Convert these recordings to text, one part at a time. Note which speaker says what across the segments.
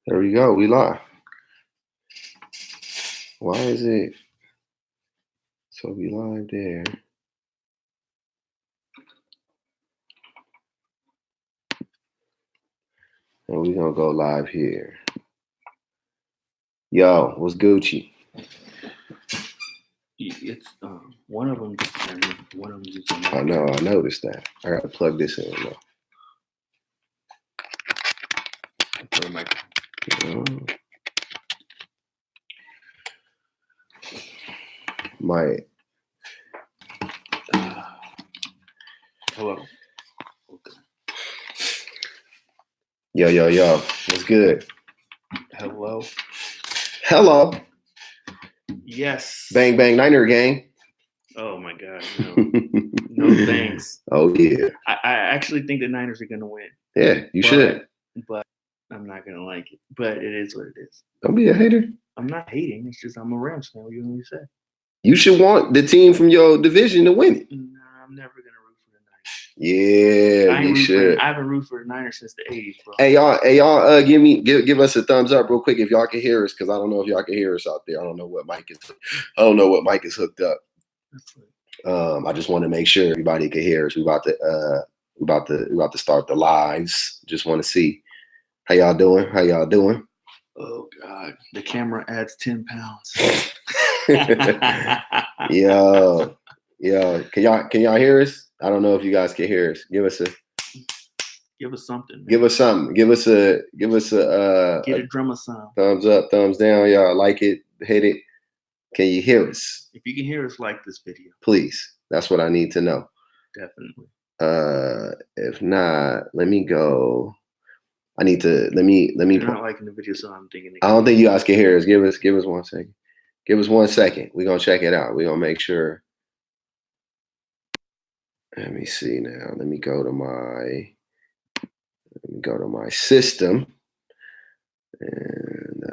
Speaker 1: There we go. We live. Why is it? So we live there. And we're going to go live here. Yo, what's Gucci?
Speaker 2: It's one of them. One of them is.
Speaker 1: I know. I noticed that. I got to plug this in though. My.
Speaker 2: Hello.
Speaker 1: Okay. Yo. What's good?
Speaker 2: Hello. Yes.
Speaker 1: Bang Niner gang.
Speaker 2: Oh my God. No thanks.
Speaker 1: Oh yeah.
Speaker 2: I actually think the Niners are gonna win.
Speaker 1: Yeah, you should.
Speaker 2: But I'm not gonna like it. But it is what it is.
Speaker 1: Don't be a hater.
Speaker 2: I'm not hating. It's just I'm a Rams fan. What do you want me to say?
Speaker 1: You should want the team from your division to win it.
Speaker 2: Nah, I'm never gonna root for the Niners.
Speaker 1: Yeah, you should.
Speaker 2: I haven't rooted for the Niners since the 80s, bro.
Speaker 1: Hey y'all, give us a thumbs up real quick if y'all can hear us, because I don't know if y'all can hear us out there. I don't know what mic is hooked up. I just want to make sure everybody can hear us. We about to start the lives. Just want to see how y'all doing.
Speaker 2: Oh God, the camera adds 10 pounds.
Speaker 1: Yo, can y'all hear us? I don't know if you guys can hear us. Give us something. Man. Give us a
Speaker 2: get a drummer sound.
Speaker 1: Thumbs up, thumbs down. Y'all like it, hit it. Can you hear us?
Speaker 2: If you can hear us, like this video,
Speaker 1: please. That's what I need to know.
Speaker 2: Definitely.
Speaker 1: If not, let me go. I need to let me.
Speaker 2: You're not liking the video, so I'm thinking.
Speaker 1: I don't think you guys can hear us. Give us 1 second. Give us 1 second. We're gonna check it out. We're gonna make sure. Let me see now. Let me go to my system, and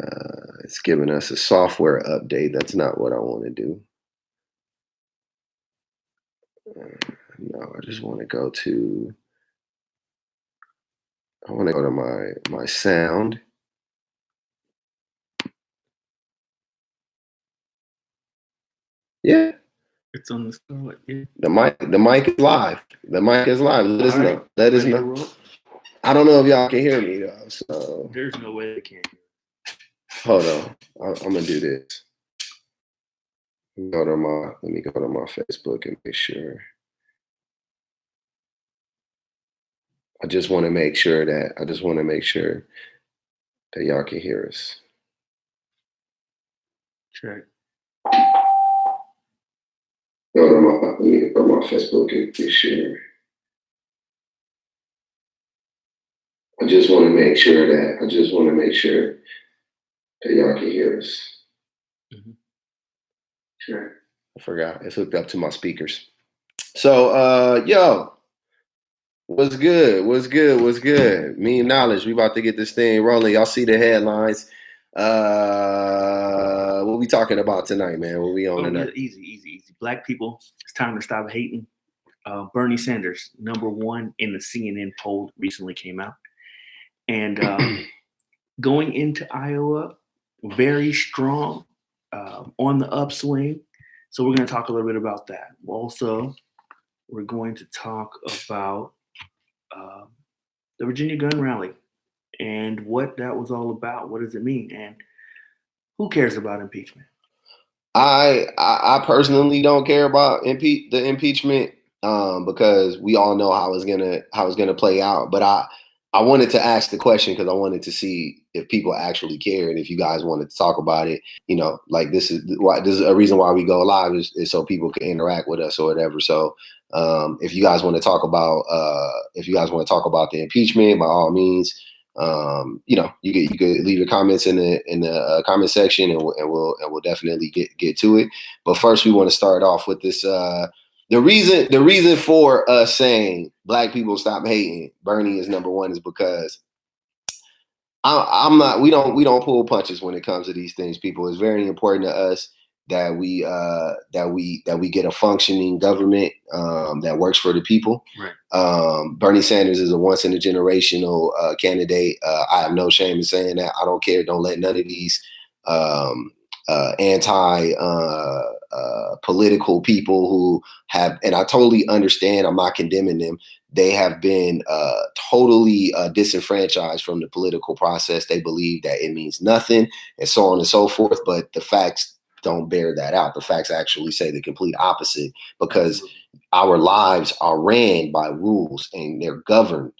Speaker 1: it's giving us a software update. That's not what I want to do. No, I just want to go to. I want to go to my sound. Yeah.
Speaker 2: It's on the screen. Yeah.
Speaker 1: The mic is live. Let us know. Let us know. I don't know if y'all can hear me though. So
Speaker 2: there's no way they can.
Speaker 1: Hold on. I'm gonna do this. Let me go to my Facebook and make sure. I just want to make sure that y'all can hear us.
Speaker 2: Check.
Speaker 1: Let me go to my Facebook and be sure. I just want to make sure that y'all can hear us.
Speaker 2: Mm-hmm.
Speaker 1: Sure. I forgot. It's hooked up to my speakers. So, yo, what's good? Me and Knowledge, we about to get this thing rolling. Y'all see the headlines. What we talking about tonight, man? What we on tonight?
Speaker 2: Easy. Black people, it's time to stop hating. Bernie Sanders, #1 in the CNN poll, recently came out. And going into Iowa, very strong, on the upswing. So we're going to talk a little bit about that. Also, we're going to talk about the Virginia gun rally and what that was all about. What does it mean? And who cares about impeachment?
Speaker 1: I personally don't care about the impeachment because we all know how it's gonna play out. But I wanted to ask the question because I wanted to see if people actually cared. If you guys wanted to talk about it, like this is a reason why we go live is so people can interact with us or whatever. So if you guys want to talk about the impeachment, by all means. You could leave your comments in the comment section, and we'll definitely get to it. But first, we want to start off with this. The reason for us saying Black people stop hating Bernie is #1 is because I'm not. We don't pull punches when it comes to these things. People, it's very important to us that we get a functioning government that works for the people.
Speaker 2: Right.
Speaker 1: Bernie Sanders is a once in a generational candidate. I have no shame in saying that. I don't care. Don't let none of these anti political people who have, and I totally understand. I'm not condemning them. They have been totally disenfranchised from the political process. They believe that it means nothing and so on and so forth. But the facts don't bear that out. The facts actually say the complete opposite, because our lives are ran by rules and they're governed.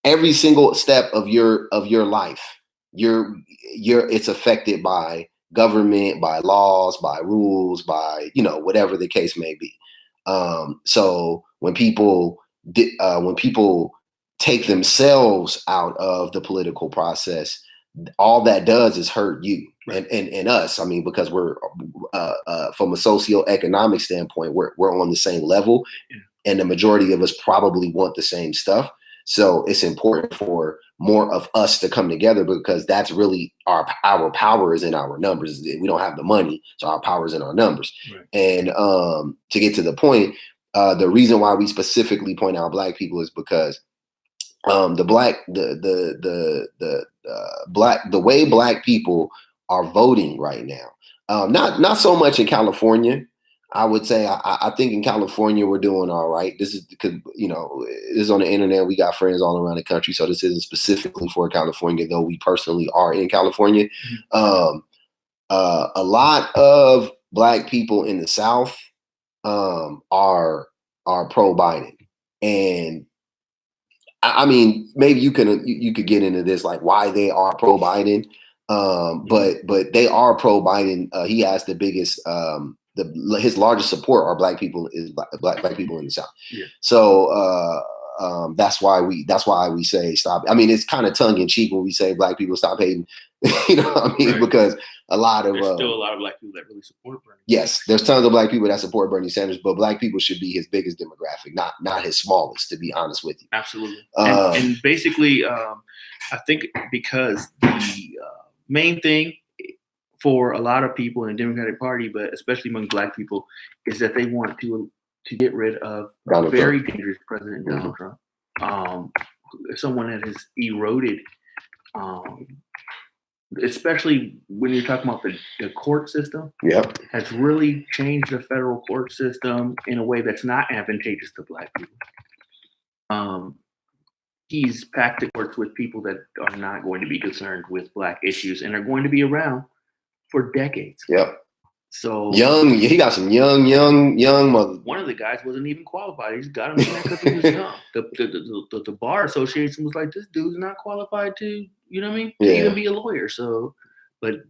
Speaker 1: Every single step of your life, it's affected by government, by laws, by rules, by whatever the case may be. So when people take themselves out of the political process, all that does is hurt you. Right. and us. I mean, because we're from a socioeconomic standpoint, we're on the same level, and the majority of us probably want the same stuff. So it's important for more of us to come together, because that's really our power is in our numbers. We don't have the money, so our power is in our numbers. Right. And to get to the point, the reason why we specifically point out Black people is because the way Black people are voting right now, not so much in California. I would say I think in California we're doing all right. This is because this is on the internet. We got friends all around the country, so this isn't specifically for California, though we personally are in California. A lot of Black people in the South are pro Biden, and I mean, maybe you could get into this, like why they are pro Biden, but they are pro Biden. He has the biggest, his largest support are Black people, is black people in the South. Yeah. So that's why we say stop. I mean, it's kind of tongue in cheek when we say Black people stop hating. You know what I mean? Right. Because there's
Speaker 2: still a lot of Black people that really support Bernie.
Speaker 1: Yes, there's tons of Black people that support Bernie Sanders, but Black people should be his biggest demographic, not his smallest, to be honest with you.
Speaker 2: Absolutely. And basically, I think because the main thing for a lot of people in the Democratic Party, but especially among Black people, is that they want to get rid of a very dangerous president, Donald Trump. Someone that has eroded, especially when you're talking about the court system, has really changed the federal court system in a way that's not advantageous to Black people. He's packed the courts with people that are not going to be concerned with Black issues and are going to be around for decades.
Speaker 1: Yep.
Speaker 2: So
Speaker 1: he got some young mother.
Speaker 2: One of the guys wasn't even qualified. He just got him in there because he was young. The bar association was like, this dude's not qualified to, you know what I mean? To even be a lawyer. So, but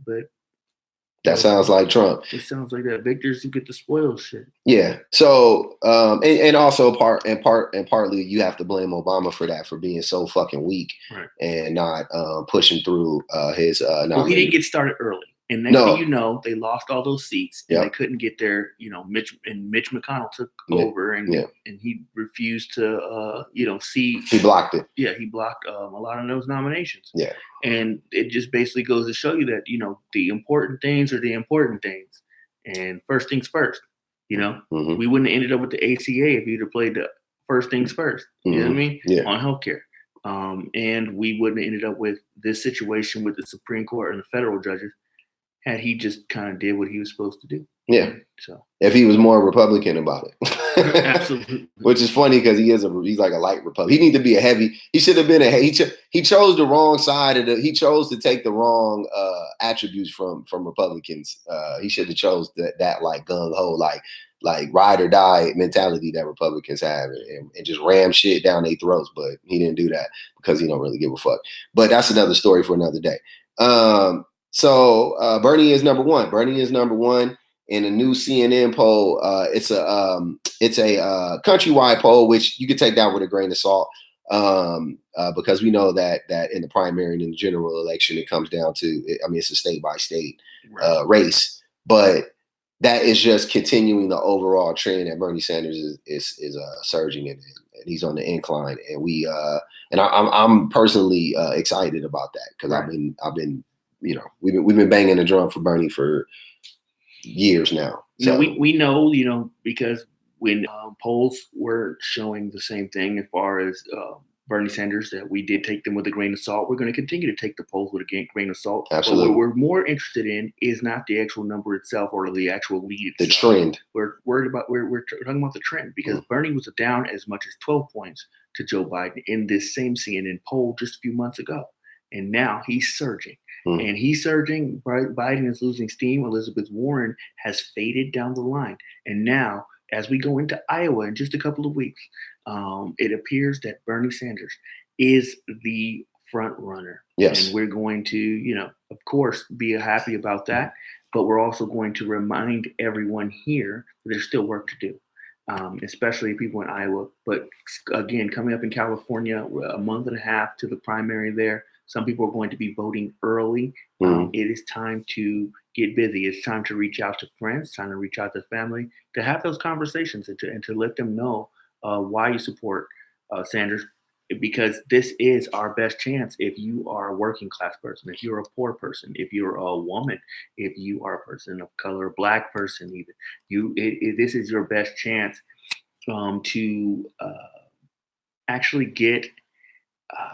Speaker 1: that sounds like Trump.
Speaker 2: It sounds like that. Victors who get the spoils shit.
Speaker 1: Yeah. So, and also partly you have to blame Obama for that, for being so fucking weak, right, and not pushing through his.
Speaker 2: Well, he didn't get started early. And next thing you know, they lost all those seats, and they couldn't get there. Mitch McConnell took over, and he refused to, see.
Speaker 1: He blocked it.
Speaker 2: Yeah, he blocked a lot of those nominations.
Speaker 1: Yeah,
Speaker 2: and it just basically goes to show you that the important things are the important things, and first things first. We wouldn't have ended up with the ACA if you'd have played the first things first. You know what I mean?
Speaker 1: Yeah.
Speaker 2: On healthcare. And we wouldn't have ended up with this situation with the Supreme Court and the federal judges had he just kind of did what he was supposed to do.
Speaker 1: Yeah.
Speaker 2: So
Speaker 1: if he was more Republican about it.
Speaker 2: Absolutely.
Speaker 1: Which is funny because he's like a light Republican. He need to be a heavy. He should have been he chose the wrong side of he chose to take the wrong attributes from Republicans. He should have chose that like gung ho, like ride or die mentality that Republicans have, and just ram shit down their throats. But he didn't do that because he don't really give a fuck. But that's another story for another day. So Bernie is number one. Bernie is number one in a new CNN poll. It's a countrywide poll, which you could take that with a grain of salt, because we know that in the primary and in the general election, it comes down to, it's a state by state race, but that is just continuing the overall trend that Bernie Sanders is surging and he's on the incline, and I'm personally excited about that because I've been we've been banging the drum for Bernie for years now.
Speaker 2: You know, we know, you know, because when polls were showing the same thing as far as Bernie Sanders, that we did take them with a grain of salt. We're going to continue to take the polls with a grain of salt.
Speaker 1: Absolutely.
Speaker 2: But what we're more interested in is not the actual number itself or the actual lead itself.
Speaker 1: The trend.
Speaker 2: We're worried about, we're talking about the trend, because Bernie was down as much as 12 points to Joe Biden in this same CNN poll just a few months ago. And now he's surging. And he's surging. Biden is losing steam. Elizabeth Warren has faded down the line. And now, as we go into Iowa in just a couple of weeks, it appears that Bernie Sanders is the front runner.
Speaker 1: Yes.
Speaker 2: And we're going to, you know, of course, be happy about that. But we're also going to remind everyone here that there's still work to do, especially people in Iowa. But again, coming up in California, a month and a half to the primary there. Some people are going to be voting early. It is time to get busy. It's time to reach out to friends, time to reach out to family, to have those conversations and to let them know why you support Sanders, because this is our best chance. If you are a working class person, if you're a poor person, if you're a woman, if you are a person of color, a Black person, even this is your best chance to actually get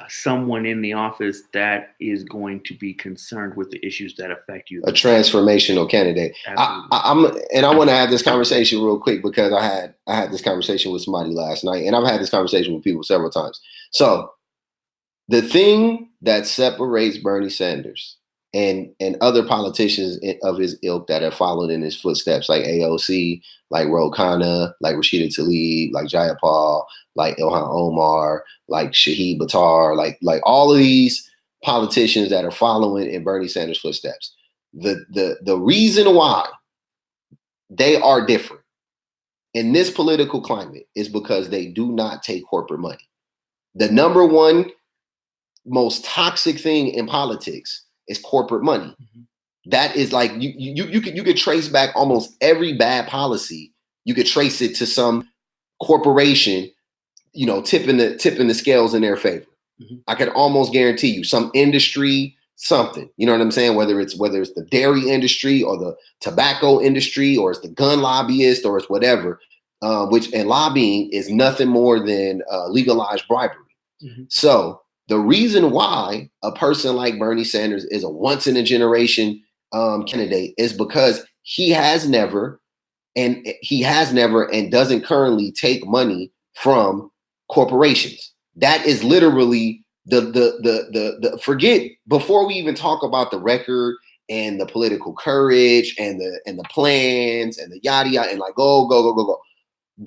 Speaker 2: someone in the office that is going to be concerned with the issues that affect you.
Speaker 1: A transformational candidate. I want to have this conversation real quick, because I had this conversation with somebody last night, and I've had this conversation with people several times. So the thing that separates Bernie Sanders and other politicians of his ilk that have followed in his footsteps, like AOC, like Ro Khanna, like Rashida Tlaib, like Jayapal, like Ilhan Omar, like Shahid Buttar, like all of these politicians that are following in Bernie Sanders' footsteps. The reason why they are different in this political climate is because they do not take corporate money. The number one most toxic thing in politics is corporate money. That is like you could trace back almost every bad policy. You could trace it to some corporation, you know, tipping the scales in their favor. I can almost guarantee you some industry, something. You know what I'm saying? Whether it's the dairy industry or the tobacco industry, or it's the gun lobbyist, or it's whatever. And lobbying is nothing more than legalized bribery. So the reason why a person like Bernie Sanders is a once in a generation candidate is because he has never and doesn't currently take money from corporations. That is literally the forget, before we even talk about the record and the political courage and the plans and the yada yada, and like go.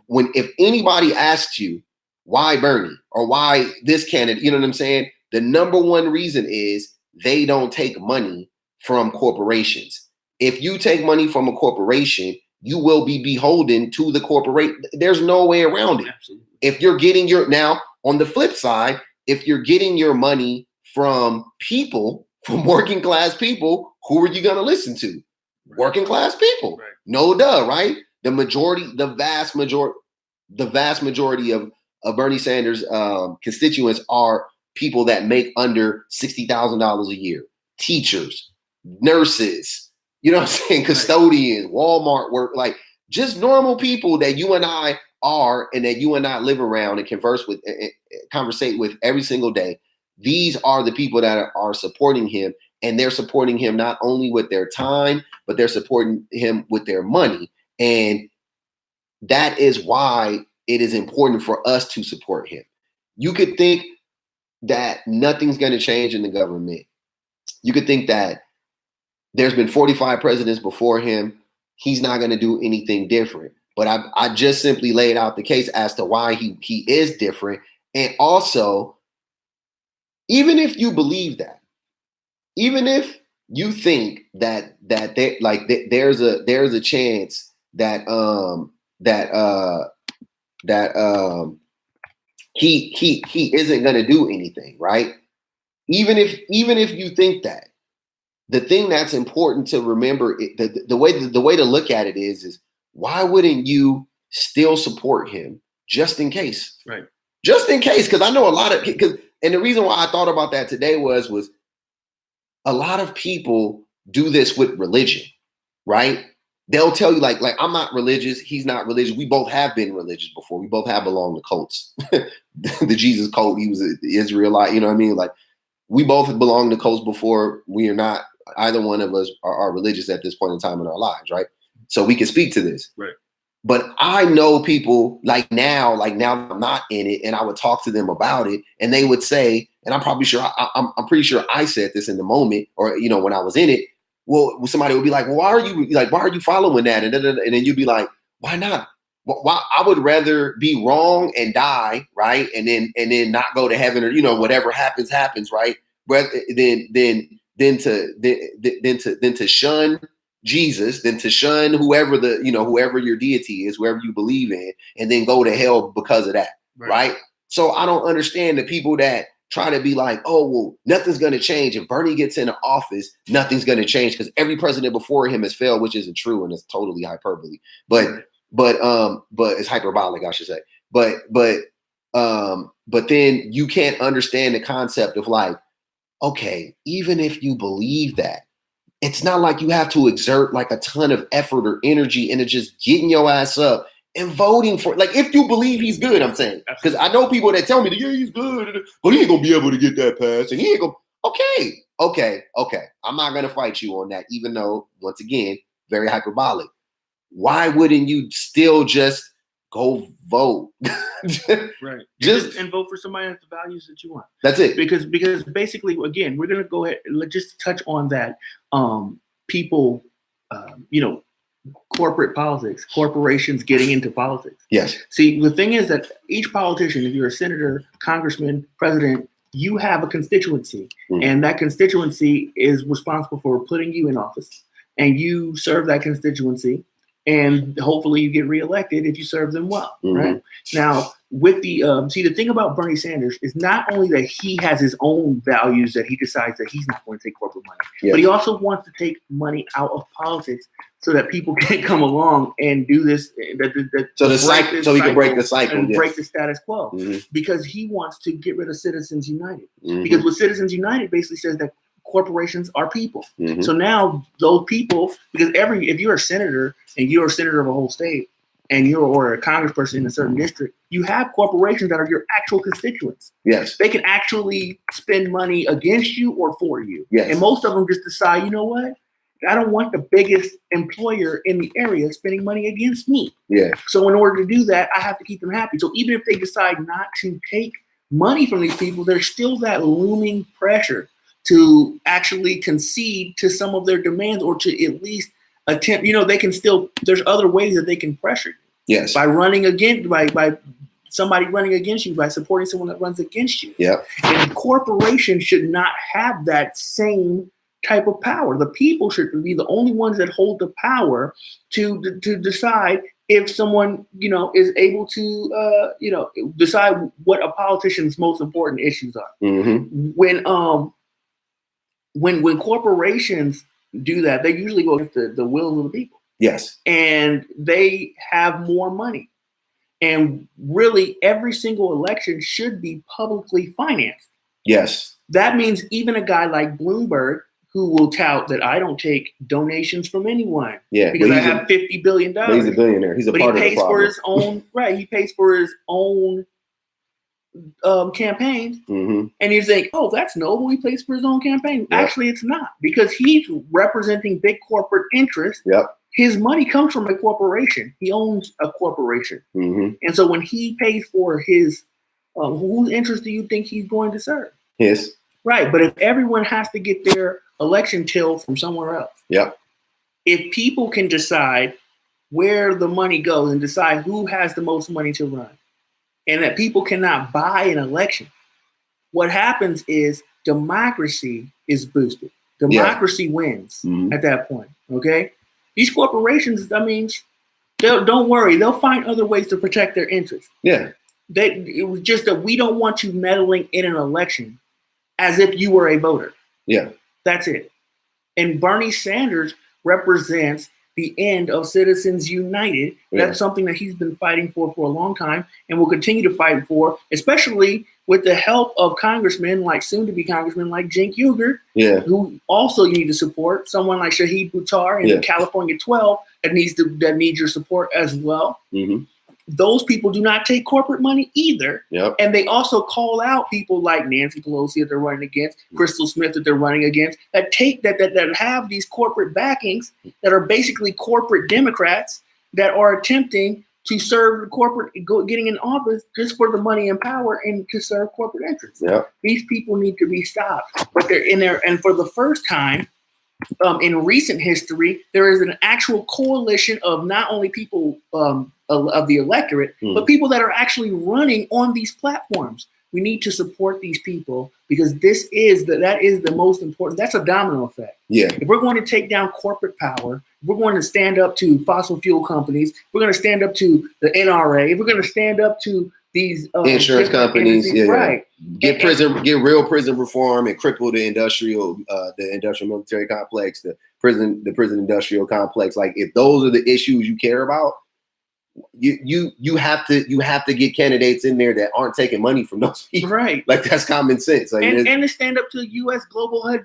Speaker 1: If anybody asks you why Bernie or why this candidate, you know what I'm saying? The number one reason is they don't take money from corporations. If you take money from a corporation, you will be beholden to the corporation. There's no way around it.
Speaker 2: Absolutely.
Speaker 1: If you're getting now on the flip side, if you're getting your money from people, from working class people, who are you going to listen to? Right. Working class people. Right. No duh, right? The vast majority of Bernie Sanders constituents are people that make under $60,000 a year. Teachers, nurses, you know what I'm saying? Custodians, Walmart work, like just normal people that you and I are, and that you and I live around and conversate with every single day. These are the people that are supporting him, and they're supporting him not only with their time, but they're supporting him with their money. And that is why it is important for us to support him. You could think that nothing's going to change in the government. You could think that there's been 45 presidents before him. He's not going to do anything different. But I just simply laid out the case as to why he is different. And also, even if you believe that, even if you think that there's a chance that he isn't going to do anything, right? Even if you think that, the thing that's important to remember, the way to look at it is why wouldn't you still support him just in case?
Speaker 2: Right.
Speaker 1: Just in case, because I know and the reason why I thought about that today was a lot of people do this with religion, right? they'll tell you like I'm not religious, he's not religious. We both have been religious before. We both have belonged to cults. The Jesus cult, he was an Israelite, you know what I mean? Like we both have belonged to cults before. We are not, either one of us are religious at this point in time in our lives, right? So we can speak to this.
Speaker 2: Right.
Speaker 1: But I know people like now I'm not in it, and I would talk to them about it, and they would say, and I'm probably sure, I'm pretty sure I said this in the moment, or when I was in it. Well, somebody would be like, well, why are you following that? And then you'd be like, why not? Why? I would rather be wrong and die, right? And then not go to heaven, or whatever happens, right? Rather than to shun Jesus, than to shun whoever whoever your deity is, whoever you believe in, and then go to hell because of that, right? So I don't understand the people that try to be like, oh, well, nothing's going to change. If Bernie gets into office, nothing's going to change because every president before him has failed, which isn't true, and it's totally hyperbole. But it's hyperbolic, I should say. But then you can't understand the concept of like, okay, even if you believe that, it's not like you have to exert like a ton of effort or energy into just getting your ass up and voting for, like, if you believe he's good, I'm saying. Because I know people that tell me, yeah, he's good, but he ain't going to be able to get that passed. And he ain't going to, okay. I'm not going to fight you on that, even though, once again, very hyperbolic. Why wouldn't you still just go vote?
Speaker 2: Right.
Speaker 1: And
Speaker 2: vote for somebody that has the values that you want.
Speaker 1: That's it.
Speaker 2: Because basically, again, we're going to go ahead, let's just touch on that. People, corporate politics, corporations getting into politics.
Speaker 1: Yes.
Speaker 2: See, the thing is that each politician, if you're a senator, congressman, president, you have a constituency, and that constituency is responsible for putting you in office, and you serve that constituency, and hopefully you get reelected if you serve them well, right? Now, with the the thing about Bernie Sanders is not only that he has his own values that he decides that he's not going to take corporate money, but he also wants to take money out of politics so that people can come along and do this.
Speaker 1: So he can break the cycle
Speaker 2: and break the status quo, because he wants to get rid of Citizens United. Because what Citizens United basically says that corporations are people. So now those people, because if you're a senator and you're a senator of a whole state, and or a congressperson in a certain district, you have corporations that are your actual constituents.
Speaker 1: Yes.
Speaker 2: They can actually spend money against you or for you.
Speaker 1: Yes.
Speaker 2: And most of them just decide, you know what? I don't want the biggest employer in the area spending money against me.
Speaker 1: Yeah.
Speaker 2: So in order to do that, I have to keep them happy. So even if they decide not to take money from these people, there's still that looming pressure to actually concede to some of their demands, or to at least attempt, they can still, there's other ways that they can pressure you.
Speaker 1: Yes.
Speaker 2: By running against, by somebody running against you, by supporting someone that runs against you.
Speaker 1: Yeah.
Speaker 2: And corporations should not have that same type of power. The people should be the only ones that hold the power to decide if someone, is able to, decide what a politician's most important issues are. When corporations do that, they usually go against the will of the people.
Speaker 1: Yes.
Speaker 2: And they have more money. And really, every single election should be publicly financed.
Speaker 1: Yes.
Speaker 2: That means even a guy like Bloomberg, who will tout that I don't take donations from anyone, because I have $50 billion.
Speaker 1: He's a billionaire. He's a part of the problem. But he pays for his own, right? He pays for his own campaigns, and you think, oh, that's noble. He pays for his own campaign. Yep. Actually, it's not, because he's representing big corporate interests. Yep.
Speaker 2: His money comes from a corporation. He owns a corporation, and so when he pays for his, whose interest do you think he's going to serve?
Speaker 1: His.
Speaker 2: Right, but if everyone has to get their election till from somewhere else, if people can decide where the money goes and decide who has the most money to run, and that people cannot buy an election, what happens is democracy is boosted. Democracy wins at that point, okay? These corporations, don't worry. They'll find other ways to protect their interests.
Speaker 1: Yeah.
Speaker 2: It was just that we don't want you meddling in an election as if you were a voter.
Speaker 1: Yeah.
Speaker 2: That's it. And Bernie Sanders represents the end of Citizens United. That's something that he's been fighting for a long time and will continue to fight for, especially with the help of congressmen, soon-to-be congressmen like Cenk Uygur, who also you need to support, someone like Shahid Buttar in California 12, that needs your support as well.
Speaker 1: Mm-hmm.
Speaker 2: Those people do not take corporate money either.
Speaker 1: Yep.
Speaker 2: And they also call out people like Nancy Pelosi that they're running against, Crystal Smith that they're running against, that have these corporate backings that are basically corporate Democrats that are attempting to serve getting in office just for the money and power and to serve corporate interests.
Speaker 1: Yep.
Speaker 2: These people need to be stopped. But they're in there, and for the first time in recent history, there is an actual coalition of not only people of the electorate, but people that are actually running on these platforms. We need to support these people because that is the most important. That's a domino effect.
Speaker 1: Yeah.
Speaker 2: If we're going to take down corporate power, if we're going to stand up to fossil fuel companies, if we're going to stand up to the NRA, if we're going to stand up to these
Speaker 1: insurance companies,
Speaker 2: right?
Speaker 1: Get real prison reform and cripple the industrial military complex, the prison industrial complex. Like, if those are the issues you care about, you have to get candidates in there that aren't taking money from those people.
Speaker 2: Right.
Speaker 1: Like, that's common sense. Like,
Speaker 2: and to stand up to U.S. global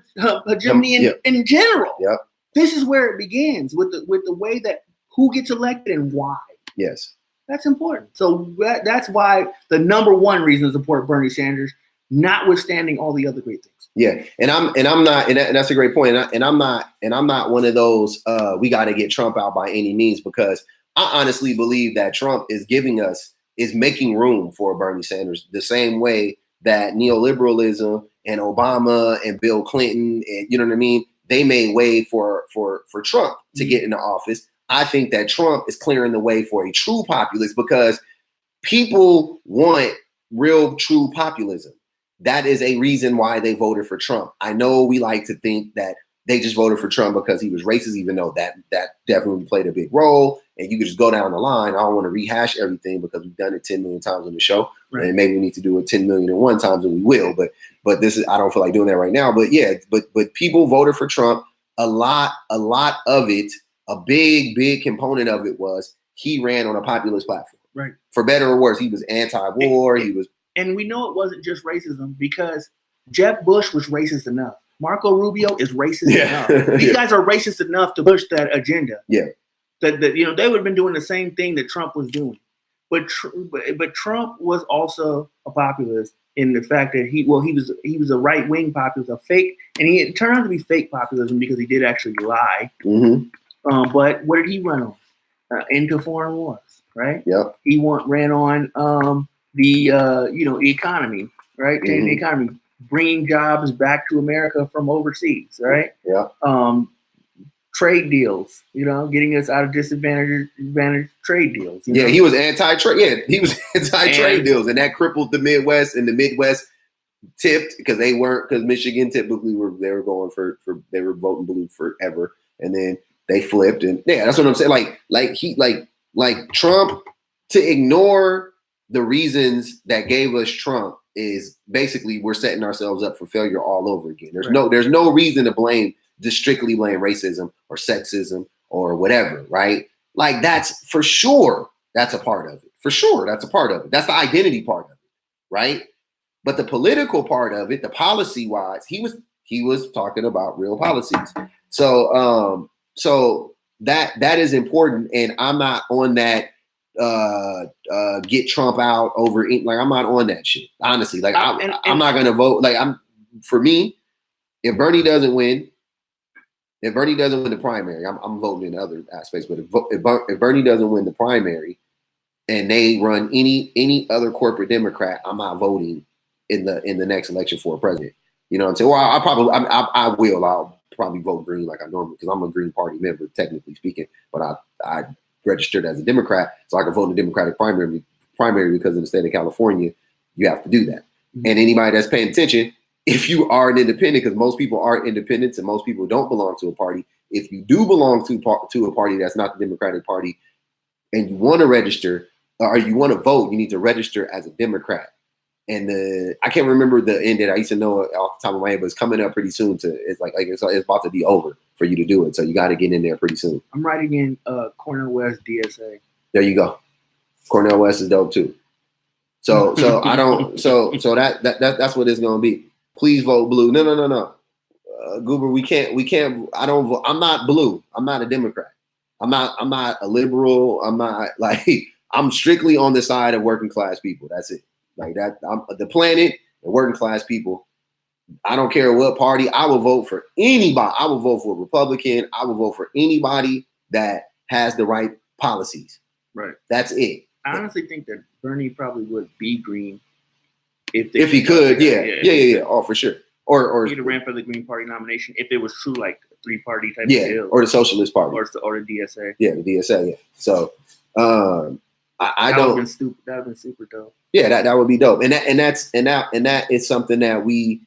Speaker 2: hegemony in general.
Speaker 1: Yep.
Speaker 2: This is where it begins with the way that who gets elected and why.
Speaker 1: Yes. That's
Speaker 2: important. So that's why the number one reason to support Bernie Sanders, notwithstanding all the other great things.
Speaker 1: Yeah, and I'm not, and that's a great point. And I'm not one of those. We got to get Trump out by any means, because I honestly believe that Trump is making room for Bernie Sanders the same way that neoliberalism and Obama and Bill Clinton and, you know what I mean, they made way for Trump to get into office. I think that Trump is clearing the way for a true populist, because people want real, true populism. That is a reason why they voted for Trump. I know we like to think that they just voted for Trump because he was racist, even though that definitely played a big role. And you could just go down the line. I don't want to rehash everything because we've done it 10 million times on the show. Right. And maybe we need to do it 10 million and one times, and we will. But this is, I don't feel like doing that right now. But yeah, but people voted for Trump. A lot of it, a big component of it was he ran on a populist platform. Right. For better or worse, he was anti-war.
Speaker 2: And we know it wasn't just racism, because Jeb Bush was racist enough. Marco Rubio is racist enough. These guys are racist enough to push that agenda. Yeah. That they would have been doing the same thing that Trump was doing. But Trump was also a populist in the fact that he was a right-wing populist, a fake, and it turned out to be fake populism because he did actually lie. Mm-hmm. But what did he run on? Into foreign wars, right? Yep. He ran on the economy, right? Changing the economy, bringing jobs back to America from overseas, right? Yeah. Trade deals, getting us out of disadvantaged trade deals.
Speaker 1: He was anti-trade. Yeah, he was anti-trade deals, and that crippled the Midwest. And the Midwest tipped because Michigan typically they were voting blue forever, and then they flipped. And yeah, that's what I'm saying. Like Trump, to ignore the reasons that gave us Trump is basically we're setting ourselves up for failure all over again. There's no reason to strictly blame racism or sexism or whatever, right? Like, that's for sure, that's a part of it. For sure, that's a part of it. That's the identity part of it, right? But the political part of it, the policy-wise, he was talking about real policies. So that is important, and I'm not on that get Trump out over, like, I'm not on that shit, honestly. Like, I'm not gonna vote. Like, for me, if Bernie doesn't win the primary, I'm voting in other aspects. But if Bernie doesn't win the primary and they run any other corporate Democrat, I'm not voting in the next election for a president. You know what I'm saying? Well, I'll probably vote Green like I normally, because I'm a Green Party member, technically speaking. But I registered as a Democrat, so I can vote in the Democratic primary because in the state of California, you have to do that. Mm-hmm. And anybody that's paying attention, if you are an independent, because most people aren't independents and most people don't belong to a party, if you do belong to a party that's not the Democratic Party and you want to register or you want to vote, you need to register as a Democrat. And I can't remember the end that I used to know off the top of my head, but it's coming up pretty soon. It's about to be over for you to do it. So you got to get in there pretty soon.
Speaker 2: I'm writing in Cornel West DSA.
Speaker 1: There you go. Cornel West is dope too. So I don't. So that's what it's gonna be. Please vote blue. No. Goober, we can't. I don't vote. I'm not blue. I'm not a Democrat. I'm not a liberal. I'm not like I'm strictly on the side of working class people. That's it. Like that. I'm the planet and working class people. I don't care what party. I will vote for anybody. I will vote for a Republican. I will vote for anybody that has the right policies.
Speaker 2: Right.
Speaker 1: That's it.
Speaker 2: I honestly think that Bernie probably would be green if
Speaker 1: he could. Yeah. Oh, for sure. Or
Speaker 2: he'd have ran for the Green Party nomination if it was true, like a 3-party type of deal.
Speaker 1: Or the Socialist Party.
Speaker 2: Or the DSA.
Speaker 1: Yeah, the DSA, yeah. So I
Speaker 2: that
Speaker 1: don't
Speaker 2: would have been super dope.
Speaker 1: Yeah, that would be dope. And that is something that we,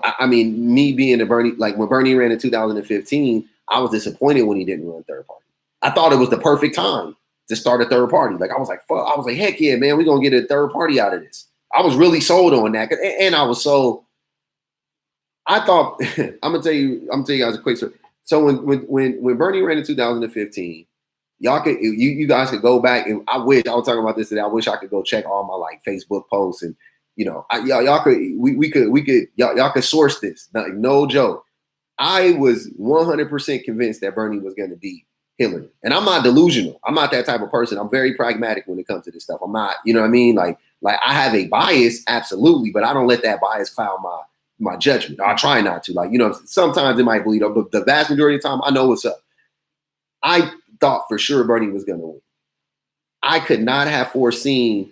Speaker 1: I mean, me being a Bernie, like when Bernie ran in 2015, I was disappointed when he didn't run third party. I thought it was the perfect time to start a third party. Like I was like, fuck, I was like, heck yeah, man, we're gonna get a third party out of this. I was really sold on that, and I was so. I thought I'm gonna tell you guys a quick story. So when Bernie ran in 2015, y'all could you guys could go back, and I was talking about this today. I wish I could go check all my like Facebook posts, and y'all could source this. No joke. I was 100% convinced that Bernie was going to beat Hillary, and I'm not delusional. I'm not that type of person. I'm very pragmatic when it comes to this stuff. I'm not, you know what I mean? Like I have a bias, absolutely, but I don't let that bias cloud my judgment. I try not to. Like, sometimes it might bleed up, but the vast majority of the time, I know what's up. I thought for sure Bernie was going to win. I could not have foreseen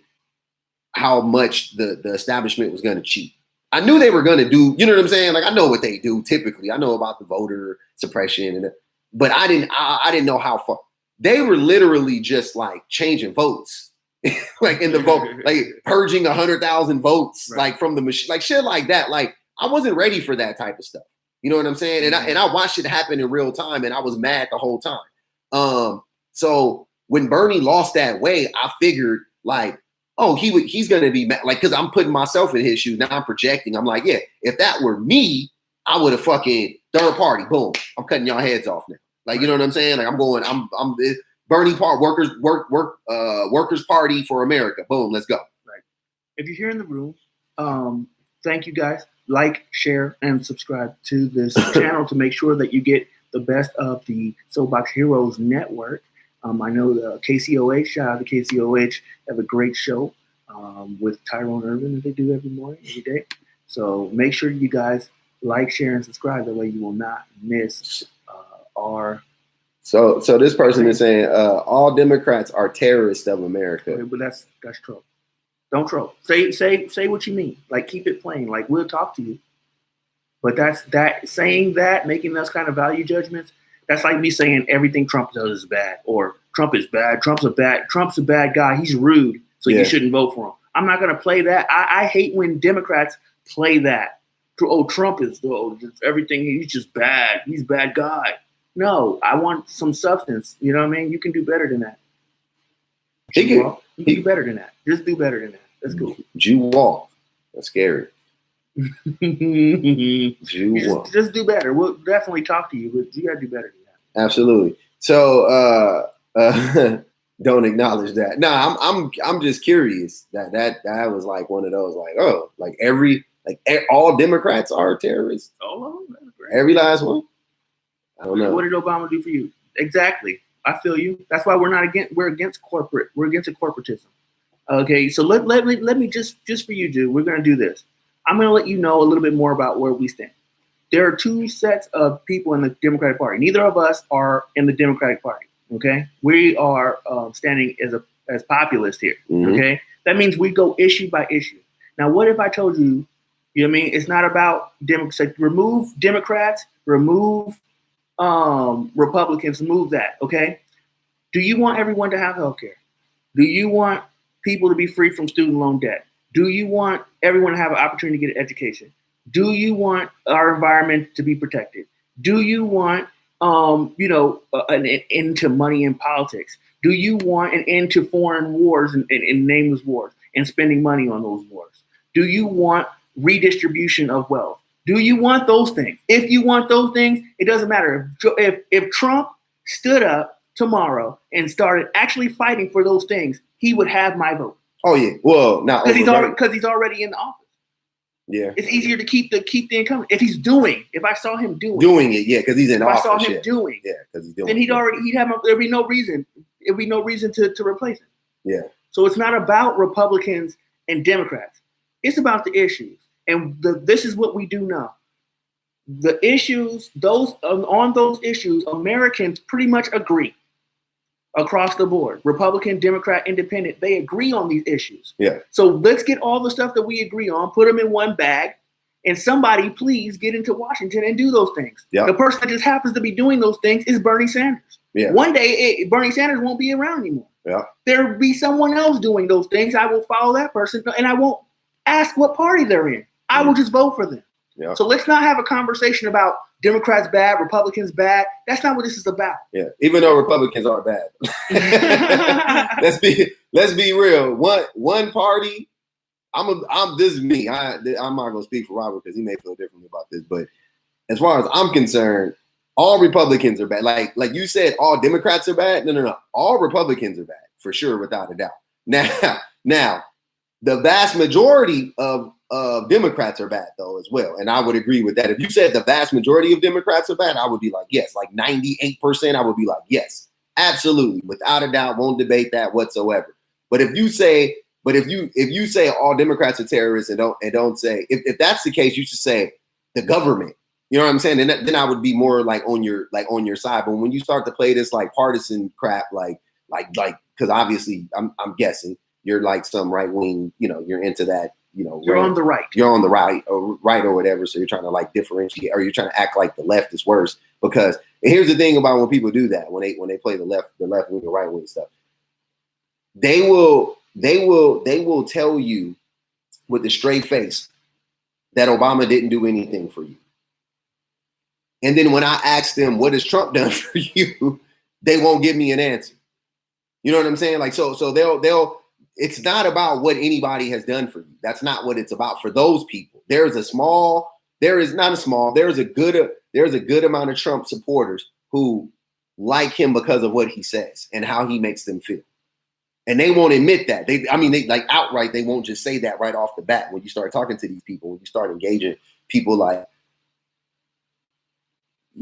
Speaker 1: how much the establishment was going to cheat. I knew they were going to do, you know what I'm saying? Like, I know what they do typically. I know about the voter suppression, but I didn't know how far. They were literally just like changing votes. Like in the vote, like purging 100,000 votes, right, like from the machine, like shit like that. Like I wasn't ready for that type of stuff. You know what I'm saying? And I watched it happen in real time, and I was mad the whole time. So when Bernie lost that way, I figured like, oh, he's gonna be mad, like, because I'm putting myself in his shoes. Now I'm projecting. I'm like, yeah, if that were me, I would have fucking third party. Boom, I'm cutting y'all heads off now. Like, you know what I'm saying? Like I'm Bernie Workers Party for America. Boom, let's go.
Speaker 2: Right. If you're here in the room, thank you guys. Like, share, and subscribe to this channel to make sure that you get the best of the Soapbox Heroes Network. I know the KCOH, shout out to KCOH, have a great show with Tyrone Irvin that they do every morning, every day. So make sure you guys like, share, and subscribe. That way you will not miss our... So
Speaker 1: this person is saying all Democrats are terrorists of America.
Speaker 2: Okay, but that's troll. Don't troll. Say what you mean. Like, keep it plain. Like, we'll talk to you. But saying that, making those kind of value judgments, that's like me saying everything Trump does is bad, or Trump is bad. Trump's a bad guy. He's rude, so you shouldn't vote for him. I'm not gonna play that. I hate when Democrats play that. Oh, Trump is everything. He's just bad. He's a bad guy. No, I want some substance. You know what I mean? You can do better than that. You can do better than that. Just do better than that. That's cool.
Speaker 1: Jew walk. That's scary.
Speaker 2: Just do better. We'll definitely talk to you, but you gotta do better than that.
Speaker 1: Absolutely. So don't acknowledge that. No, I'm just curious that was like one of those, like, oh, like all Democrats are terrorists.
Speaker 2: All of them.
Speaker 1: Every last one. I don't know.
Speaker 2: What did Obama do for you? Exactly. I feel you. That's why we're against corporate. We're against corporatism. Okay, so let me just for you, dude. We're gonna do this. I'm gonna let you know a little bit more about where we stand. There are two sets of people in the Democratic Party. Neither of us are in the Democratic Party. Okay, we are standing as populists here. Mm-hmm. Okay, that means we go issue by issue. Now, what if I told you? You know what I mean? It's not about Democrats. Remove Democrats. Remove Republicans. Remove that. Okay. Do you want everyone to have health care? Do you want people to be free from student loan debt? Do you want everyone to have an opportunity to get an education? Do you want our environment to be protected? Do you want, an end to money in politics? Do you want an end to foreign wars and nameless wars and spending money on those wars? Do you want redistribution of wealth? Do you want those things? If you want those things, it doesn't matter. If Trump stood up tomorrow and started actually fighting for those things, he would have my vote.
Speaker 1: Oh yeah, well, now
Speaker 2: because he's already in the office.
Speaker 1: Yeah.
Speaker 2: It's easier to keep the incumbent. If I saw him
Speaker 1: doing it, yeah, because he's in office.
Speaker 2: If I saw him doing,
Speaker 1: yeah, because he's doing,
Speaker 2: then there'd be no reason. There'd be no reason to replace him.
Speaker 1: Yeah.
Speaker 2: So it's not about Republicans and Democrats. It's about the issues, and this is what we do know. The issues, on those issues, Americans pretty much agree across the board. Republican, Democrat, Independent, they agree on these issues.
Speaker 1: Yeah.
Speaker 2: So let's get all the stuff that we agree on, put them in one bag, and somebody please get into Washington and do those things.
Speaker 1: Yeah.
Speaker 2: The person that just happens to be doing those things is Bernie Sanders.
Speaker 1: Yeah.
Speaker 2: One day, Bernie Sanders won't be around anymore.
Speaker 1: Yeah.
Speaker 2: There'll be someone else doing those things. I will follow that person, and I won't ask what party they're in. I will just vote for them.
Speaker 1: Yeah.
Speaker 2: So let's not have a conversation about Democrats bad, Republicans bad. That's not what this is about.
Speaker 1: Yeah, even though Republicans are bad. let's be real. One party. This is me. I'm not gonna speak for Robert because he may feel differently about this. But as far as I'm concerned, all Republicans are bad. Like you said, all Democrats are bad. No. All Republicans are bad for sure, without a doubt. Now, the vast majority of Democrats are bad though as well, and I would agree with that. If you said the vast majority of Democrats are bad, I would be like yes, like 98%. I would be like yes, absolutely, without a doubt, won't debate that whatsoever. But if you say all Democrats are terrorists and don't say if that's the case, you should say the government. You know what I'm saying? And then I would be more like on your side. But when you start to play this like partisan crap, like because obviously I'm guessing you're like some right wing, you're into that.
Speaker 2: You're on the right.
Speaker 1: You're on the right or whatever. So you're trying to like differentiate, or you're trying to act like the left is worse. Because here's the thing about when people do that, when they play the left wing or right wing stuff, they will tell you with a straight face that Obama didn't do anything for you. And then when I ask them what has Trump done for you, they won't give me an answer. You know what I'm saying? Like so they'll. It's not about what anybody has done for you. That's not what it's about for those people. There's a good amount of Trump supporters who like him because of what he says and how he makes them feel. And they won't admit that. They like outright, they won't just say that right off the bat. When you start talking to these people, when you start engaging people like,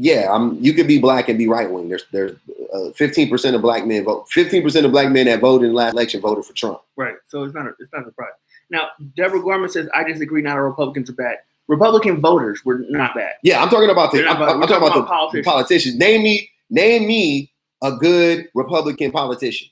Speaker 1: yeah, you could be black and be right wing. There's 15% of black men vote. 15% of black men that voted in the last election voted for Trump.
Speaker 2: Right. So it's not a surprise. Now, Deborah Gorman says, "I disagree. Not all Republicans are bad. Republican voters were not bad."
Speaker 1: Yeah, I'm talking about the politicians. Name me a good Republican politician.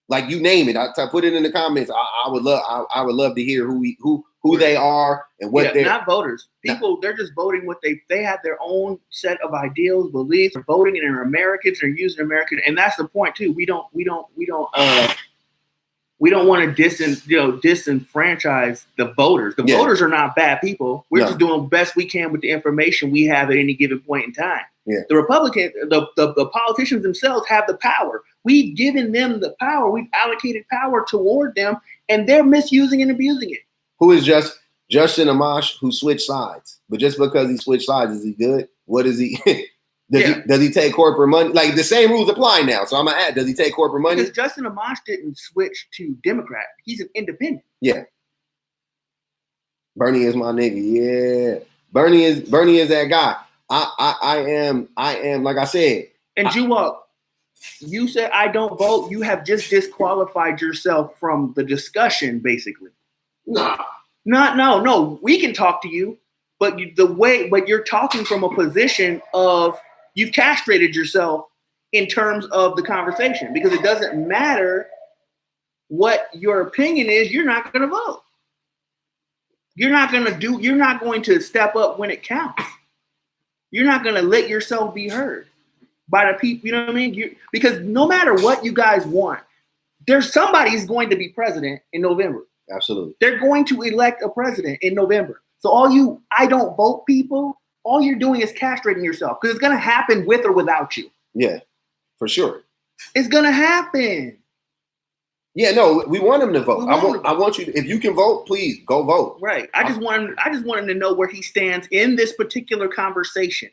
Speaker 1: Like you name it. I put it in the comments. I would love to hear who they are and what they're
Speaker 2: not voters. People, they're just voting what they have their own set of ideals, beliefs, they're voting, and they're Americans, they're using American, and that's the point too. We don't want to disenfranchise the voters. The voters are not bad people. We're just doing the best we can with the information we have at any given point in time.
Speaker 1: Yeah.
Speaker 2: The politicians themselves have the power. We've given them the power. We've allocated power toward them, and they're misusing and abusing it.
Speaker 1: Who is Justin Amash who switched sides? But just because he switched sides, is he good? What is he? Does he take corporate money? Like the same rules apply now. So I'm gonna add, does he take corporate money?
Speaker 2: Because Justin Amash didn't switch to Democrat. He's an independent.
Speaker 1: Yeah. Bernie is my nigga. Yeah. Bernie is that guy. I am like I said.
Speaker 2: And Jewel, you said I don't vote. You have just disqualified yourself from the discussion, basically. No. We can talk to you, but you're talking from a position of you've castrated yourself in terms of the conversation, because it doesn't matter what your opinion is. You're not going to vote. You're not going to step up when it counts. You're not going to let yourself be heard by the people. You know what I mean? Because no matter what you guys want, somebody's going to be president in November.
Speaker 1: Absolutely.
Speaker 2: They're going to elect a president in November. So all you I don't vote people, all you're doing is castrating yourself, because it's going to happen with or without you.
Speaker 1: Yeah, for sure.
Speaker 2: It's going to happen.
Speaker 1: Yeah, no, we want him to vote. I want you to, if you can vote, please go vote.
Speaker 2: Right. I just want him to know where he stands in this particular conversation.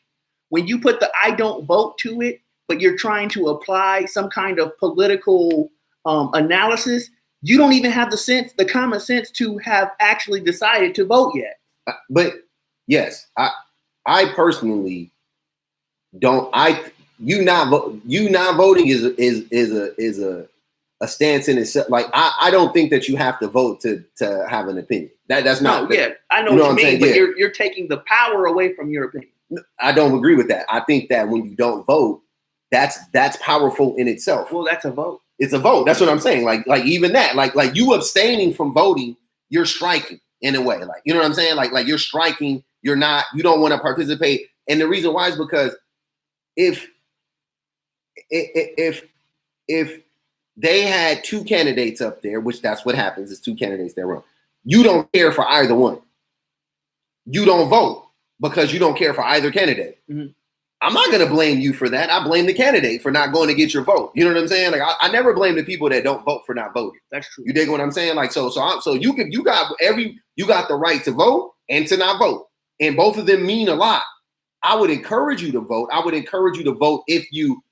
Speaker 2: When you put the I don't vote to it, but you're trying to apply some kind of political analysis, you don't even have the common sense to have actually decided to vote yet.
Speaker 1: But yes, I personally don't. You not voting is a stance in itself. Like I don't think that you have to vote to have an opinion. That's not.
Speaker 2: Yeah, I know what you mean, but you're taking the power away from your opinion.
Speaker 1: I don't agree with that. I think that when you don't vote, that's powerful in itself.
Speaker 2: Well, that's a vote.
Speaker 1: It's a vote. That's what I'm saying. Like even that, like you abstaining from voting, you're striking in a way. Like, you know what I'm saying? Like you're striking. You don't want to participate. And the reason why is because if they had two candidates up there, which that's what happens, is two candidates that run. You don't care for either one. You don't vote because you don't care for either candidate. Mm-hmm. I'm not going to blame you for that. I blame the candidate for not going to get your vote. You know what I'm saying? Like I never blame the people that don't vote for not voting.
Speaker 2: That's true.
Speaker 1: You dig what I'm saying? Like so you got the right to vote and to not vote, and both of them mean a lot. I would encourage you to vote. I would encourage you to vote if you.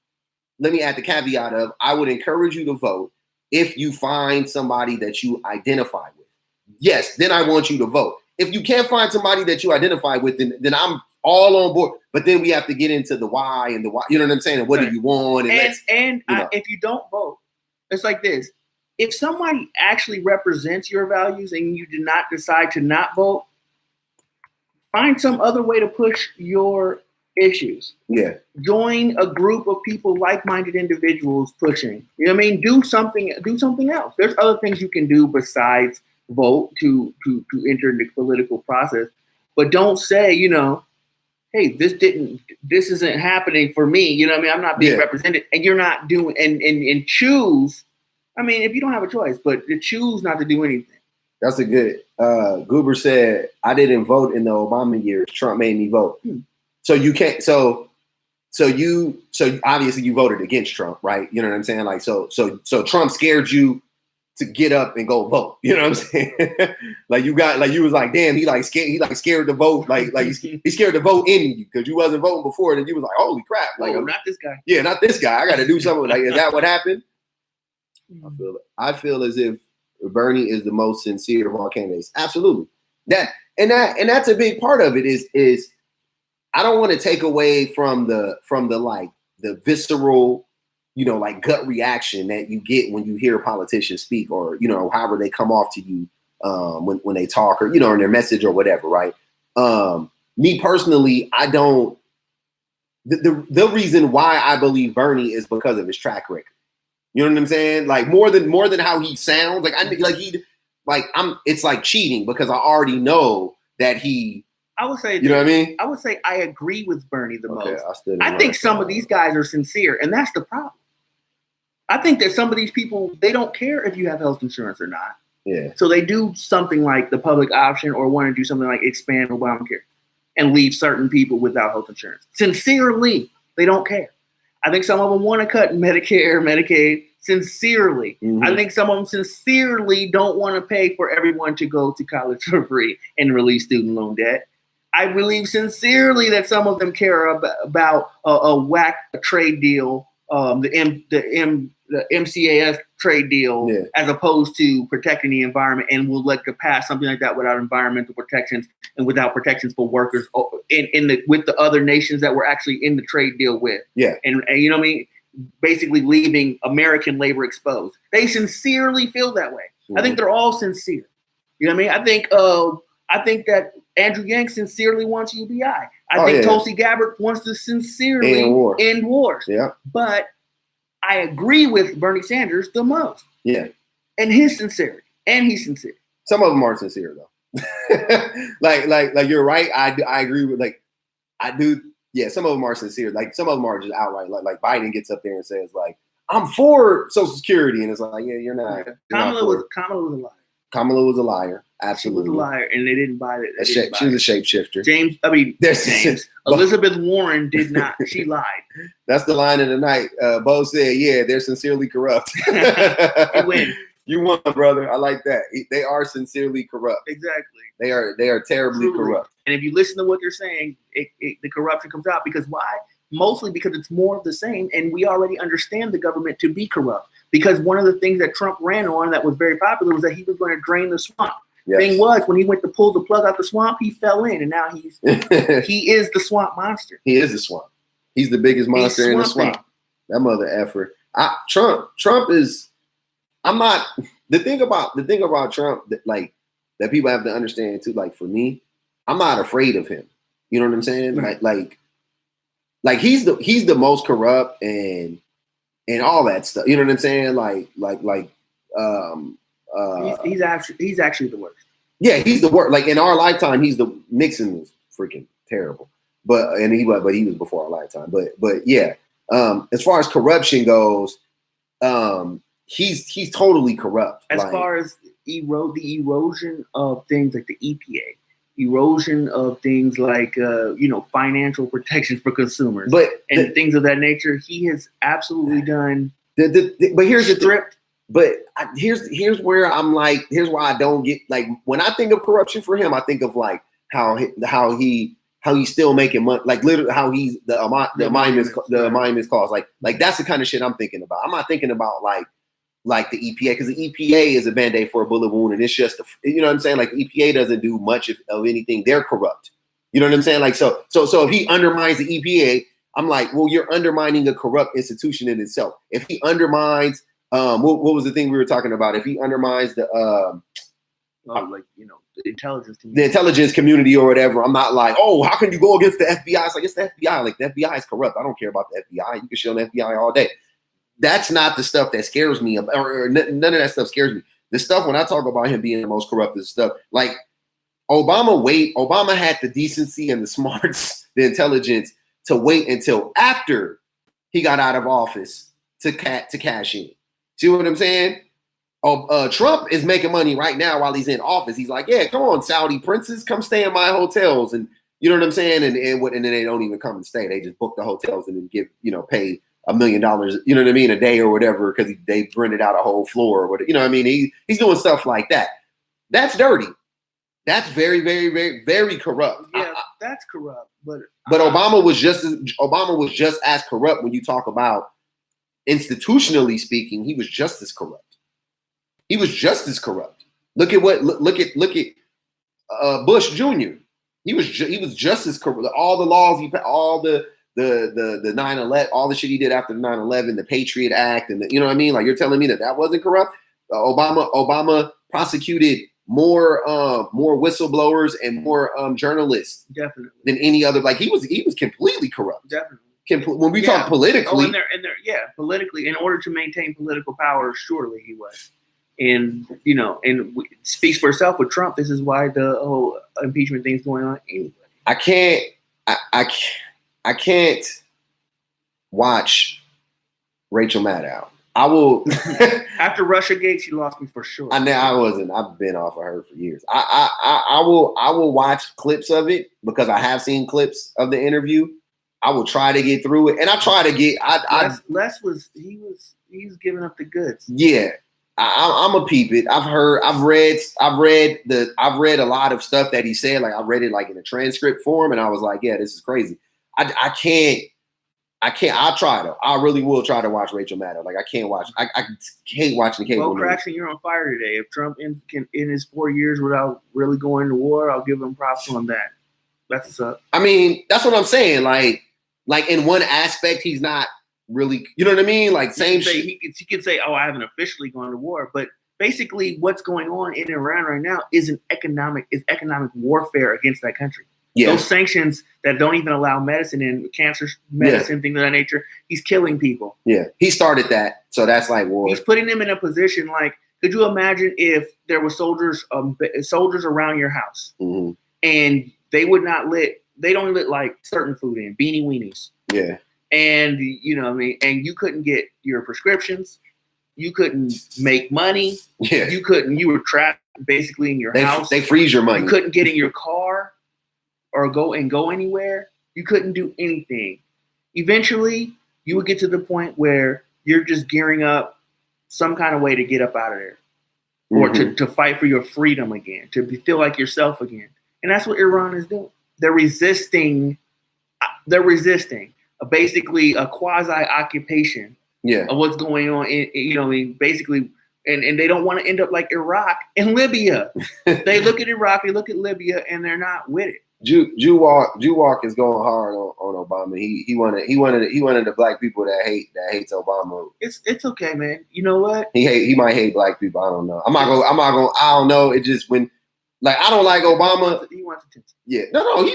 Speaker 1: Let me add the caveat of I would encourage you to vote if you find somebody that you identify with. Yes, then I want you to vote. If you can't find somebody that you identify with, then I'm all on board. But then we have to get into the why and the why. You know what I'm saying? And what do you want?
Speaker 2: And if you don't vote, it's like this. If somebody actually represents your values and you do not decide to not vote, find some other way to push your issues.
Speaker 1: Yeah.
Speaker 2: Join a group of people, like-minded individuals pushing. You know what I mean? Do something else. There's other things you can do besides vote to enter the political process. But don't say, hey, this isn't happening for me. You know what I mean? I'm not being represented, and you're not doing and choose. I mean, if you don't have a choice, but to choose not to do anything.
Speaker 1: That's a good. Goober said, I didn't vote in the Obama years. Trump made me vote. So you can't. So obviously you voted against Trump, right? You know what I'm saying? Like so Trump scared you to get up and go vote. You know what I'm saying? you was like, damn, he scared to vote. Like he's scared to vote in you because you wasn't voting before, and you was like, holy crap! Like,
Speaker 2: not this guy.
Speaker 1: Yeah, not this guy. I got to do something. Like, is that what happened? I feel as if Bernie is the most sincere of all candidates. Absolutely. That's a big part of it. Is I don't want to take away from the visceral, like gut reaction that you get when you hear politicians speak, or however they come off to you when they talk, or in their message or whatever, right? Me personally, I don't. The reason why I believe Bernie is because of his track record. You know what I'm saying? Like more than how he sounds. It's like cheating because I already know that he.
Speaker 2: I would say,
Speaker 1: you know what I mean?
Speaker 2: I would say I agree with Bernie the most. I think some of these guys are sincere, and that's the problem. I think that some of these people, they don't care if you have health insurance or not.
Speaker 1: Yeah.
Speaker 2: So they do something like the public option, or want to do something like expand Obamacare and leave certain people without health insurance. Sincerely, they don't care. I think some of them want to cut Medicare, Medicaid, sincerely. Mm-hmm. I think some of them sincerely don't want to pay for everyone to go to college for free and release student loan debt. I believe sincerely that some of them care about a whack trade deal, the MCAS trade deal, as opposed to protecting the environment, and will let it pass something like that without environmental protections and without protections for workers with the other nations that we're actually in the trade deal with.
Speaker 1: Yeah,
Speaker 2: and you know what I mean, basically leaving American labor exposed. They sincerely feel that way. Mm-hmm. I think they're all sincere. You know what I mean? I think that Andrew Yang sincerely wants UBI. I think Tulsi Gabbard wants to sincerely end wars.
Speaker 1: Yeah.
Speaker 2: But I agree with Bernie Sanders the most.
Speaker 1: Yeah.
Speaker 2: And his sincerity. And he's sincere.
Speaker 1: Some of them aren't sincere though. like you're right. I agree with I do. Yeah, some of them are sincere. Like some of them are just outright like Biden gets up there and says like, I'm for Social Security, and it's like, yeah, you're not.
Speaker 2: Kamala was a liar.
Speaker 1: Kamala was a liar. Absolutely.
Speaker 2: She was a liar, and they didn't buy it.
Speaker 1: She was a shapeshifter.
Speaker 2: James. Elizabeth Warren did not. She lied.
Speaker 1: That's the line of the night. Bo said, yeah, they're sincerely corrupt.
Speaker 2: You win.
Speaker 1: You won, brother. I like that. They are sincerely corrupt.
Speaker 2: Exactly.
Speaker 1: They are terribly corrupt.
Speaker 2: And if you listen to what they're saying, the corruption comes out. Because why? Mostly because it's more of the same, and we already understand the government to be corrupt. Because one of the things that Trump ran on that was very popular was that he was going to drain the swamp.
Speaker 1: Yes.
Speaker 2: Thing was, when he went to pull the plug out the swamp, he fell in, and now he is the swamp monster.
Speaker 1: He is the swamp. He's the biggest monster in the swamp. That mother effer. Trump is. I'm not. The thing about Trump that people have to understand too. Like for me, I'm not afraid of him. You know what I'm saying?
Speaker 2: Right.
Speaker 1: Like he's the most corrupt and all that stuff. You know what I'm saying?
Speaker 2: He's actually the worst.
Speaker 1: Yeah, he's the worst. Like in our lifetime, Nixon was freaking terrible. But he was before our lifetime. But yeah, as far as corruption goes, he's totally corrupt.
Speaker 2: As far as the erosion of things like the EPA, erosion of things like financial protection for consumers, and things of that nature, he has absolutely done.
Speaker 1: But here's the
Speaker 2: stripped.
Speaker 1: But here's where I'm like, here's why I don't get, like, when I think of corruption for him, I think of like how he's still making money, like literally how he's the emoluments cost, like that's the kind of shit I'm thinking about. I'm not thinking about like the EPA, because the EPA is a band-aid for a bullet wound, and it's just you know what I'm saying. Like the EPA doesn't do much of anything. They're corrupt. You know what I'm saying? Like so if he undermines the EPA, I'm like, well, you're undermining a corrupt institution in itself. If he undermines what was the thing we were talking about? If he undermines the the intelligence community or whatever, I'm not like, oh, how can you go against the FBI? It's like, it's the FBI. Like the FBI is corrupt. I don't care about the FBI. You can shit on the FBI all day. That's not the stuff that scares me, or none of that stuff scares me. The stuff when I talk about him being the most corrupt is stuff like Obama had the decency and the smarts, the intelligence to wait until after he got out of office to cash in. See what I'm saying? Trump is making money right now while he's in office. He's like, yeah, come on, Saudi princes, come stay in my hotels. And you know what I'm saying? And then they don't even come and stay. They just book the hotels and then pay $1 million, you know what I mean, a day or whatever, because they rented out a whole floor or whatever. You know what I mean? He's doing stuff like that. That's dirty. That's very, very, very, very corrupt.
Speaker 2: Yeah, that's corrupt. But
Speaker 1: Obama was just as corrupt when you talk about institutionally speaking. He was just as corrupt. He was just as corrupt. Look at Bush Jr. He was just as corrupt. All the laws he passed, all the 9/11, all the shit he did after the 9/11, the Patriot Act, and you know what I mean. Like, you're telling me that wasn't corrupt? Obama prosecuted more whistleblowers and more journalists,
Speaker 2: definitely,
Speaker 1: than any other. Like he was completely corrupt.
Speaker 2: Definitely.
Speaker 1: When we talk politically,
Speaker 2: politically, in order to maintain political power, surely he was. And it speaks for itself with Trump. This is why the whole impeachment thing's going on anyway.
Speaker 1: I can't watch Rachel Maddow. I will.
Speaker 2: After Russiagate, she lost me for sure.
Speaker 1: I've been off of her for years. I will watch clips of it because I have seen clips of the interview. I will try to get through it, and I try to get.
Speaker 2: Les was giving up the goods.
Speaker 1: Yeah. I'm a peep it. I've read a lot of stuff that he said. Like I read it like in a transcript form, and I was like, yeah, this is crazy. I can't. I'll try though. I really will try to watch Rachel Maddow. Like I can't watch. I hate watching the cable.
Speaker 2: Well, Craxton, you're on fire today. If Trump in his 4 years without really going to war, I'll give him props on that. That's what's up.
Speaker 1: I mean, that's what I'm saying. Like in one aspect, he's not really, you know what I mean? Like same shit.
Speaker 2: He could say, "Oh, I haven't officially gone to war," but basically, what's going on in Iran right now is economic warfare against that country. Yeah. Those sanctions that don't even allow medicine in, cancer medicine, things of that nature. He's killing people.
Speaker 1: Yeah, he started that, so that's like war.
Speaker 2: He's putting them in a position like, could you imagine if there were soldiers around your house,
Speaker 1: mm-hmm.
Speaker 2: and they don't lit like certain food in beanie weenies.
Speaker 1: Yeah.
Speaker 2: And you know what I mean, and you couldn't get your prescriptions, you couldn't make money, you were trapped basically in your house.
Speaker 1: They freeze your money.
Speaker 2: You couldn't get in your car or go anywhere. You couldn't do anything. Eventually, you would get to the point where you're just gearing up some kind of way to get up out of there, or
Speaker 1: mm-hmm.
Speaker 2: to fight for your freedom again, to feel like yourself again. And that's what Iran is doing. They're resisting. Basically a quasi occupation of what's going on. Basically And they don't want to end up like Iraq and Libya. They look at Iraq, they look at Libya, and they're not with it.
Speaker 1: Jew Walk is going hard on Obama. He wanted the black people that hates Obama.
Speaker 2: It's okay, man. You know what?
Speaker 1: He might hate black people. I don't know. I don't know. It just when like I don't like Obama.
Speaker 2: He wants attention.
Speaker 1: Yeah. No.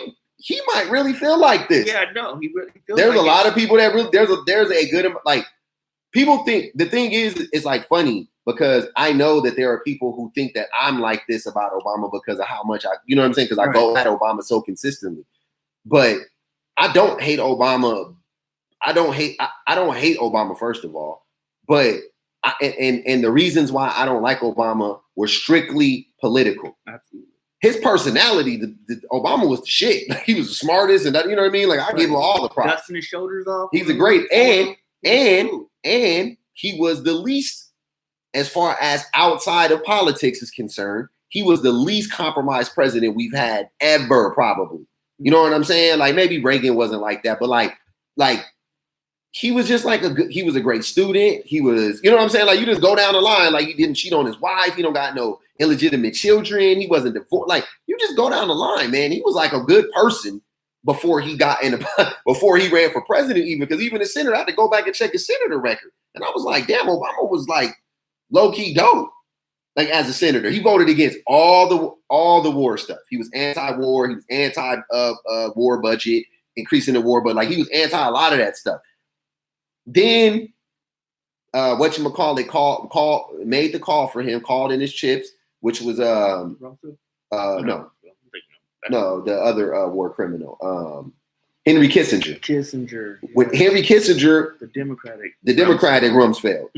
Speaker 1: He might really feel like this.
Speaker 2: Yeah, no, he really feels.
Speaker 1: There's
Speaker 2: like
Speaker 1: a lot of people that really there's a good like people think the thing is it's like funny because I know that there are people who think that I'm like this about Obama because of how much you know what I'm saying? Because I go at Obama so consistently. But I don't hate Obama. I don't hate Obama, first of all. But and the reasons why I don't like Obama were strictly political.
Speaker 2: Absolutely.
Speaker 1: His personality, Obama was the shit. He was the smartest, and you know what I mean. Like I give him all the props.
Speaker 2: Dusting his shoulders off.
Speaker 1: He's a great and he was the least, as far as outside of politics is concerned, he was the least compromised president we've had ever, probably. You know what I'm saying? Like maybe Reagan wasn't like that, but like he was just like he was a great student. He was, you know what I'm saying? Like you just go down the line, like he didn't cheat on his wife. He don't got no illegitimate children. He wasn't divorced. Like you just go down the line, man. He was like a good person before he got before he ran for president, even because even the senator, I had to go back and check his senator record. And I was like, damn, Obama was like low-key dope. Like as a senator, he voted against all the war stuff. He was anti-war. He was anti-war budget, increasing the war, but like he was anti a lot of that stuff. Then whatchamacallit made the call for him, called in his chips, which was no, the other war criminal, Henry Kissinger. When Henry Kissinger,
Speaker 2: the Democratic
Speaker 1: Rumsfeld.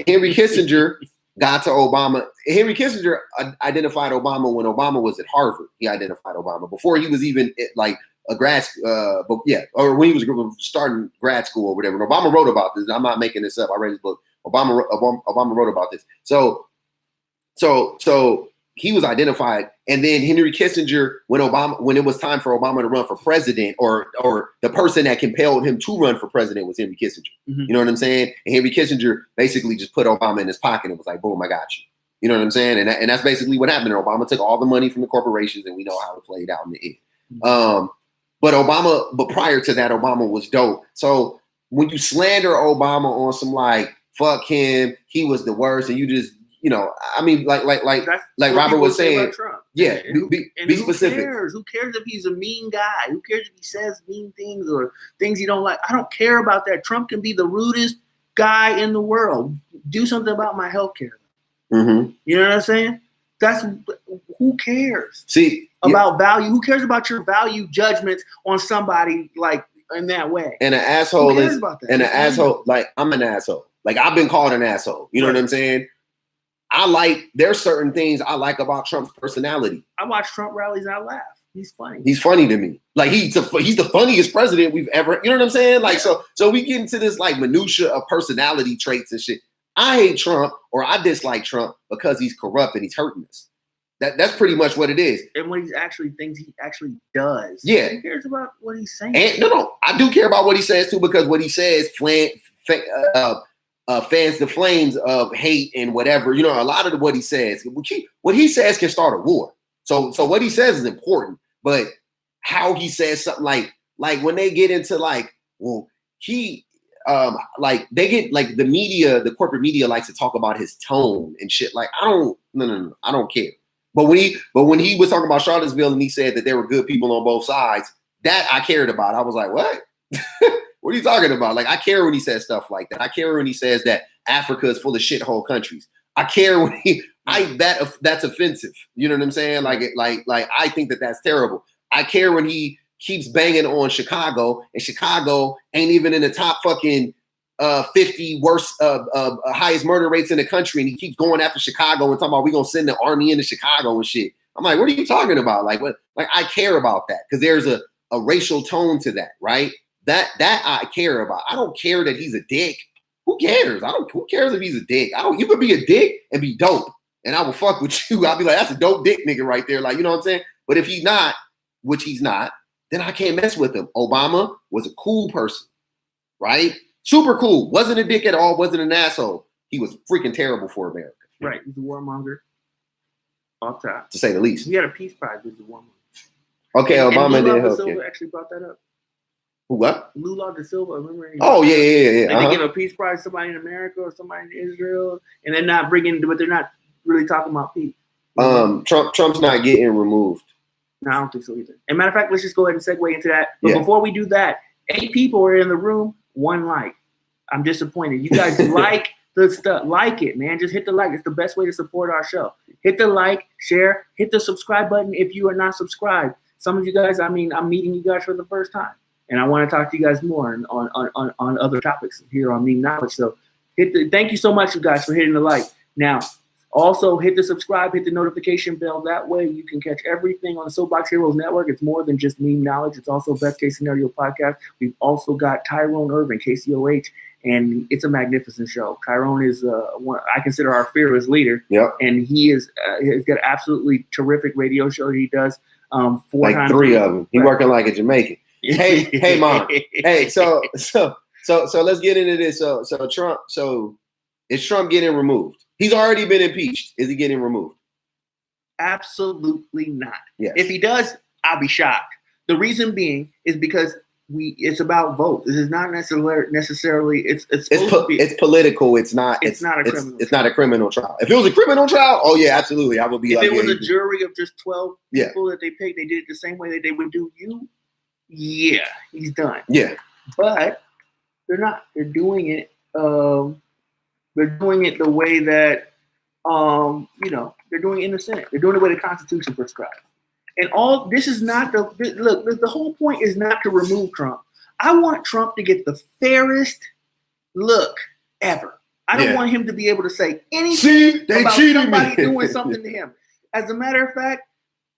Speaker 1: Henry Kissinger got to Obama. Henry Kissinger identified Obama when Obama was at Harvard. He identified Obama before he was even like a grad, or when he was starting grad school or whatever. And Obama wrote about this. I'm not making this up. I read his book. Obama wrote about this. So he was identified, and then Henry Kissinger, when it was time for Obama to run for president, or the person that compelled him to run for president was Henry Kissinger. Mm-hmm. You know what I'm saying? And Henry Kissinger basically just put Obama in his pocket and was like, "Boom, I got you." You know what I'm saying? And that's basically what happened. Obama took all the money from the corporations, and we know how it played out in the end. Mm-hmm. But prior to that, Obama was dope. So when you slander Obama on some like fuck him, he was the worst, and you just, you know, I mean, like Robert was saying, yeah, be specific.
Speaker 2: Who cares if he's a mean guy? Who cares if he says mean things or things you don't like? I don't care about that. Trump can be the rudest guy in the world. Do something about my healthcare.
Speaker 1: Mm-hmm.
Speaker 2: You know what I'm saying? That's who cares.
Speaker 1: See
Speaker 2: about value. Who cares about your value judgments on somebody like in that way?
Speaker 1: And an asshole is about that? And an asshole. Like I'm an asshole. Like I've been called an asshole. You know what I'm saying? There's certain things I like about Trump's personality.
Speaker 2: I watch Trump rallies and I laugh. He's funny.
Speaker 1: He's funny to me. Like he's the funniest president we've ever. You know what I'm saying? Like so we get into this like minutia of personality traits and shit. I hate Trump or I dislike Trump because he's corrupt and he's hurting us. That's pretty much what it is.
Speaker 2: And what he actually does.
Speaker 1: Yeah.
Speaker 2: Who cares about what he's saying?
Speaker 1: And no, I do care about what he says too, because what he says fans the flames of hate and whatever. You know, a lot of what he says can start a war. So what he says is important, but how he says something like when they get into like, well, he like they get like the media, the corporate media likes to talk about his tone and shit. Like I don't care. But when he was talking about Charlottesville and he said that there were good people on both sides, that I cared about. I was like, what? What are you talking about? Like, I care when he says stuff like that. I care when he says that Africa is full of shithole countries. I care when that's offensive. You know what I'm saying? Like I think that's terrible. I care when he keeps banging on Chicago, and Chicago ain't even in the top fucking 50 worst highest murder rates in the country, and he keeps going after Chicago and talking about we gonna send the army into Chicago and shit. I'm like, what are you talking about? Like what? Like I care about that because there's a racial tone to that, right? That I care about. I don't care that he's a dick. Who cares? Who cares if he's a dick? You could be a dick and be dope, and I will fuck with you. I'll be like, that's a dope dick nigga right there. Like, you know what I'm saying? But if he's not, which he's not, then I can't mess with him. Obama was a cool person, right? Super cool. Wasn't a dick at all. Wasn't an asshole. He was freaking terrible for America.
Speaker 2: Right. He's a warmonger. Off top.
Speaker 1: to say the least.
Speaker 2: He had a peace prize with the warmonger.
Speaker 1: Okay, Obama
Speaker 2: and
Speaker 1: did
Speaker 2: Lula da
Speaker 1: help.
Speaker 2: Silva actually brought that up.
Speaker 1: What?
Speaker 2: Lula da Silva, remember?
Speaker 1: Oh yeah.
Speaker 2: They give a peace prize to somebody in America or somebody in Israel, and they're not but they're not really talking about peace.
Speaker 1: Trump's not getting removed.
Speaker 2: No, I don't think so either. And matter of fact, let's just go ahead and segue into that. But before we do that, 8 people are in the room, 1 like. I'm disappointed. You guys like the stuff. Like it, man. Just hit the like. It's the best way to support our show. Hit the like, share, hit the subscribe button if you are not subscribed. Some of you guys, I'm meeting you guys for the first time. And I want to talk to you guys more on other topics here on Need Knowledge. So thank you so much, you guys, for hitting the like. Now, also hit the subscribe, hit the notification bell. That way you can catch everything on the Soapbox Heroes Network. It's more than just Need Knowledge. It's also Best Case Scenario Podcast. We've also got Tyrone Irvin, KCOH, and it's a magnificent show. Tyrone is one I consider our fearless leader.
Speaker 1: Yep.
Speaker 2: And he's got an absolutely terrific radio show that he does 4
Speaker 1: like
Speaker 2: times.
Speaker 1: 3 of them. He's working like a Jamaican. Hey, mom. Hey, so let's get into this. So Trump. So is Trump getting removed? He's already been impeached. Is he getting removed?
Speaker 2: Absolutely not.
Speaker 1: Yes.
Speaker 2: If he does, I'll be shocked. The reason being is because it's about votes. This is not necessarily. It's
Speaker 1: political. It's not a criminal trial. If it was a criminal trial, oh yeah, absolutely, I would be.
Speaker 2: If it was a jury of just 12 people that they picked, they did it the same way that they would do you. Yeah, he's done.
Speaker 1: Yeah,
Speaker 2: but they're not. They're doing it. They're doing it the way that they're doing it in the Senate. They're doing it the way the Constitution prescribes. And all this is not the whole point is not to remove Trump. I want Trump to get the fairest look ever. I don't want him to be able to say anything about somebody doing something to him. As a matter of fact,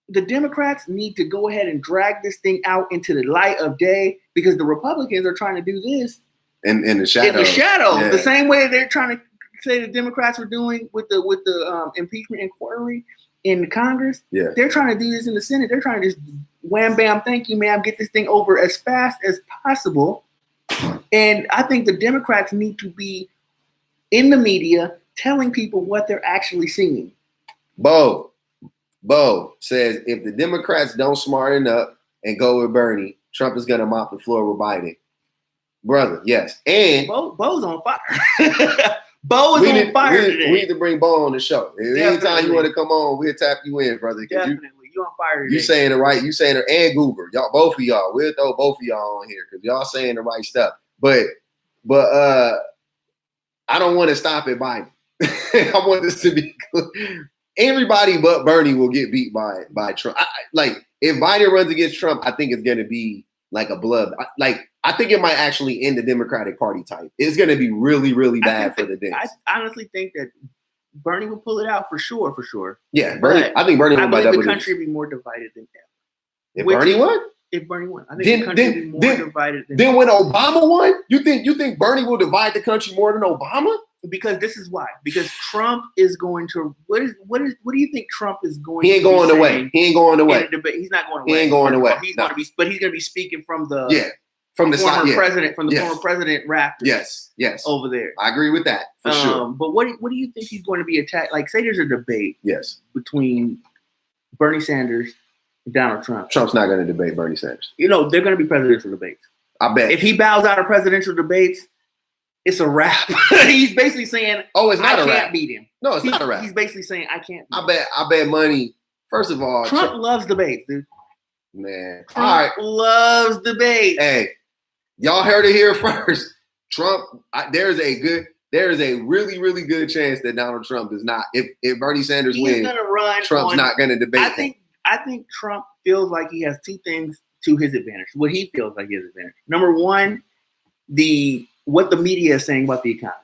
Speaker 2: the Democrats need to go ahead and drag this thing out into the light of day because the Republicans are trying to do this
Speaker 1: in the shadows.
Speaker 2: In the shadows, the same way they're trying to say the Democrats were doing with the impeachment inquiry in Congress.
Speaker 1: Yeah,
Speaker 2: they're trying to do this in the Senate. They're trying to just wham bam, thank you, ma'am, get this thing over as fast as possible. And I think the Democrats need to be in the media telling people what they're actually seeing.
Speaker 1: Bo says if the Democrats don't smarten up and go with Bernie, Trump is going to mop the floor with Biden. Brother, yes. And
Speaker 2: Bo's on fire. Bo is on fire today.
Speaker 1: We need to bring Bo on the show. Anytime you want to come on, we'll tap you in, brother.
Speaker 2: Definitely. You're on fire today.
Speaker 1: You saying it right. You saying it, and Goober. Y'all, both of y'all. We'll throw both of y'all on here because y'all saying the right stuff. But I don't want to stop at Biden. I want this to be clear. Everybody but Bernie will get beat by Trump. If Biden runs against Trump, I think it's going to be like a blood. I think it might actually end the Democratic Party type. It's going to be really, really bad for the Dems.
Speaker 2: I honestly think that Bernie will pull it out for sure.
Speaker 1: Yeah, Bernie. I think Bernie will.
Speaker 2: I believe the country would be more divided than ever.
Speaker 1: If Bernie won?
Speaker 2: If Bernie won, I think the country would be more divided than
Speaker 1: then when Obama won, you think Bernie will divide the country more than Obama?
Speaker 2: Because this is why. Because Trump is going to what do you think Trump is going?
Speaker 1: He ain't going away. He ain't going away.
Speaker 2: He's not going away.
Speaker 1: He ain't going away.
Speaker 2: He's going to be, but he's going to be speaking from the
Speaker 1: from the
Speaker 2: former president former president rafters.
Speaker 1: Yes,
Speaker 2: over there.
Speaker 1: I agree with that for sure.
Speaker 2: But what do you think he's going to be attacked? Like, say there's a debate.
Speaker 1: Yes. Between
Speaker 2: Bernie Sanders and Donald Trump.
Speaker 1: Trump's not going to debate Bernie Sanders.
Speaker 2: They're going to be presidential debates.
Speaker 1: I bet.
Speaker 2: If he bows out of presidential debates, it's a wrap. He's basically saying,
Speaker 1: "Oh, it's not a wrap.
Speaker 2: I can't beat him."
Speaker 1: No, it's not a wrap.
Speaker 2: He's basically saying, "I can't."
Speaker 1: I bet money. First of all,
Speaker 2: Trump loves debates, dude.
Speaker 1: Man,
Speaker 2: Trump loves debates.
Speaker 1: Hey, y'all heard it here first. Trump. There's a really, really good chance that Donald Trump is not. If Bernie Sanders wins, Trump's not going to debate.
Speaker 2: I think Trump feels like he has 2 things to his advantage. What he feels like his advantage. Number one, what the media is saying about the economy.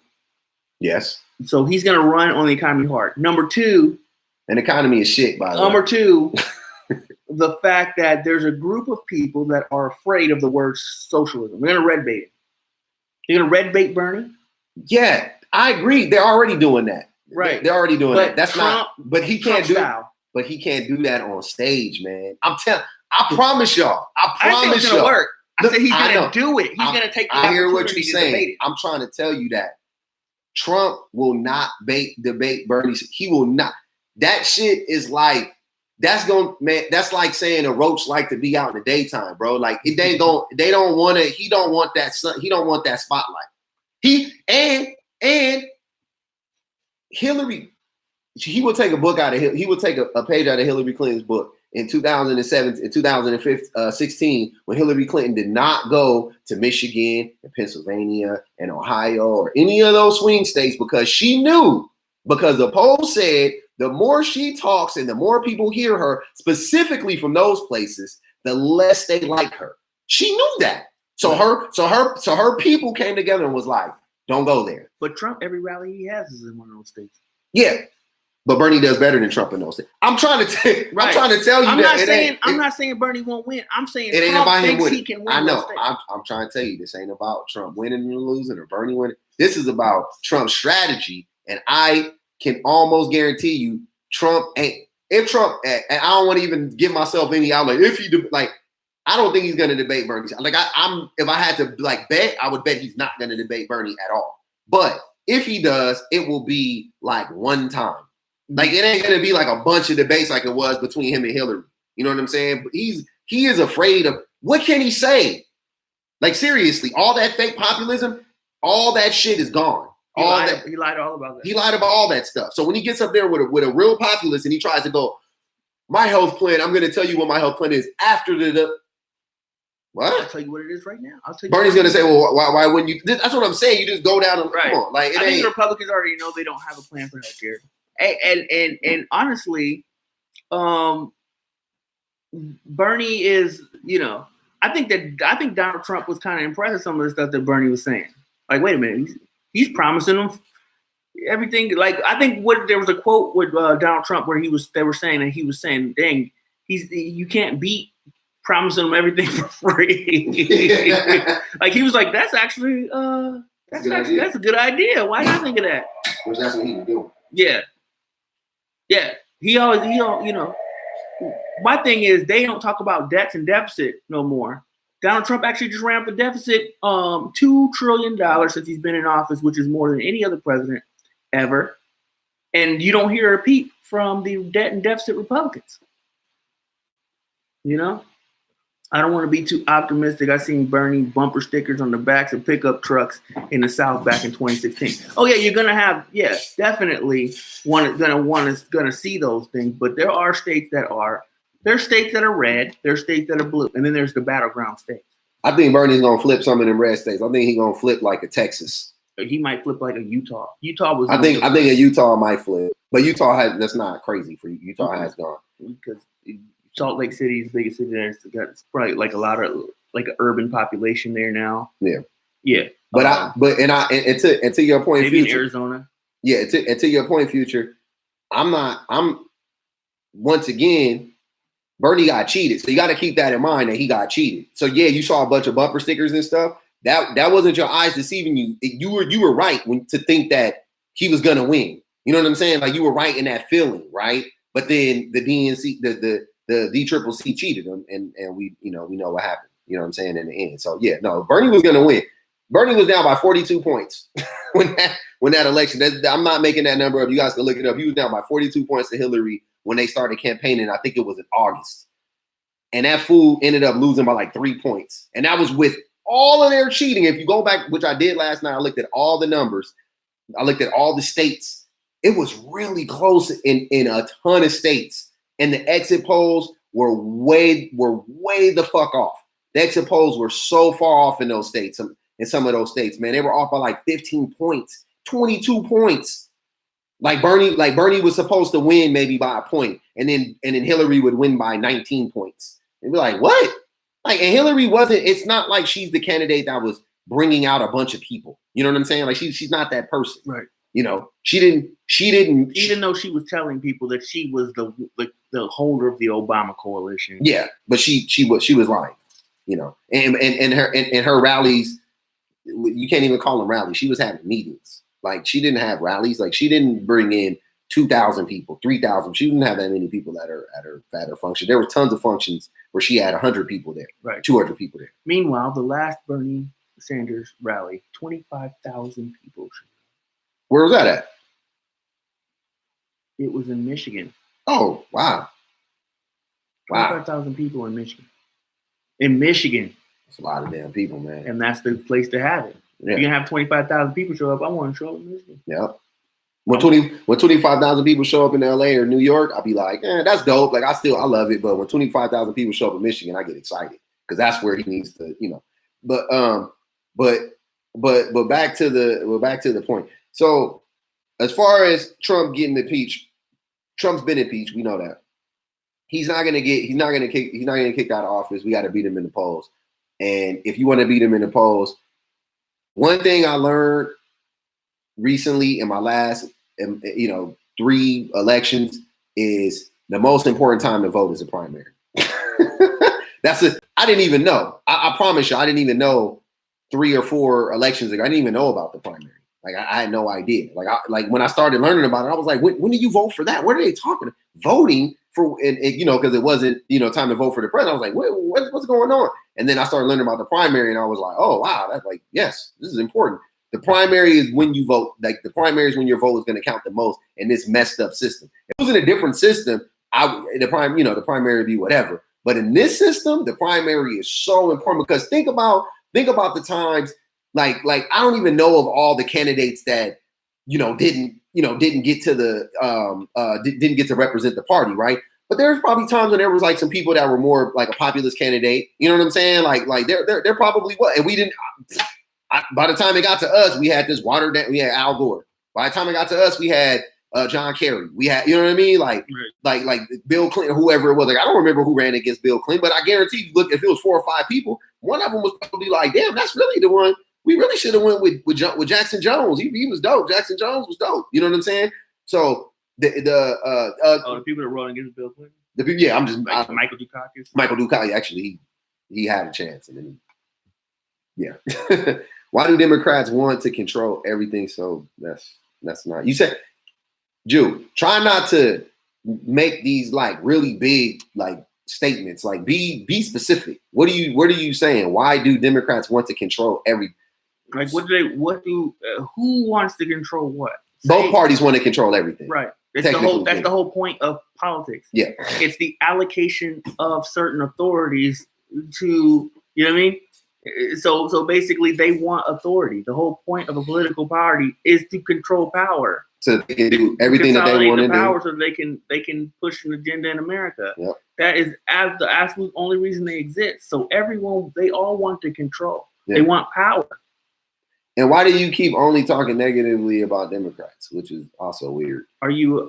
Speaker 1: Yes.
Speaker 2: So he's going to run on the economy hard. Number 2.
Speaker 1: An economy is shit, by the way.
Speaker 2: Number 2, the fact that there's a group of people that are afraid of the word socialism. They're going to red bait it. They're going to red bait Bernie.
Speaker 1: Yeah, I agree. They're already doing that.
Speaker 2: Right.
Speaker 1: They're already doing that. That's
Speaker 2: Trump,
Speaker 1: not. But he can't do. But he can't do that on stage, man. I promise y'all. I think it's going to work.
Speaker 2: I said he's going to do it. He's going to take the
Speaker 1: I hear what you're
Speaker 2: opportunity to
Speaker 1: saying.
Speaker 2: debate it.
Speaker 1: I'm trying to tell you that Trump will not debate Bernie. He will not. That shit is like, that's like saying a roach like to be out in the daytime, bro. Like they don't want to, he don't want that spotlight. And Hillary, he will take a book out of he will take a page out of Hillary Clinton's book in 2007, in 2016, when Hillary Clinton did not go to Michigan and Pennsylvania and Ohio or any of those swing states because she knew, because the poll said the more she talks and the more people hear her, specifically from those places, the less they like her. She knew that. So her people came together and was like, don't go there.
Speaker 2: But Trump, every rally he has is in one of those states.
Speaker 1: Yeah. But Bernie does better than Trump in those things. I'm trying to tell you
Speaker 2: I'm not saying Bernie won't win. I'm saying
Speaker 1: it ain't
Speaker 2: Trump
Speaker 1: about him
Speaker 2: thinks
Speaker 1: winning.
Speaker 2: he can win.
Speaker 1: I know. I'm trying to tell you, this ain't about Trump winning and losing or Bernie winning. This is about Trump's strategy. And I can almost guarantee you, Trump ain't. If Trump, and I don't want to even give myself any outlet. If he I don't think he's going to debate Bernie. Like if I had to bet, I would bet he's not going to debate Bernie at all. But if he does, it will be like one time. Like it ain't gonna be like a bunch of debates like it was between him and Hillary. You know what I'm saying? But he is afraid of, what can he say? Like seriously, all that fake populism, all that shit is gone.
Speaker 2: He lied all about that.
Speaker 1: He lied about all that stuff. So when he gets up there with a real populist and he tries to go, my health plan, I'm gonna tell you what my health plan is after the what?
Speaker 2: I'll tell you what it is right now.
Speaker 1: Bernie's gonna say, well, why wouldn't you? That's what I'm saying. You just go down and come on. Like
Speaker 2: I think the Republicans already know they don't have a plan for healthcare. And honestly, Bernie is, I think Donald Trump was kind of impressed with some of the stuff that Bernie was saying. Like, wait a minute, he's promising them everything. Like, I think there was a quote with Donald Trump where they were saying, dang, you can't beat promising them everything for free. Like he was like, that's actually that's a good idea. Why did I think of that?
Speaker 1: Which that's what he was doing.
Speaker 2: Yeah. Yeah. He my thing is they don't talk about debts and deficit no more. Donald Trump actually just ran up the deficit $2 trillion since he's been in office, which is more than any other president ever. And you don't hear a peep from the debt and deficit Republicans. I don't want to be too optimistic. I seen Bernie bumper stickers on the backs of pickup trucks in the South back in 2016. Oh yeah, you're gonna have, definitely gonna see those things. But there are states that are red, there's states that are blue, and then there's the battleground states.
Speaker 1: I think Bernie's gonna flip some of them red states. I think he's gonna flip like a Texas.
Speaker 2: He might flip like a Utah. Utah was.
Speaker 1: I think a Utah might flip, but Utah that's not crazy for you. Utah has gone
Speaker 2: because Salt Lake City is the biggest city there. It's probably like a lot of like an urban population there now.
Speaker 1: Yeah.
Speaker 2: Yeah.
Speaker 1: But to your point,
Speaker 2: maybe
Speaker 1: Future,
Speaker 2: in Arizona.
Speaker 1: Yeah. To your point, Future, I'm once again, Bernie got cheated. So you got to keep that in mind that he got cheated. So yeah, you saw a bunch of bumper stickers and stuff. That wasn't your eyes deceiving you. You were right to think that he was gonna win. You know what I'm saying? Like you were right in that feeling, right? But then the DNC, the DCCC cheated him, and we know what happened. You know what I'm saying in the end. So yeah, no, Bernie was gonna win. Bernie was down by 42 points when that election. I'm not making that number up. You guys can look it up. He was down by 42 points to Hillary when they started campaigning. I think it was in August, and that fool ended up losing by like 3 points, and that was with all of their cheating. If you go back, which I did last night, I looked at all the numbers. I looked at all the states. It was really close in a ton of states. And the exit polls were way the fuck off. The exit polls were so far off in those states. In some of those states, man, they were off by like 15 points, 22 points. Like Bernie was supposed to win maybe by a point, and then Hillary would win by 19 points. And be like, what? Like, and Hillary wasn't. It's not like she's the candidate that was bringing out a bunch of people. You know what I'm saying? Like she's not that person.
Speaker 2: Right.
Speaker 1: She didn't.
Speaker 2: Even though she was telling people that she was the holder of the Obama coalition.
Speaker 1: Yeah, but she was lying. And her rallies, you can't even call them rallies. She was having meetings. Like she didn't have rallies. Like she didn't bring in 2,000 people, 3,000. She didn't have that many people at her function. There were tons of functions where she had 100 people there,
Speaker 2: right?
Speaker 1: 200 people there.
Speaker 2: Meanwhile, the last Bernie Sanders rally, 25,000 people.
Speaker 1: Where was that at?
Speaker 2: It was in Michigan.
Speaker 1: Oh, wow.
Speaker 2: 25,000 people in Michigan. In Michigan.
Speaker 1: That's a lot of damn people, man.
Speaker 2: And that's the place to have it. Yeah. If you can have 25,000 people show up, I want to show up in Michigan.
Speaker 1: Yep. When 25,000 people show up in LA or New York, I'll be like, that's dope. Like I love it. But when 25,000 people show up in Michigan, I get excited because that's where he needs to, But back to the point. So as far as Trump getting impeached, Trump's been impeached. We know that. He's not gonna get kicked out of office. We got to beat him in the polls. And if you want to beat him in the polls, one thing I learned recently in my last 3 elections is the most important time to vote is a primary. I didn't even know. I promise you, I didn't even know 3 or 4 elections ago. I didn't even know about the primary. Like I had no idea. Like when I started learning about it, I was like, when do you vote for that? What are they talking about? Voting for, because it wasn't, time to vote for the president. I was like, what's going on? And then I started learning about the primary and I was like, oh, wow. That's like, yes, this is important. The primary is when you vote. Like the primary is when your vote is going to count the most in this messed up system. If it was in a different system, the primary would be whatever. But in this system, the primary is so important because think about the times like I don't even know of all the candidates that didn't get to didn't get to represent the party, right? But there's probably times when there was like some people that were more like a populist candidate. You know what I'm saying? Like there probably was, and we didn't. By the time it got to us, we had this watered down. We had Al Gore. By the time it got to us, we had John Kerry. We had, you know what I mean? Like Bill Clinton, whoever it was. Like I don't remember who ran against Bill Clinton, but I guarantee you, look, if it was 4 or 5 people, one of them was probably like, damn, that's really the one. We really should have went with Jackson Jones. He was dope. Jackson Jones was dope. You know what I'm saying? So the
Speaker 2: people that run against Bill Clinton.
Speaker 1: I'm just
Speaker 2: Michael Dukakis.
Speaker 1: Michael Dukakis actually he had a chance, and then Why do Democrats want to control everything? So that's not. You said, Jew, try not to make these like really big like statements. Like be specific. What are you saying? Why do Democrats want to control everything?
Speaker 2: Like who wants to control what?
Speaker 1: Both parties want to control everything.
Speaker 2: Right. That's the whole point of politics.
Speaker 1: Yeah.
Speaker 2: It's the allocation of certain authorities to, you know what I mean? So basically they want authority. The whole point of a political party is to control power.
Speaker 1: So they can do everything that they want to do.
Speaker 2: Power so they can push an agenda in America.
Speaker 1: Yep.
Speaker 2: That is the absolute only reason they exist. So they all want to control.
Speaker 1: Yeah.
Speaker 2: They want power.
Speaker 1: And why do you keep only talking negatively about Democrats, which is also weird?
Speaker 2: Are you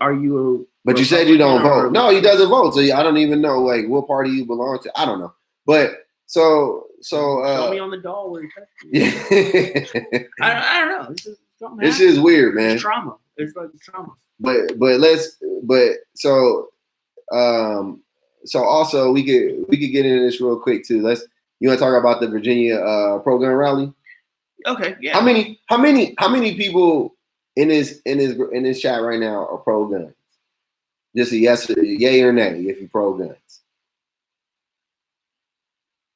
Speaker 1: But you said you don't vote. No, he doesn't vote. So I don't even know like what party you belong to. I don't know. But so
Speaker 2: show me on the doll where you touch me.
Speaker 1: Yeah.
Speaker 2: I don't know.
Speaker 1: This is weird, man.
Speaker 2: It's trauma. It's like trauma.
Speaker 1: So also we could get into this real quick too. You want to talk about the Virginia pro-gun rally?
Speaker 2: Okay, yeah.
Speaker 1: How many people in this chat right now are pro-guns? Just a yay or nay if you pro-guns.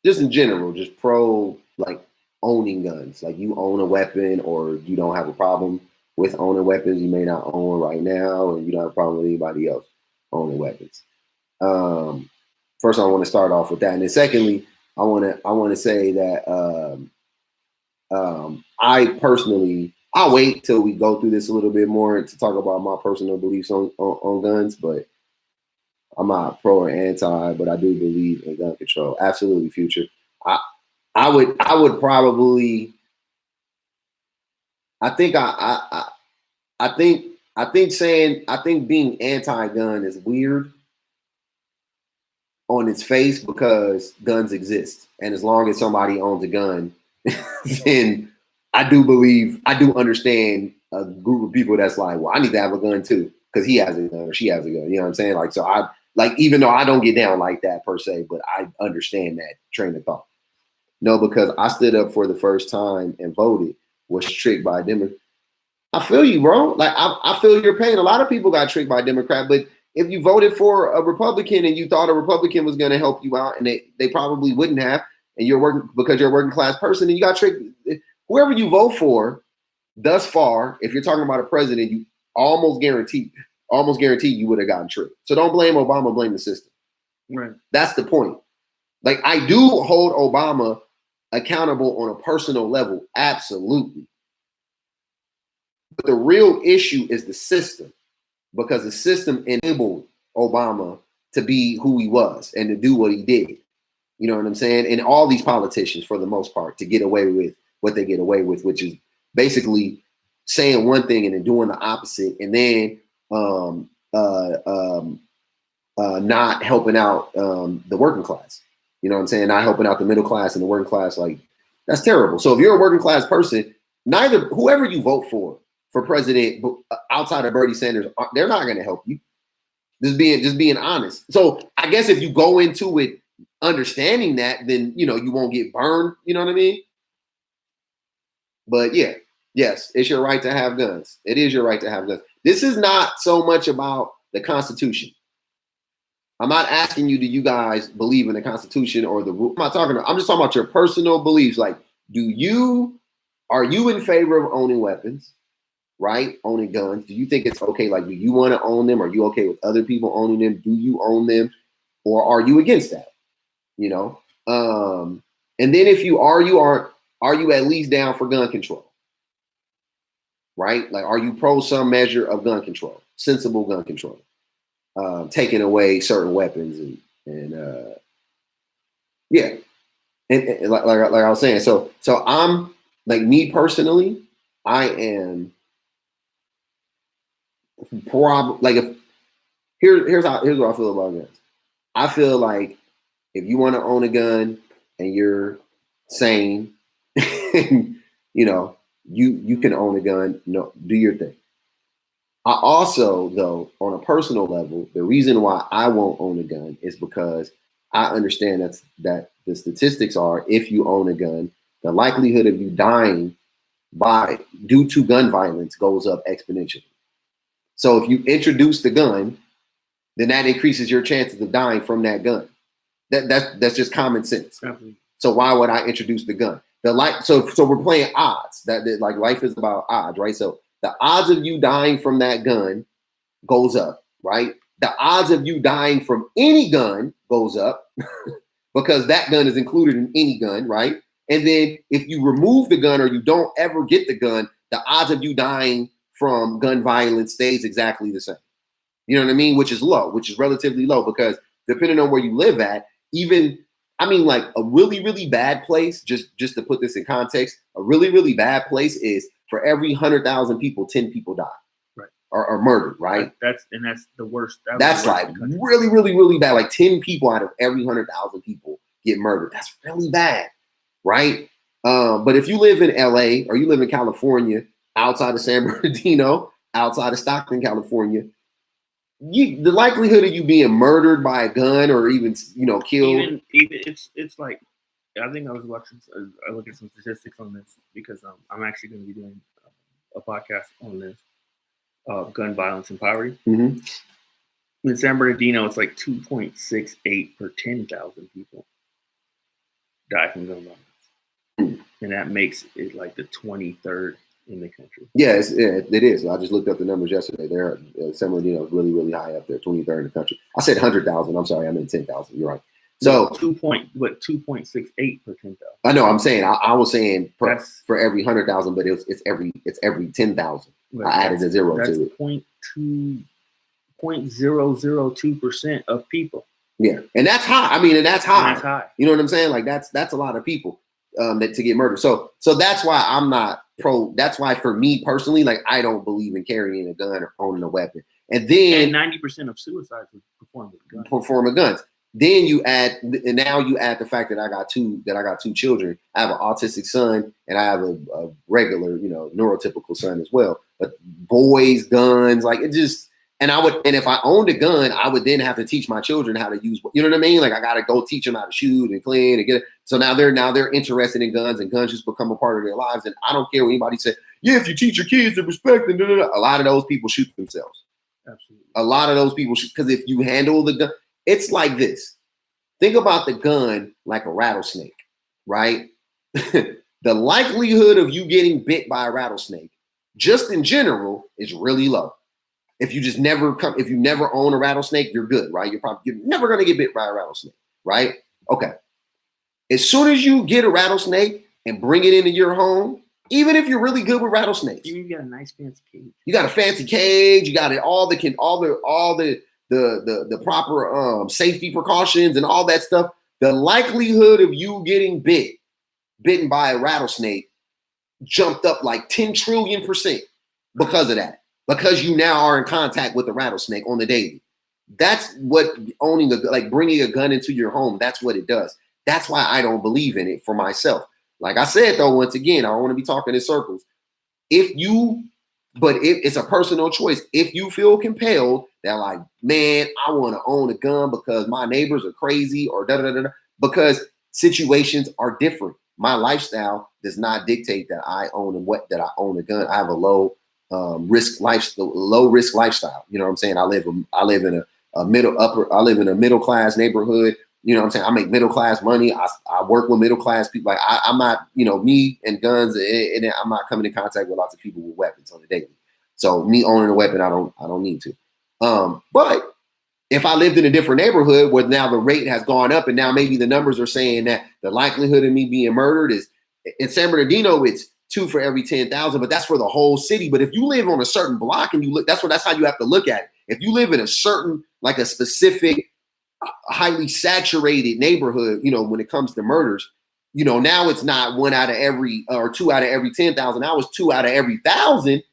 Speaker 1: Just in general, just pro like owning guns. Like you own a weapon or you don't have a problem with owning weapons. You may not own right now, and you don't have a problem with anybody else owning weapons. First, I want to start off with that, and then secondly, I want to say that I personally, I'll wait till we go through this a little bit more to talk about my personal beliefs on guns, but I'm not pro or anti, but I do believe in gun control. Absolutely, future. I would probably. I think being anti-gun is weird on its face because guns exist, and as long as somebody owns a gun, then I do understand a group of people that's like, well, I need to have a gun too because he has a gun or she has a gun. You know what I'm saying? Like, so even though I don't get down like that per se, but I understand that train of thought. No, because I stood up for the first time and voted, was tricked by a Democrat. I feel you, bro. Like I feel your pain. A lot of people got tricked by a Democrat, but if you voted for a Republican and you thought a Republican was going to help you out, and they probably wouldn't have, and you're a working class person, and you got tricked. Whoever you vote for, thus far, if you're talking about a president, you almost guarantee you would have gotten tricked. So don't blame Obama, blame the system.
Speaker 2: Right.
Speaker 1: That's the point. Like, I do hold Obama accountable on a personal level, absolutely. But the real issue is the system, because the system enabled Obama to be who he was and to do what he did. You know what I'm saying? And all these politicians, for the most part, to get away with what they get away with, which is basically saying one thing and then doing the opposite, and then not helping out the working class. You know what I'm saying? Not helping out the middle class and the working class. Like, that's terrible. So if you're a working class person, whoever you vote for president outside of Bernie Sanders, they're not going to help you. Just being honest. So I guess if you go into it understanding that, then you won't get burned. You know what I mean? But yeah, yes, it's your right to have guns. It is your right to have guns. This is not so much about the Constitution. I'm not asking you, do you guys believe in the Constitution or the rule? I'm just talking about your personal beliefs. Like, are you in favor of owning weapons, right? Owning guns. Do you think it's okay? Like, do you want to own them? Are you okay with other people owning them? Do you own them? Or are you against that? And then if you are you at least down for gun control? Right? Like, are you pro some measure of gun control, sensible gun control, taking away certain weapons and yeah, and like I was saying, so I'm like, me personally, I am probably like, here's what I feel about guns. I feel like if you want to own a gun and you're sane, you can own a gun. No, do your thing. I also, though, on a personal level, the reason why I won't own a gun is because I understand that the statistics are, if you own a gun, the likelihood of you dying due to gun violence goes up exponentially. So if you introduce the gun, then that increases your chances of dying from that gun. That's just common sense.
Speaker 2: Definitely.
Speaker 1: So why would I introduce the gun? So we're playing odds. That like, life is about odds, right? So the odds of you dying from that gun goes up, right? The odds of you dying from any gun goes up because that gun is included in any gun, right? And then if you remove the gun or you don't ever get the gun, the odds of you dying from gun violence stays exactly the same. You know what I mean? Which is relatively low, because depending on where you live at, like a really, really bad place, just to put this in context, a really, really bad place is, for every 100,000 people, 10 people die.
Speaker 2: Right.
Speaker 1: Or murdered, right?
Speaker 2: That's the worst.
Speaker 1: That's like really, really, really bad. Like 10 people out of every 100,000 people get murdered. That's really bad, right? But if you live in LA or you live in California, outside of San Bernardino, outside of Stockton, California, the likelihood of you being murdered by a gun or even killed,
Speaker 2: even it's like, I think I was watching. I look at some statistics on this because I'm actually going to be doing a podcast on this, gun violence and poverty.
Speaker 1: Mm-hmm.
Speaker 2: In San Bernardino, it's like 2.68 per 10,000 people die from gun violence, and that makes it like the 23rd in the country.
Speaker 1: Yeah, it is. I just looked up the numbers yesterday. San Bernardino is really, really high up there, 23rd in the country. I said 100,000. I'm sorry, I meant 10,000. You're right. So
Speaker 2: 2.68 per 10,000.
Speaker 1: I know. I'm saying I was saying for every 100,000, but it's every 10,000. Right. I added a zero to it.
Speaker 2: 0.002% of people.
Speaker 1: Yeah, and that's high. That's high.
Speaker 2: That's high.
Speaker 1: You know what I'm saying? Like, that's a lot of people that to get murdered. So that's why I'm not pro. That's why, for me personally, like, I don't believe in carrying a gun or owning a weapon. And then
Speaker 2: 90% of suicides perform
Speaker 1: with guns. Then you add the fact that I got two children. I have an autistic son and I have a regular, neurotypical son as well. But boys, guns, like, it just, and if I owned a gun, I would then have to teach my children how to use, you know what I mean? Like, I got to go teach them how to shoot and clean and get it. So now they're interested in guns, and guns just become a part of their lives. And I don't care what anybody says. Yeah, if you teach your kids to respect and a lot of those people shoot themselves.
Speaker 2: Absolutely.
Speaker 1: A lot of those people shoot, because if you handle the gun, it's like this. Think about the gun like a rattlesnake, right? The likelihood of you getting bit by a rattlesnake just in general, is really low. If you just never if you never own a rattlesnake, you're good, right? You're never gonna get bit by a rattlesnake, right? Okay. As soon as you get a rattlesnake and bring it into your home, even if you're really good with rattlesnakes,
Speaker 2: you got a nice fancy cage.
Speaker 1: You got a fancy cage. You got it all the proper safety precautions and all that stuff. The likelihood of you getting bitten by a rattlesnake jumped up like 10 trillion% because of that. Because you now are in contact with a rattlesnake on the daily. That's what bringing a gun into your home, that's what it does. That's why I don't believe in it for myself. Like I said, though, once again, I don't want to be talking in circles. But it's a personal choice. If you feel compelled that, like, man, I want to own a gun because my neighbors are crazy or because situations are different. My lifestyle does not dictate that I own a gun. I have a low risk lifestyle. You know what I'm saying? I live in a middle class neighborhood. You know what I'm saying? I make middle class money. I work with middle class people. Like I'm not, me and guns, and I'm not coming in contact with lots of people with weapons on the daily. So me owning a weapon, I don't need to. But if I lived in a different neighborhood where now the rate has gone up and now maybe the numbers are saying that the likelihood of me being murdered is, in San Bernardino, it's 2 for every 10,000, but that's for the whole city. But if you live on a certain block and you look, that's how you have to look at it. If you live in a certain, like a specific, highly saturated neighborhood, when it comes to murders, now it's not 1 out of every or 2 out of every 10,000. Now it's 2 out of every 1,000.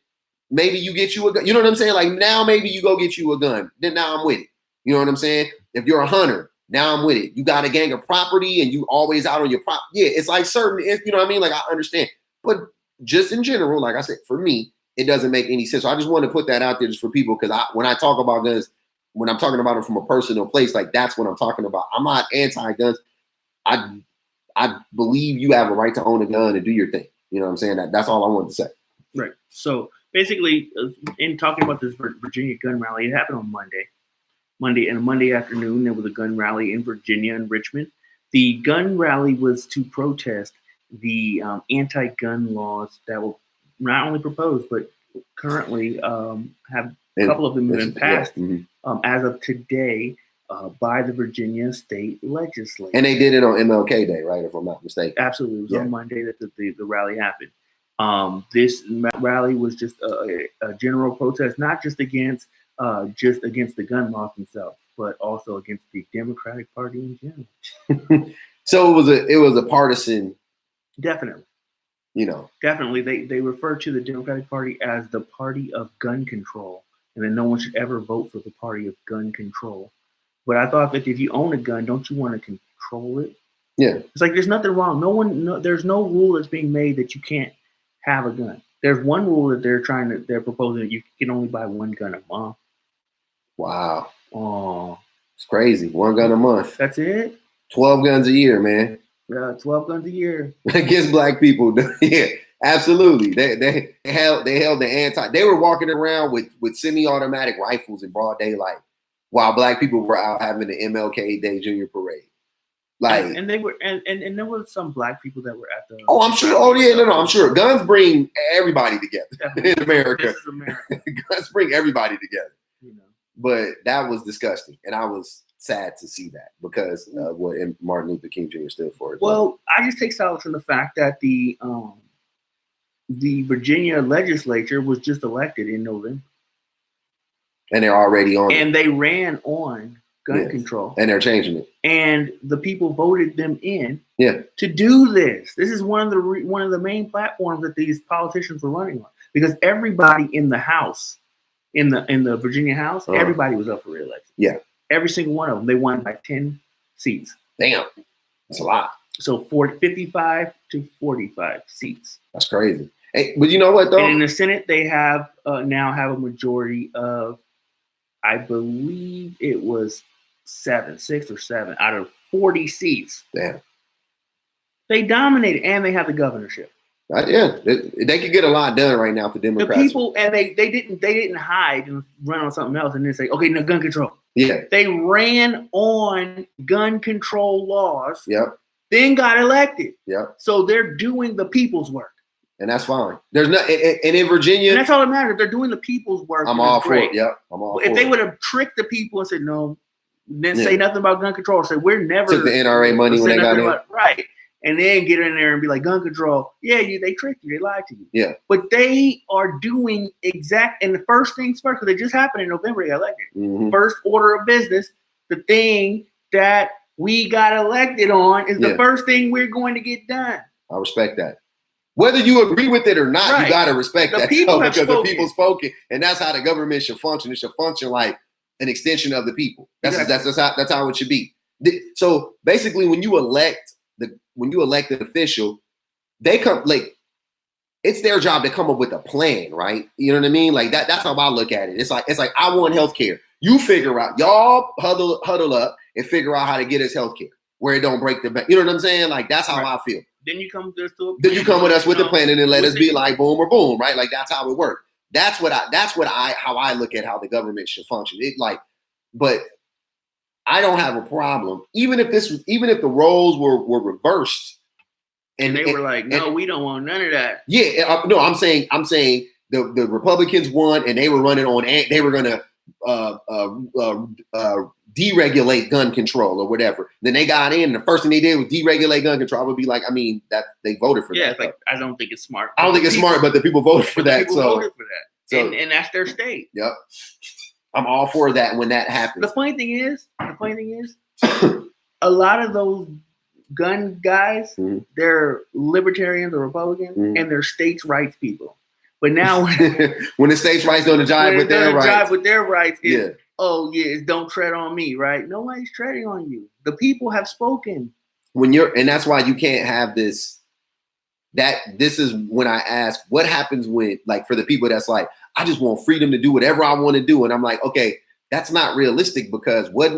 Speaker 1: Maybe you get you a gun. You know what I'm saying? Like now maybe you go get you a gun. Then now I'm with it. You know what I'm saying? If you're a hunter, now I'm with it. You got a gang of property and you always out on your prop. Yeah, it's like certain, you know what I mean? Like I understand. But just in general, like I said, for me, it doesn't make any sense. So I just want to put that out there just for people because when I talk about guns, when I'm talking about it from a personal place, like that's what I'm talking about. I'm not anti-guns. I believe you have a right to own a gun and do your thing. You know what I'm saying? That's all I wanted to say.
Speaker 2: Right. So basically, in talking about this Virginia gun rally, it happened on Monday afternoon, there was a gun rally in Virginia and Richmond. The gun rally was to protest the anti-gun laws that were not only proposed, but currently have a couple of them have been passed as of today by the Virginia state legislature.
Speaker 1: And they did it on MLK Day, right? If I'm not mistaken.
Speaker 2: Absolutely. It was on Monday that the rally happened. This rally was just a general protest, not just against the gun laws themselves, but also against the Democratic Party in general.
Speaker 1: So it was a partisan.
Speaker 2: Definitely. Definitely. They refer to the Democratic Party as the party of gun control, and then no one should ever vote for the party of gun control. But I thought that if you own a gun, don't you want to control it?
Speaker 1: Yeah.
Speaker 2: It's like there's nothing wrong. There's no rule that's being made that you can't have a gun. There's one rule that they're proposing that you can only buy one gun a month.
Speaker 1: Wow.
Speaker 2: Oh,
Speaker 1: it's crazy. 1 gun a month.
Speaker 2: That's it?
Speaker 1: 12 guns a year, man.
Speaker 2: Yeah, 12 guns a year.
Speaker 1: Against black people. Yeah, absolutely. They held they were walking around with semi-automatic rifles in broad daylight while black people were out having the MLK Day Junior Parade. Like,
Speaker 2: and they were and there were some black people that were at the.
Speaker 1: Oh, I'm sure. Oh yeah, no, I'm sure. Guns bring everybody together in America.
Speaker 2: This is America.
Speaker 1: Guns bring everybody together. But that was disgusting, and I was sad to see that because what Martin Luther King Jr. stood for.
Speaker 2: Well, I just take solace in the fact that the Virginia legislature was just elected in November,
Speaker 1: and they're already on.
Speaker 2: And they ran on gun control,
Speaker 1: and they're changing it.
Speaker 2: And the people voted them in to do this. This is one of the main platforms that these politicians were running on, because everybody in the House, in the Virginia House, everybody was up for re-election. Yeah, every single one of them. They won by 10 seats.
Speaker 1: Damn, that's a lot.
Speaker 2: So 55 to 45 seats.
Speaker 1: That's crazy. Hey, but you know what though?
Speaker 2: And in the Senate, they have now have a majority of, I believe it was 6 or 7 out of 40 seats.
Speaker 1: Damn.
Speaker 2: They dominated, and they have the governorship.
Speaker 1: They could get a lot done right now for Democrats.
Speaker 2: The people, and they didn't hide and run on something else and then say, okay, no, gun control.
Speaker 1: Yeah.
Speaker 2: They ran on gun control laws.
Speaker 1: Yep.
Speaker 2: Then got elected.
Speaker 1: Yep.
Speaker 2: So they're doing the people's work.
Speaker 1: And that's fine. There's no, and in Virginia,
Speaker 2: and that's all that matters. They're doing the people's work.
Speaker 1: I'm all for it. Yep, I'm all for it.
Speaker 2: If they would have tricked the people and said no, didn't say nothing about gun control, said we're never
Speaker 1: took the NRA money when they got in,
Speaker 2: right, and then get in there and be like gun control. Yeah, they tricked you, they lied to you.
Speaker 1: Yeah,
Speaker 2: but they are doing and the first things first, because it just happened in November. They got elected.
Speaker 1: Mm-hmm.
Speaker 2: First order of business, the thing that we got elected on is the first thing we're going to get done. I
Speaker 1: respect that. Whether you agree with it or not, you got to respect that because the people spoken, and that's how the government should function. It should function like an extension of the people. That's how it should be. So basically, when you elect an official, they come like it's their job to come up with a plan, right? You know what I mean? Like that. That's how I look at it. It's like I want healthcare. You figure out, y'all huddle up and figure out how to get us healthcare where it don't break the bank. You know what I'm saying? Like that's how I feel.
Speaker 2: Then you come with us to a plan.
Speaker 1: Then you come with us with the plan and then let us be like boom or boom, right? Like that's how it works. That's how I look at how the government should function. But I don't have a problem, even if the roles were reversed,
Speaker 2: and they were like, no, we don't want none of that.
Speaker 1: Yeah, no, I'm saying the Republicans won, and they were running on. They were gonna deregulate gun control or whatever. Then they got in, and the first thing they did was deregulate gun control. I would be like, I mean, that they voted for that.
Speaker 2: Yeah, it's like I don't think it's smart.
Speaker 1: I don't think it's smart, but the people voted for that.
Speaker 2: Voted for that, so, and that's their state.
Speaker 1: Yep. I'm all for that when that happens.
Speaker 2: The funny thing is, a lot of those gun guys, they're libertarians or Republicans, and they're states' rights people. But now,
Speaker 1: when the states' rights don't jive with their rights,
Speaker 2: it's don't tread on me, right? Nobody's treading on you. The people have spoken.
Speaker 1: And that's why you can't have this. This is when I ask, what happens when, like, for the people that's like, I just want freedom to do whatever I want to do. And I'm like, okay, that's not realistic because what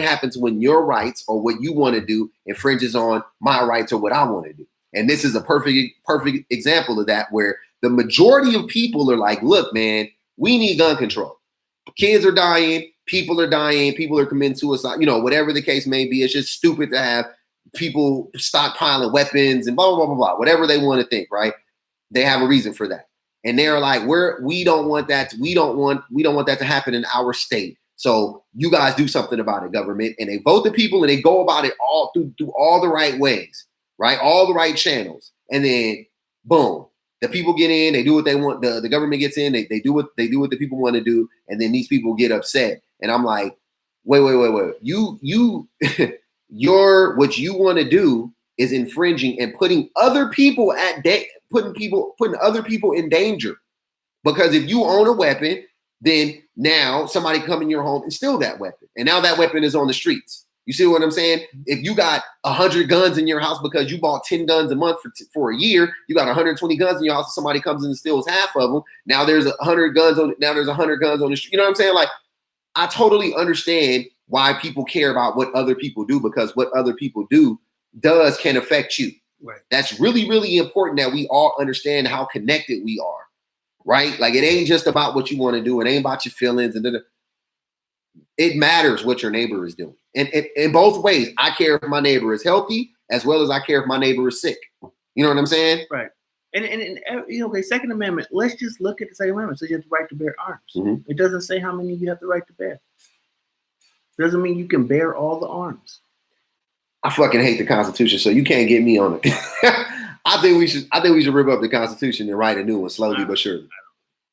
Speaker 1: happens when your rights or what you want to do infringes on my rights or what I want to do? And this is a perfect example of that, where the majority of people are like, look, man, we need gun control. Kids are dying, people are committing suicide, whatever the case may be. It's just stupid to have people stockpiling weapons and blah, blah, blah, blah, whatever they want to think, right? They have a reason for that. And they're like, we don't want that. We don't want that to happen in our state. So you guys do something about it, government. And they vote the people and they go about it all through all the right ways, right? All the right channels. And then boom, the people get in, they do what they want. The government gets in, they do what the people want to do. And then these people get upset. And I'm like, wait. You what you want to do is infringing and putting other people putting other people in danger. Because if you own a weapon, then now somebody come in your home and steal that weapon. And now that weapon is on the streets. You see what I'm saying? If you got 100 guns in your house because you bought 10 guns a month for a year, you got 120 guns in your house and somebody comes in and steals half of them. Now there's 100 guns on the street. You know what I'm saying? Like, I totally understand why people care about what other people do, because what other people do can affect you.
Speaker 2: Right.
Speaker 1: That's really, really important that we all understand how connected we are, right? Like, it ain't just about what you want to do. It ain't about your feelings. It matters what your neighbor is doing. And in both ways, I care if my neighbor is healthy as well as I care if my neighbor is sick. You know what I'm saying?
Speaker 2: Right. And okay, Second Amendment, let's just look at the Second Amendment. So you have the right to bear arms. Mm-hmm. It doesn't say how many you have the right to bear. It doesn't mean you can bear all the arms.
Speaker 1: I fucking hate the Constitution, so you can't get me on it. I think we should rip up the Constitution and write a new one slowly but surely.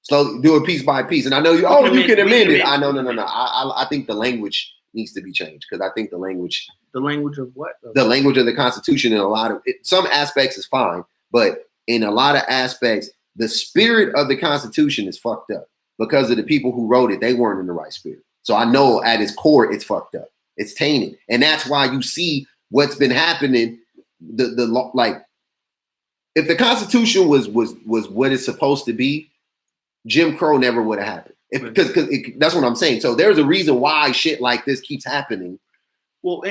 Speaker 1: Slowly, do it piece by piece. And I know you can amend it. I know, no. I think the language needs to be changed, because I think the language.
Speaker 2: The language of what?
Speaker 1: The language of the Constitution in a lot of some aspects is fine, but in a lot of aspects, the spirit of the Constitution is fucked up because of the people who wrote it. They weren't in the right spirit. So I know at its core, it's fucked up. It's tainted, and that's why you see what's been happening. Like, if the Constitution was what it's supposed to be, Jim Crow never would have happened. Because that's what I'm saying. So there's a reason why shit like this keeps happening.
Speaker 2: Well,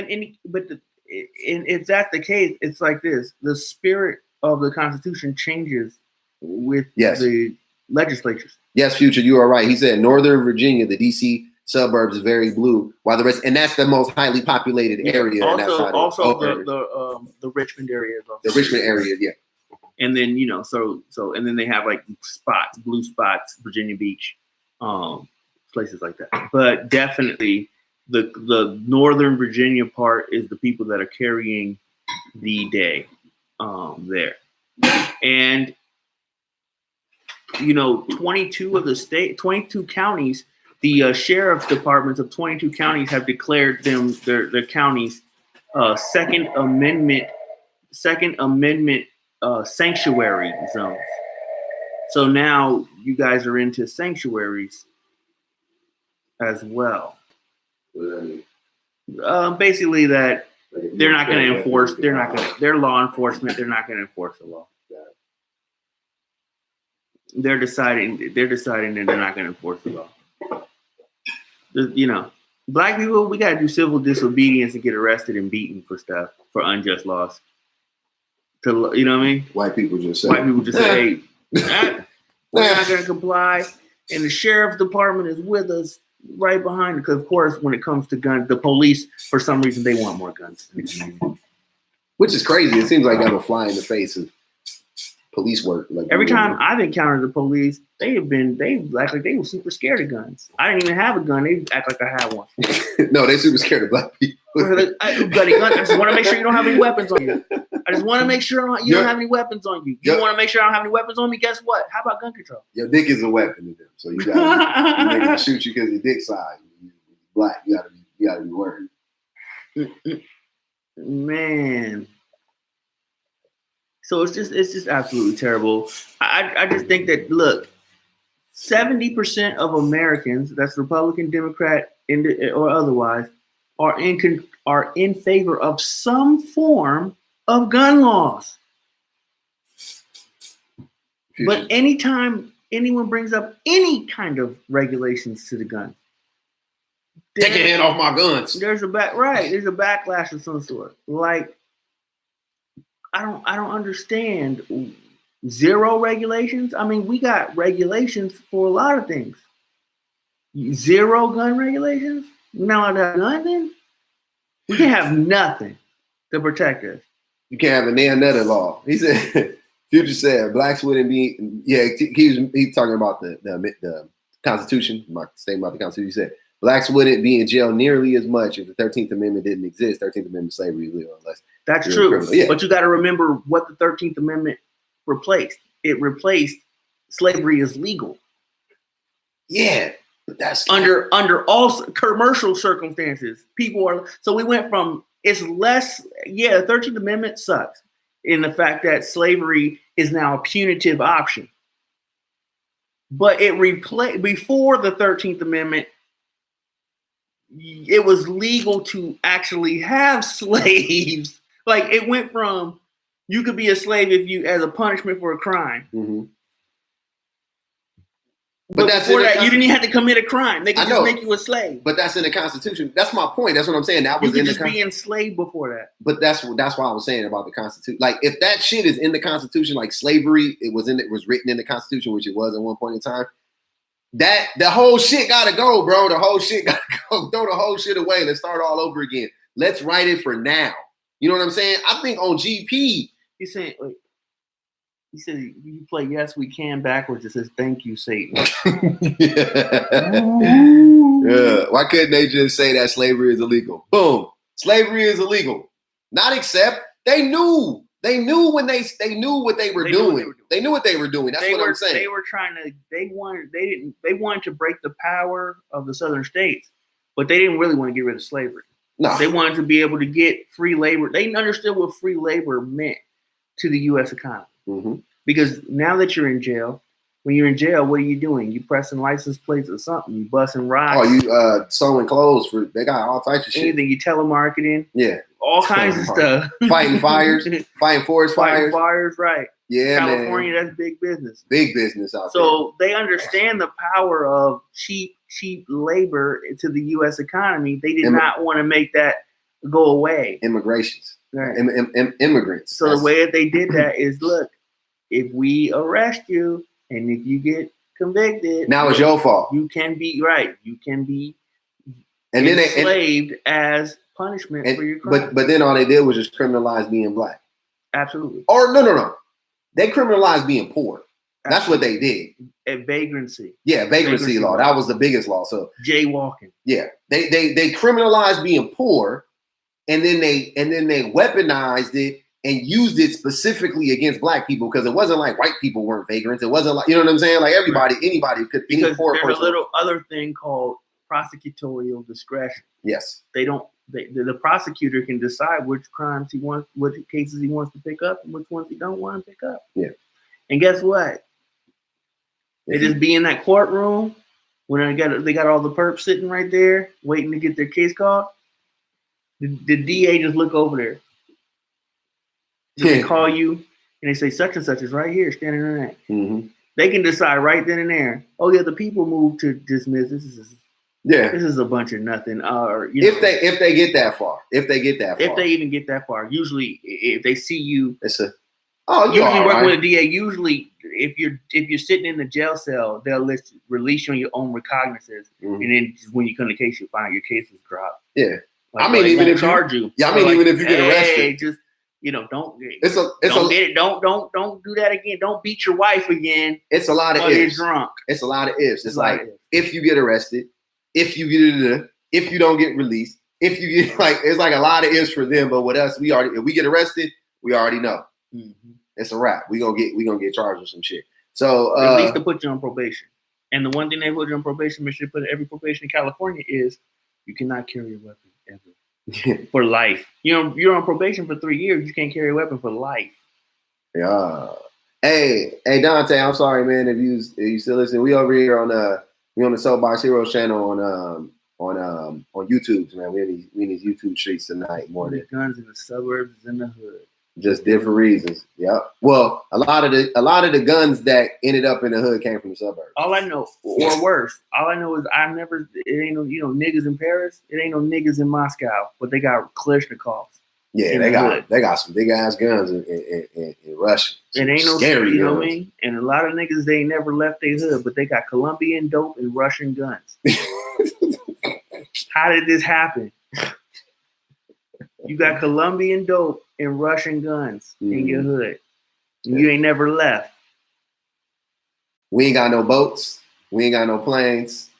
Speaker 2: but if that's the case, it's like this: the spirit of the Constitution changes with the legislatures.
Speaker 1: Yes, Future, you are right. He said Northern Virginia, the DC suburbs, is very blue, while the rest, and that's the most highly populated area.
Speaker 2: Also, the Richmond area.
Speaker 1: The Richmond area, yeah.
Speaker 2: And then and then they have like spots, blue spots, Virginia Beach, places like that. But definitely the Northern Virginia part is the people that are carrying the day there. And 22 counties, the sheriff's departments of 22 counties have declared their counties Second Amendment sanctuary zones. So now you guys are into sanctuaries as well.
Speaker 1: What does that mean?
Speaker 2: Basically that they're not going to enforce. They're law enforcement. They're not going to enforce the law. They're deciding that they're not going to enforce the law. Black people, we got to do civil disobedience and get arrested and beaten for stuff, for unjust laws. You know what I mean?
Speaker 1: White people just say,
Speaker 2: hey, we're not going to comply. And the sheriff's department is with us right behind. Because, of course, when it comes to guns, the police, for some reason, they want more guns.
Speaker 1: Which is crazy. It seems like that will fly in the face of police work. Like
Speaker 2: every time I've encountered the police, they act like they were super scared of guns. I didn't even have a gun. They act like I had one.
Speaker 1: No, they super scared of black people.
Speaker 2: I just want to make sure you don't have any weapons on you. I just want to make sure you don't have any weapons on you. You want to make sure I don't have any weapons on me? Guess what? How about gun control?
Speaker 1: Your dick is a weapon to them. So you got to shoot you because your dick size. You're black. You gotta be worried.
Speaker 2: Man. So it's just absolutely terrible. I just think that, look, 70% of Americans, that's Republican, Democrat, or otherwise, are in favor of some form of gun laws. But anytime anyone brings up any kind of regulations to the gun,
Speaker 1: take your hand off my guns.
Speaker 2: There's a backlash of some sort. Like, I don't understand. Zero regulations? I mean, we got regulations for a lot of things. Zero gun regulations? No, nothing? We can have nothing to protect us.
Speaker 1: You can't have a damn another law. He said, Future said, blacks wouldn't be, he's talking about the Constitution, my statement about the Constitution. He said, blacks wouldn't be in jail nearly as much if the 13th Amendment didn't exist. 13th Amendment slavery is legal unless.
Speaker 2: That's true. Yeah. But you got to remember what the 13th Amendment replaced. It replaced slavery as legal.
Speaker 1: Yeah, but that's
Speaker 2: under all commercial circumstances. People are, so we went from, it's less, the 13th Amendment sucks in the fact that slavery is now a punitive option. But it replaced, before the 13th Amendment, it was legal to actually have slaves. Like, it went from, you could be a slave if you, as a punishment for a crime.
Speaker 1: Mm-hmm.
Speaker 2: But before that, you didn't even have to commit a crime. They could just make you a slave.
Speaker 1: But that's in the Constitution. That's my point. That's what I'm saying. That was in the Constitution.
Speaker 2: You could just be enslaved before that.
Speaker 1: But that's why I was saying about the Constitution. Like, if that shit is in the Constitution, like slavery, it was written in the Constitution, which it was at one point in time. That the whole shit gotta go, bro. The whole shit gotta go. Throw the whole shit away. Let's start all over again. Let's write it for now. You know what I'm saying? I think on GP,
Speaker 2: he's saying, wait, he said you play Yes We Can backwards. It says thank you, Satan.
Speaker 1: Yeah. Why couldn't they just say that slavery is illegal? Boom. Slavery is illegal. Not accept. They knew. They knew what they were doing. They knew what they were doing. That's what I'm saying.
Speaker 2: They were trying to. They wanted to break the power of the Southern states, but they didn't really want to get rid of slavery.
Speaker 1: No,
Speaker 2: they wanted to be able to get free labor. They understood what free labor meant to the U.S. economy.
Speaker 1: Mm-hmm.
Speaker 2: Because now that you're in jail, when you're in jail, what are you doing? You pressing license plates or something? You busting rocks?
Speaker 1: Oh, you sewing clothes for? They got all types of shit.
Speaker 2: Anything. You telemarketing?
Speaker 1: Yeah.
Speaker 2: All kinds of stuff.
Speaker 1: Fighting fires, fighting forest fires.
Speaker 2: Right.
Speaker 1: Yeah,
Speaker 2: California,
Speaker 1: man.
Speaker 2: that's big business.
Speaker 1: Big business out there.
Speaker 2: So they understand the power of cheap labor to the U.S. economy. They did not want to make that go away.
Speaker 1: Immigrations.
Speaker 2: Right.
Speaker 1: Immigrants.
Speaker 2: So the way that they did that is, look, if we arrest you and if you get convicted,
Speaker 1: now it's your fault.
Speaker 2: You can be You can be
Speaker 1: enslaved
Speaker 2: as punishment for your crime.
Speaker 1: But then all they did was just criminalize being black.
Speaker 2: Absolutely.
Speaker 1: Or no. They criminalized being poor. That's what they did.
Speaker 2: At vagrancy.
Speaker 1: Yeah, vagrancy law. That was the biggest law. So
Speaker 2: jaywalking.
Speaker 1: Yeah, they criminalized being poor, and then they weaponized it and used it specifically against black people because it wasn't like white people weren't vagrants. It wasn't like, you know what I'm saying? Like anybody could.
Speaker 2: Because there's a little other thing called prosecutorial discretion.
Speaker 1: Yes.
Speaker 2: They don't. The prosecutor can decide which crimes he wants, what cases he wants to pick up, and which ones he don't want to pick up.
Speaker 1: Yeah.
Speaker 2: And guess what? They just be in that courtroom when they got all the perps sitting right there waiting to get their case called. The DA just look over there. They call you and they say such and such is right here standing in that.
Speaker 1: Mm-hmm.
Speaker 2: They can decide right then and there. Oh yeah, the people move to dismiss. This is a bunch of nothing. Or
Speaker 1: if they get that far, if they
Speaker 2: even get that far, usually if they see you,
Speaker 1: usually
Speaker 2: working with a DA. Usually, if you're sitting in the jail cell, they'll release you on your own recognizances, and then when you come to case, you find your case is dropped.
Speaker 1: Yeah,
Speaker 2: even if charge you.
Speaker 1: Yeah, even if you get arrested,
Speaker 2: just don't. Don't do that again. Don't beat your wife again.
Speaker 1: It's a lot of ifs.
Speaker 2: You're drunk.
Speaker 1: It's a lot of ifs. It's like if you get arrested, if you don't get released, if you get it's like a lot of ifs for them. But with us, if we get arrested, we already know. Mm-hmm. It's a wrap. We gonna get charged with some shit. So
Speaker 2: at least to put you on probation. And the one thing they put you on probation, should put every probation in California is you cannot carry a weapon ever for life. You're on probation for 3 years. You can't carry a weapon for life.
Speaker 1: Yeah. Hey Dante, I'm sorry, man. If you still listen, we over here on the Soapbox Heroes channel on YouTube, man. We in these YouTube streets tonight more than
Speaker 2: guns in the suburbs, in the hood.
Speaker 1: Just different reasons. Yeah. Well, a lot of the guns that ended up in the hood came from the suburbs.
Speaker 2: All I know, or worse, all I know is it ain't no niggas in Paris. It ain't no niggas in Moscow, but they got Kalashnikovs.
Speaker 1: Yeah, they got some big ass guns in Russia.
Speaker 2: It ain't no
Speaker 1: scary,
Speaker 2: you know what I mean? And a lot of niggas, they ain't never left their hood, but they got Colombian dope and Russian guns. How did this happen? You got Colombian dope and Russian guns in your hood. And you ain't never left.
Speaker 1: We ain't got no boats. We ain't got no planes.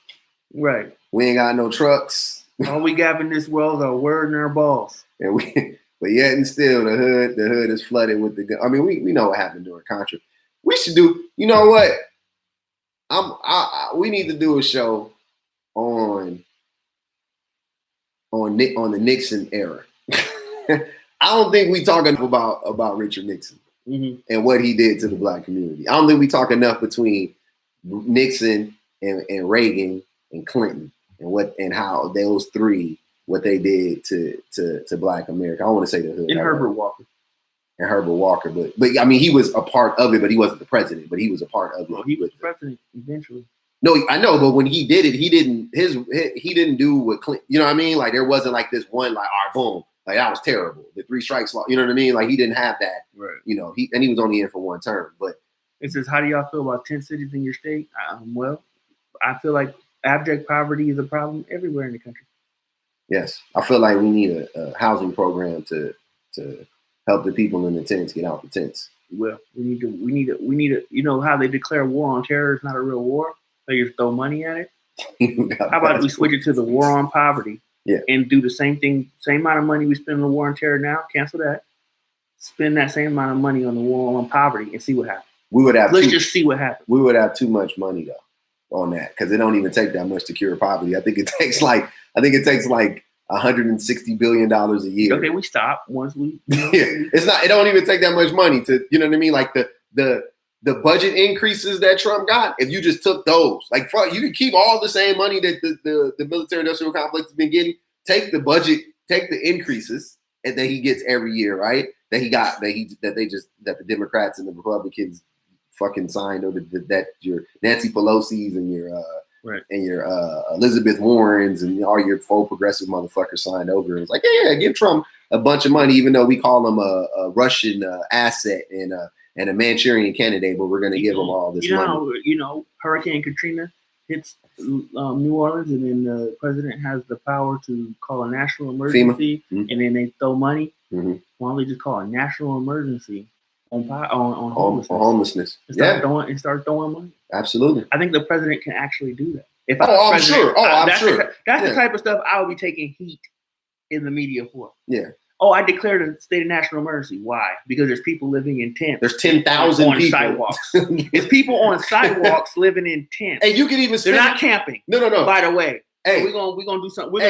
Speaker 2: Right.
Speaker 1: We ain't got no trucks.
Speaker 2: All we got in this world are word and our balls.
Speaker 1: But yet and still, the hood is flooded with the gun. I mean, we know what happened during Contra. We should do. You know what? We need to do a show on the Nixon era. I don't think we talk enough about Richard Nixon and what he did to the black community. I don't think we talk enough between Nixon and Reagan and Clinton and how those three, what they did to black America. I want to say the hood.
Speaker 2: And Herbert Walker.
Speaker 1: But I mean, he was a part of it, but he wasn't the president. But he was a part of it.
Speaker 2: Well, he was the president eventually.
Speaker 1: No, I know, but when he did it, he didn't do what Clinton. You know what I mean? Like there wasn't like this one like, all right, boom, like that was terrible. The 3 strikes law. You know what I mean? Like he didn't have that.
Speaker 2: Right.
Speaker 1: He was only in for one term. But
Speaker 2: it says, how do y'all feel about 10 cities in your state? Well, I feel like abject poverty is a problem everywhere in the country.
Speaker 1: Yes, I feel like we need a housing program to help the people in the tents get out the tents.
Speaker 2: Well, we need to. You know how they declare war on terror is not a real war? They just throw money at it. How about we switch it to the war on poverty?
Speaker 1: Yeah.
Speaker 2: And do the same thing, same amount of money we spend on the war on terror now. Cancel that. Spend that same amount of money on the war on poverty and see what happens. Let's just see what happens.
Speaker 1: We would have too much money though on that because it don't even take that much to cure poverty. I think it takes like $160 billion a year.
Speaker 2: Okay, we stop once we.
Speaker 1: It's not. It don't even take that much money to. You know what I mean? Like the budget increases that Trump got. If you just took those, like you could keep all the same money that the military-industrial complex has been getting. Take the budget, take the increases that he gets every year, right? That the Democrats and the Republicans fucking signed over that your Nancy Pelosi's and your
Speaker 2: right.
Speaker 1: And your Elizabeth Warrens and all your faux progressive motherfuckers signed over. It was like, yeah, give Trump a bunch of money, even though we call him a Russian asset and a Manchurian candidate, but we're going to give him all this money.
Speaker 2: Hurricane Katrina hits New Orleans, and then the president has the power to call a national emergency, and then they throw money. Why don't they just call a national emergency on
Speaker 1: homelessness.
Speaker 2: And start throwing money.
Speaker 1: Absolutely.
Speaker 2: I think the president can actually do that. If
Speaker 1: I'm sure. I'm sure.
Speaker 2: That's the type of stuff I would be taking heat in the media for.
Speaker 1: Yeah.
Speaker 2: Oh, I declared a state of national emergency. Why? Because there's people living in tents.
Speaker 1: There's 10,000
Speaker 2: on
Speaker 1: people.
Speaker 2: Sidewalks. There's people on sidewalks living in tents.
Speaker 1: And you can even
Speaker 2: they're not camping.
Speaker 1: No.
Speaker 2: By the way.
Speaker 1: Hey,
Speaker 2: so we're gonna do something.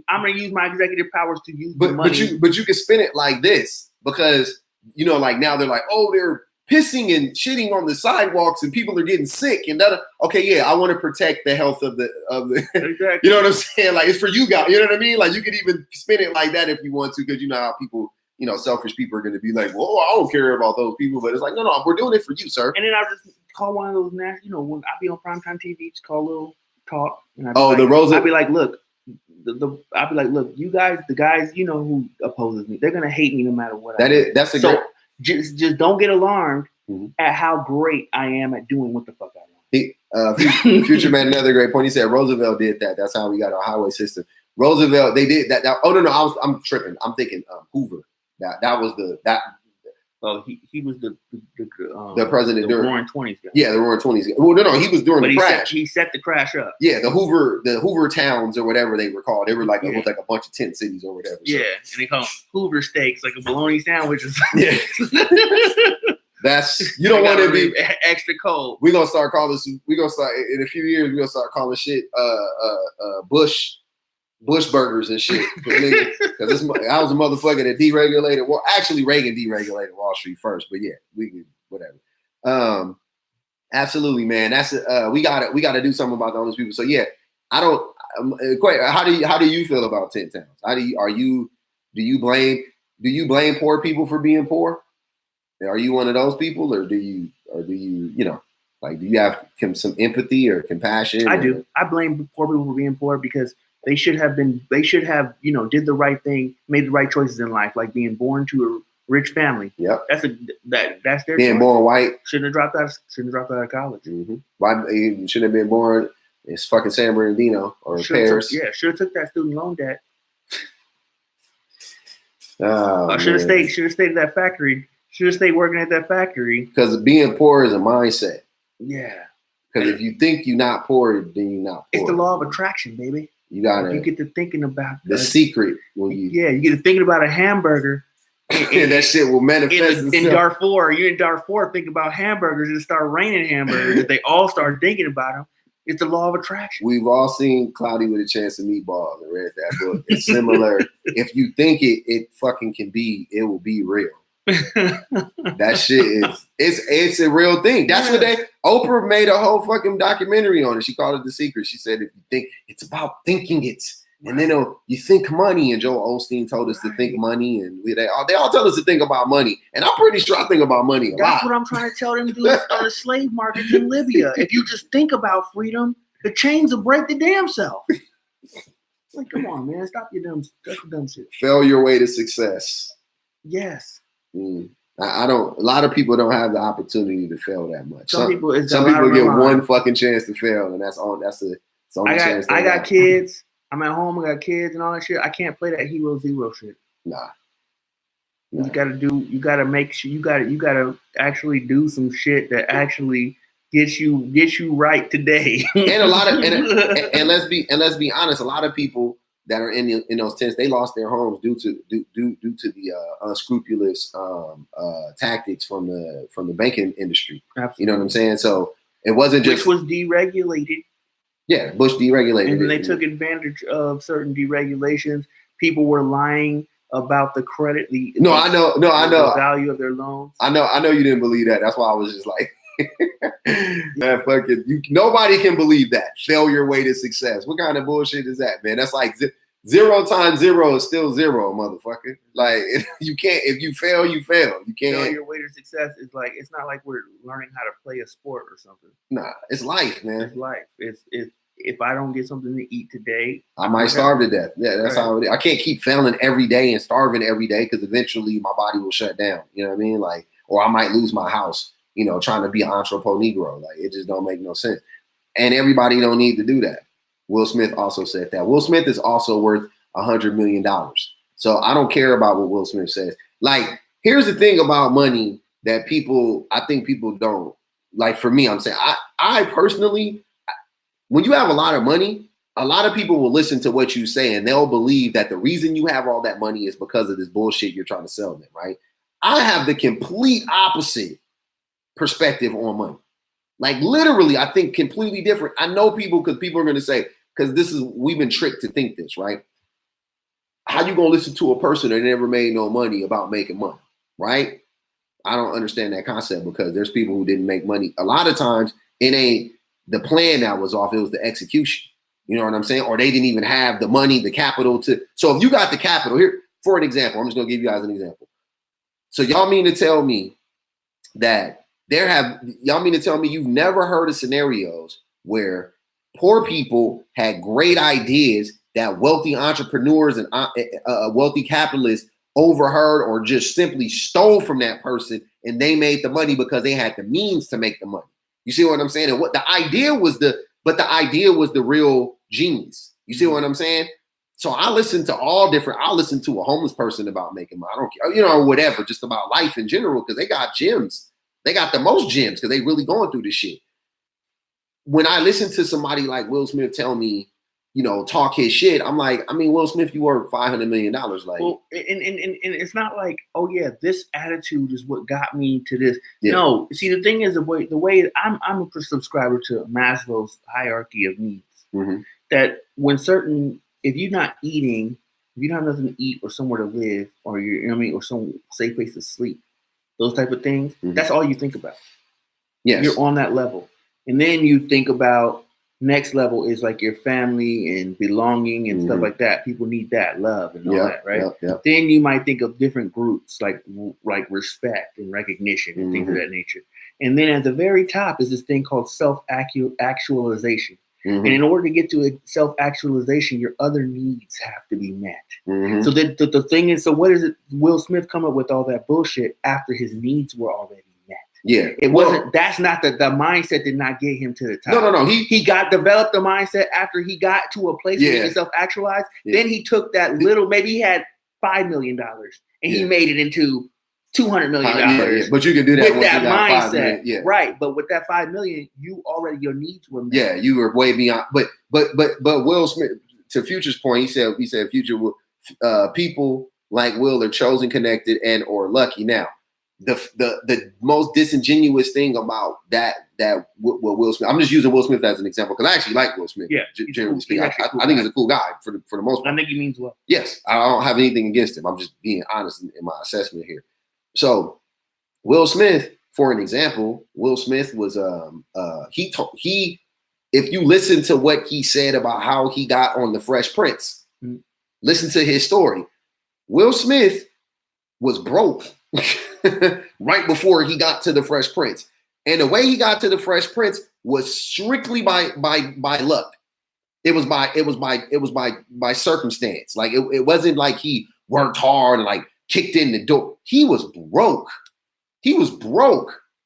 Speaker 2: I'm gonna use my executive powers to use the money.
Speaker 1: But you can spin it like this because like now they're like, oh, they're pissing and shitting on the sidewalks and people are getting sick and that. Okay, yeah, I want to protect the health of the
Speaker 2: exactly.
Speaker 1: You know what I'm saying? Like it's for you guys. You know what I mean? Like you could even spin it like that if you want to, because you know how people, selfish people are going to be like, well, I don't care about those people, but it's like, no, we're doing it for you, sir.
Speaker 2: And then I just call one of those national. When I be on primetime TV, just call a little talk. And
Speaker 1: I'd
Speaker 2: be like, look. I'll be like, look, you guys, the guys, who opposes me, they're gonna hate me no matter what.
Speaker 1: That's a
Speaker 2: so
Speaker 1: great.
Speaker 2: Just don't get alarmed at how great I am at doing what the fuck I
Speaker 1: want. Future made another great point. He said Roosevelt did that. That's how we got our highway system. Roosevelt, they did that. Oh no, I'm tripping. I'm thinking Hoover. That was that.
Speaker 2: Oh, he was the
Speaker 1: president during
Speaker 2: Roaring 20s guy.
Speaker 1: Yeah, the Roaring 20s. Well, no, he was during the crash.
Speaker 2: He set the crash up.
Speaker 1: Yeah, the Hoover towns or whatever they were called. They were like it was like a bunch of tent cities or whatever.
Speaker 2: So. Yeah, and they call them Hoover steaks, like a bologna sandwich.
Speaker 1: Yeah. That's you don't want to be
Speaker 2: extra cold.
Speaker 1: We're gonna start calling in a few years. We're gonna start calling shit Bush burgers and shit. Because I was a motherfucker that deregulated. Well, actually, Reagan deregulated Wall Street first, but yeah, we could whatever. Absolutely, man. That's we gotta do something about those people. So yeah, I don't. How do you feel about tent towns? Do you blame poor people for being poor? Are you one of those people, or do you do you have some empathy or compassion?
Speaker 2: I do. I blame poor people for being poor because they should have did the right thing, made the right choices in life, like being born to a rich family.
Speaker 1: Yep.
Speaker 2: That's their
Speaker 1: being
Speaker 2: choice.
Speaker 1: Born white.
Speaker 2: Shouldn't have dropped out of college.
Speaker 1: Mm-hmm. Why you shouldn't have been born in fucking San Bernardino or Paris?
Speaker 2: Should have took that student loan debt.
Speaker 1: Should
Speaker 2: have stayed at that factory. Should have stayed working at that factory.
Speaker 1: Because being poor is a mindset.
Speaker 2: Yeah.
Speaker 1: Because if you think you're not poor, then you're not poor.
Speaker 2: It's the law of attraction, baby.
Speaker 1: You
Speaker 2: get to thinking about
Speaker 1: the secret when
Speaker 2: you get to thinking about a hamburger.
Speaker 1: And that shit will manifest
Speaker 2: in Darfur. You're in Darfur, think about hamburgers, and start raining hamburgers. They all start thinking about them. It's the law of attraction.
Speaker 1: We've all seen Cloudy with a Chance of Meatballs and read that book. It's similar. If you think it fucking can be, it will be real. That shit it's a real thing. That's what Oprah made a whole fucking documentary on it. She called it The Secret. She said if you think it's about thinking and then you think money, and Joel Osteen told us to think money, and they all tell us to think about money, and I'm pretty sure I think about money a lot.
Speaker 2: That's what I'm trying to tell them to do on the slave markets in Libya. If you just think about freedom, the chains will break the damn self. Like, come on, man, stop your dumb shit.
Speaker 1: Fail your way to success.
Speaker 2: Yes.
Speaker 1: I don't. A lot of people don't have the opportunity to fail that much. Some people get one fucking chance to fail, and that's all. That's the only chance.
Speaker 2: I got kids. I'm at home. I got kids and all that shit. I can't play that Hero Zero shit.
Speaker 1: Nah.
Speaker 2: You gotta make sure. You gotta actually do some shit that actually gets you right today.
Speaker 1: And a lot of and let's be honest. A lot of people that are in those tents, they lost their homes due to the unscrupulous tactics from the banking industry.
Speaker 2: Absolutely.
Speaker 1: You know what I'm saying? So it wasn't just
Speaker 2: which was deregulated.
Speaker 1: Yeah, Bush deregulated,
Speaker 2: and then they took advantage of certain deregulations. People were lying about the credit. The value of their loans.
Speaker 1: I know you didn't believe that. That's why I was just like. Man, nobody can believe that. Fail your way to success. What kind of bullshit is that, man? That's like 0 times 0 is still 0, motherfucker. Like you can't. If you fail, you fail. You can't.
Speaker 2: Fail your way to success is like it's not like we're learning how to play a sport or something.
Speaker 1: Nah, it's life, man.
Speaker 2: It's life. It's if I don't get something to eat today,
Speaker 1: I might starve to death. Yeah, that's how it is. I can't keep failing every day and starving every day because eventually my body will shut down. You know what I mean? Like, or I might lose my house. Trying to be an entrepreneur Negro. Like, it just don't make no sense. And everybody don't need to do that. Will Smith also said that. Will Smith is also worth $100 million. So I don't care about what Will Smith says. Like, here's the thing about money that I think people don't like. For me, I'm saying I personally, when you have a lot of money, a lot of people will listen to what you say and they'll believe that the reason you have all that money is because of this bullshit you're trying to sell them, right? I have the complete opposite perspective on money. Like literally, I think completely different. I know people because people are going to say, because we've been tricked to think this, right? How you going to listen to a person that never made no money about making money, right? I don't understand that concept because there's people who didn't make money. A lot of times it ain't the plan that was off, it was the execution. You know what I'm saying? Or they didn't even have the money, the capital to. So if you got the capital here, for an example, I'm just going to give you guys an example. So y'all mean to tell me that y'all mean to tell me you've never heard of scenarios where poor people had great ideas that wealthy entrepreneurs and wealthy capitalists overheard or just simply stole from that person and they made the money because they had the means to make the money. You see what I'm saying? And what the idea was the real genius. You see what I'm saying? So I listen to I'll listen to a homeless person about making money. I don't care, you know, or whatever, just about life in general, because they got gems. They got the most gems because they really going through this shit. When I listen to somebody like Will Smith tell me, you know, talk his shit, I'm like, I mean, Will Smith, you worth $500 million. Like,
Speaker 2: well, and it's not like, oh yeah, this attitude is what got me to this.
Speaker 1: Yeah.
Speaker 2: No, see, the thing is the way I'm a subscriber to Maslow's hierarchy of needs.
Speaker 1: Mm-hmm.
Speaker 2: That if you're not eating, if you don't have nothing to eat or somewhere to live, or you know what I mean, or some safe place to sleep, those type of things, that's all you think about.
Speaker 1: Yes.
Speaker 2: You're on that level. And then you think about next level is like your family and belonging and stuff like that. People need that love and all that, right? Then you might think of different groups like respect and recognition and things of that nature. And then at the very top is this thing called self-actualization. And in order to get to self-actualization, your other needs have to be met. So the thing is, so what is it? Will Smith come up with all that bullshit after his needs were already met?
Speaker 1: Yeah,
Speaker 2: it wasn't. That's not the mindset did not get him to the top.
Speaker 1: No.
Speaker 2: He developed the mindset after he got to a place where he could self-actualize. Then he took that little. Maybe he had $5 million and he made it into $200 million.
Speaker 1: But you can do that
Speaker 2: with that mindset, right? But with that $5 million, your needs were met.
Speaker 1: Yeah, you were way beyond. But Will Smith, to Future's point, he said Future will people like Will are chosen, connected, and or lucky. Now, the most disingenuous thing about that Will Smith. I'm just using Will Smith as an example because I actually like Will Smith.
Speaker 2: Yeah,
Speaker 1: generally speaking, I think he's a cool guy for the most part.
Speaker 2: I think he means well.
Speaker 1: Yes, I don't have anything against him. I'm just being honest in my assessment here. So Will Smith, for an example, Will Smith was if you listen to what he said about how he got on the Fresh Prince, listen to his story. Will Smith was broke right before he got to the Fresh Prince. And the way he got to the Fresh Prince was strictly by luck. It was by circumstance. Like it wasn't like he worked hard and like kicked in the door. He was broke.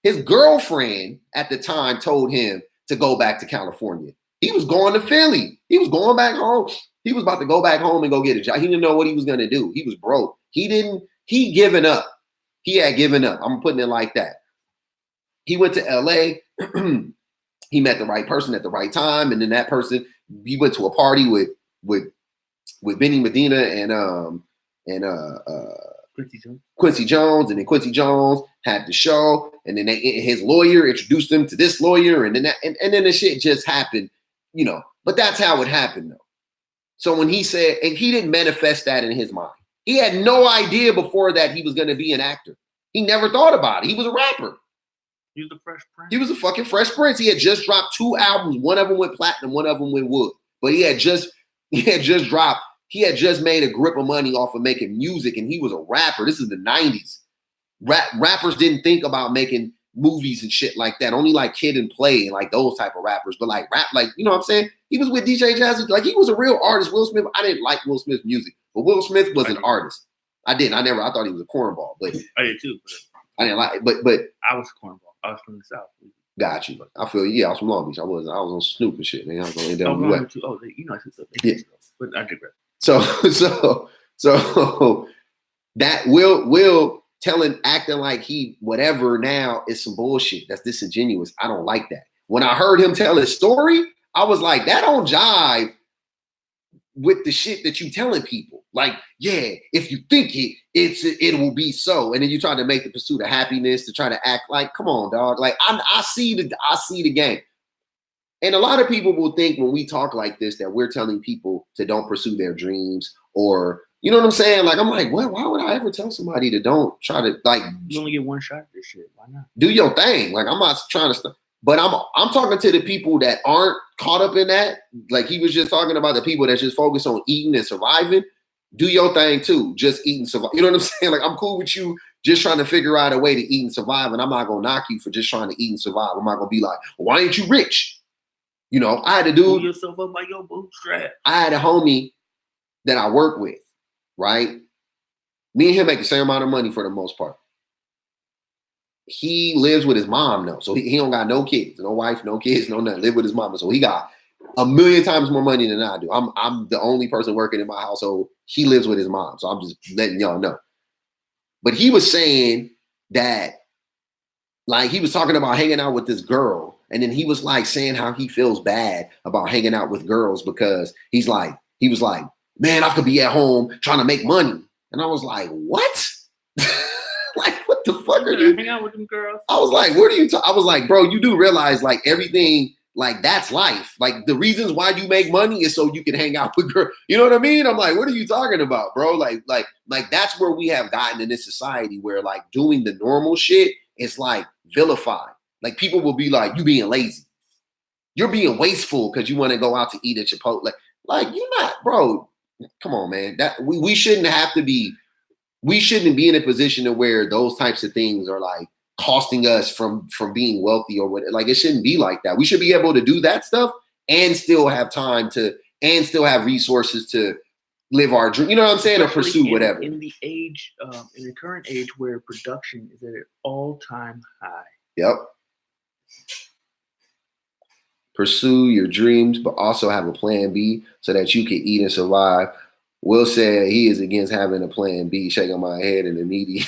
Speaker 1: His girlfriend at the time told him to go back to California. He was going to Philly. He was going back home. He was about to go back home and go get a job. He didn't know what he was going to do. He was broke. He given up. He had given up. I'm putting it like that. He went to LA. He met the right person at the right time. And then that person, he went to a party with Benny Medina and Quincy Jones, and then Quincy Jones had the show, and then his lawyer introduced him to this lawyer, and then then the shit just happened, you know. But that's how it happened, though. So when he said, and he didn't manifest that in his mind, he had no idea before that he was going to be an actor. He never thought about it. He was a rapper.
Speaker 2: He was the Fresh Prince.
Speaker 1: He was a fucking Fresh Prince. He had just dropped 2 albums. One of them went platinum. One of them went wood. But he had just made a grip of money off of making music, and he was a rapper. This is the 90s. Rappers didn't think about making movies and shit like that. Only like Kid and Play and like those type of rappers. But like rap, like, you know what I'm saying? He was with DJ Jazzy. Like, he was a real artist. Will Smith, I didn't like Will Smith's music, but Will Smith was an artist. I thought he was a cornball, but
Speaker 2: I did too.
Speaker 1: I didn't like, but
Speaker 2: I was a cornball. I was from the South.
Speaker 1: Got you. I feel you. Yeah, I was from Long Beach. I was on Snoop and shit. Man, I was going to NWA.
Speaker 2: But I digress.
Speaker 1: So that Will acting like he whatever now is some bullshit. That's disingenuous. I don't like that. When I heard him tell his story, I was like, that don't jive with the shit that you telling people. Like, yeah, if you think it will be so. And then you try to make the pursuit of happiness to try to act like, come on, dog. Like I see the game. And a lot of people will think when we talk like this that we're telling people to don't pursue their dreams or, you know what I'm saying? Like, I'm like, well, why would I ever tell somebody to don't try to like?
Speaker 2: You only get one shot at this shit. Why not?
Speaker 1: Do your thing. Like, I'm not trying to but I'm talking to the people that aren't caught up in that. Like he was just talking about the people that just focus on eating and surviving. Do your thing too. Just eat and survive. You know what I'm saying? Like, I'm cool with you just trying to figure out a way to eat and survive. And I'm not going to knock you for just trying to eat and survive. I'm not going to be like, why ain't you rich? You know, I had to
Speaker 2: Pull yourself up by your bootstrap.
Speaker 1: I had a homie that I work with, right? Me and him make the same amount of money for the most part. He lives with his mom though. So he don't got no kids, no wife, no kids, no nothing. Live with his mom. So he got 1,000,000 times more money than I do. I'm the only person working in my household. He lives with his mom. So I'm just letting y'all know. But he was saying that, like, he was talking about hanging out with this girl. And then he was like saying how he feels bad about hanging out with girls because he was like, man, I could be at home trying to make money. And I was like, what? Like, what the fuck are you
Speaker 2: hang out with them girls?
Speaker 1: I was like, what are you I was like, bro, you do realize like everything, like that's life. Like the reasons why you make money is so you can hang out with girls. You know what I mean? I'm like, what are you talking about, bro? Like that's where we have gotten in this society where like doing the normal shit is like vilified. Like people will be like, you being lazy. You're being wasteful because you want to go out to eat at Chipotle. Like you're not, bro. Come on, man. That we shouldn't be in a position to where those types of things are like costing us from being wealthy or what. Like it shouldn't be like that. We should be able to do that stuff and still have time to and still have resources to live our dream. You know what I'm saying?
Speaker 2: Especially
Speaker 1: or pursue whatever.
Speaker 2: In the age, in the current age where production is at an all-time high.
Speaker 1: Yep. Pursue your dreams, but also have a plan B so that you can eat and survive. Will said he is against having a plan B, shaking my head in the media.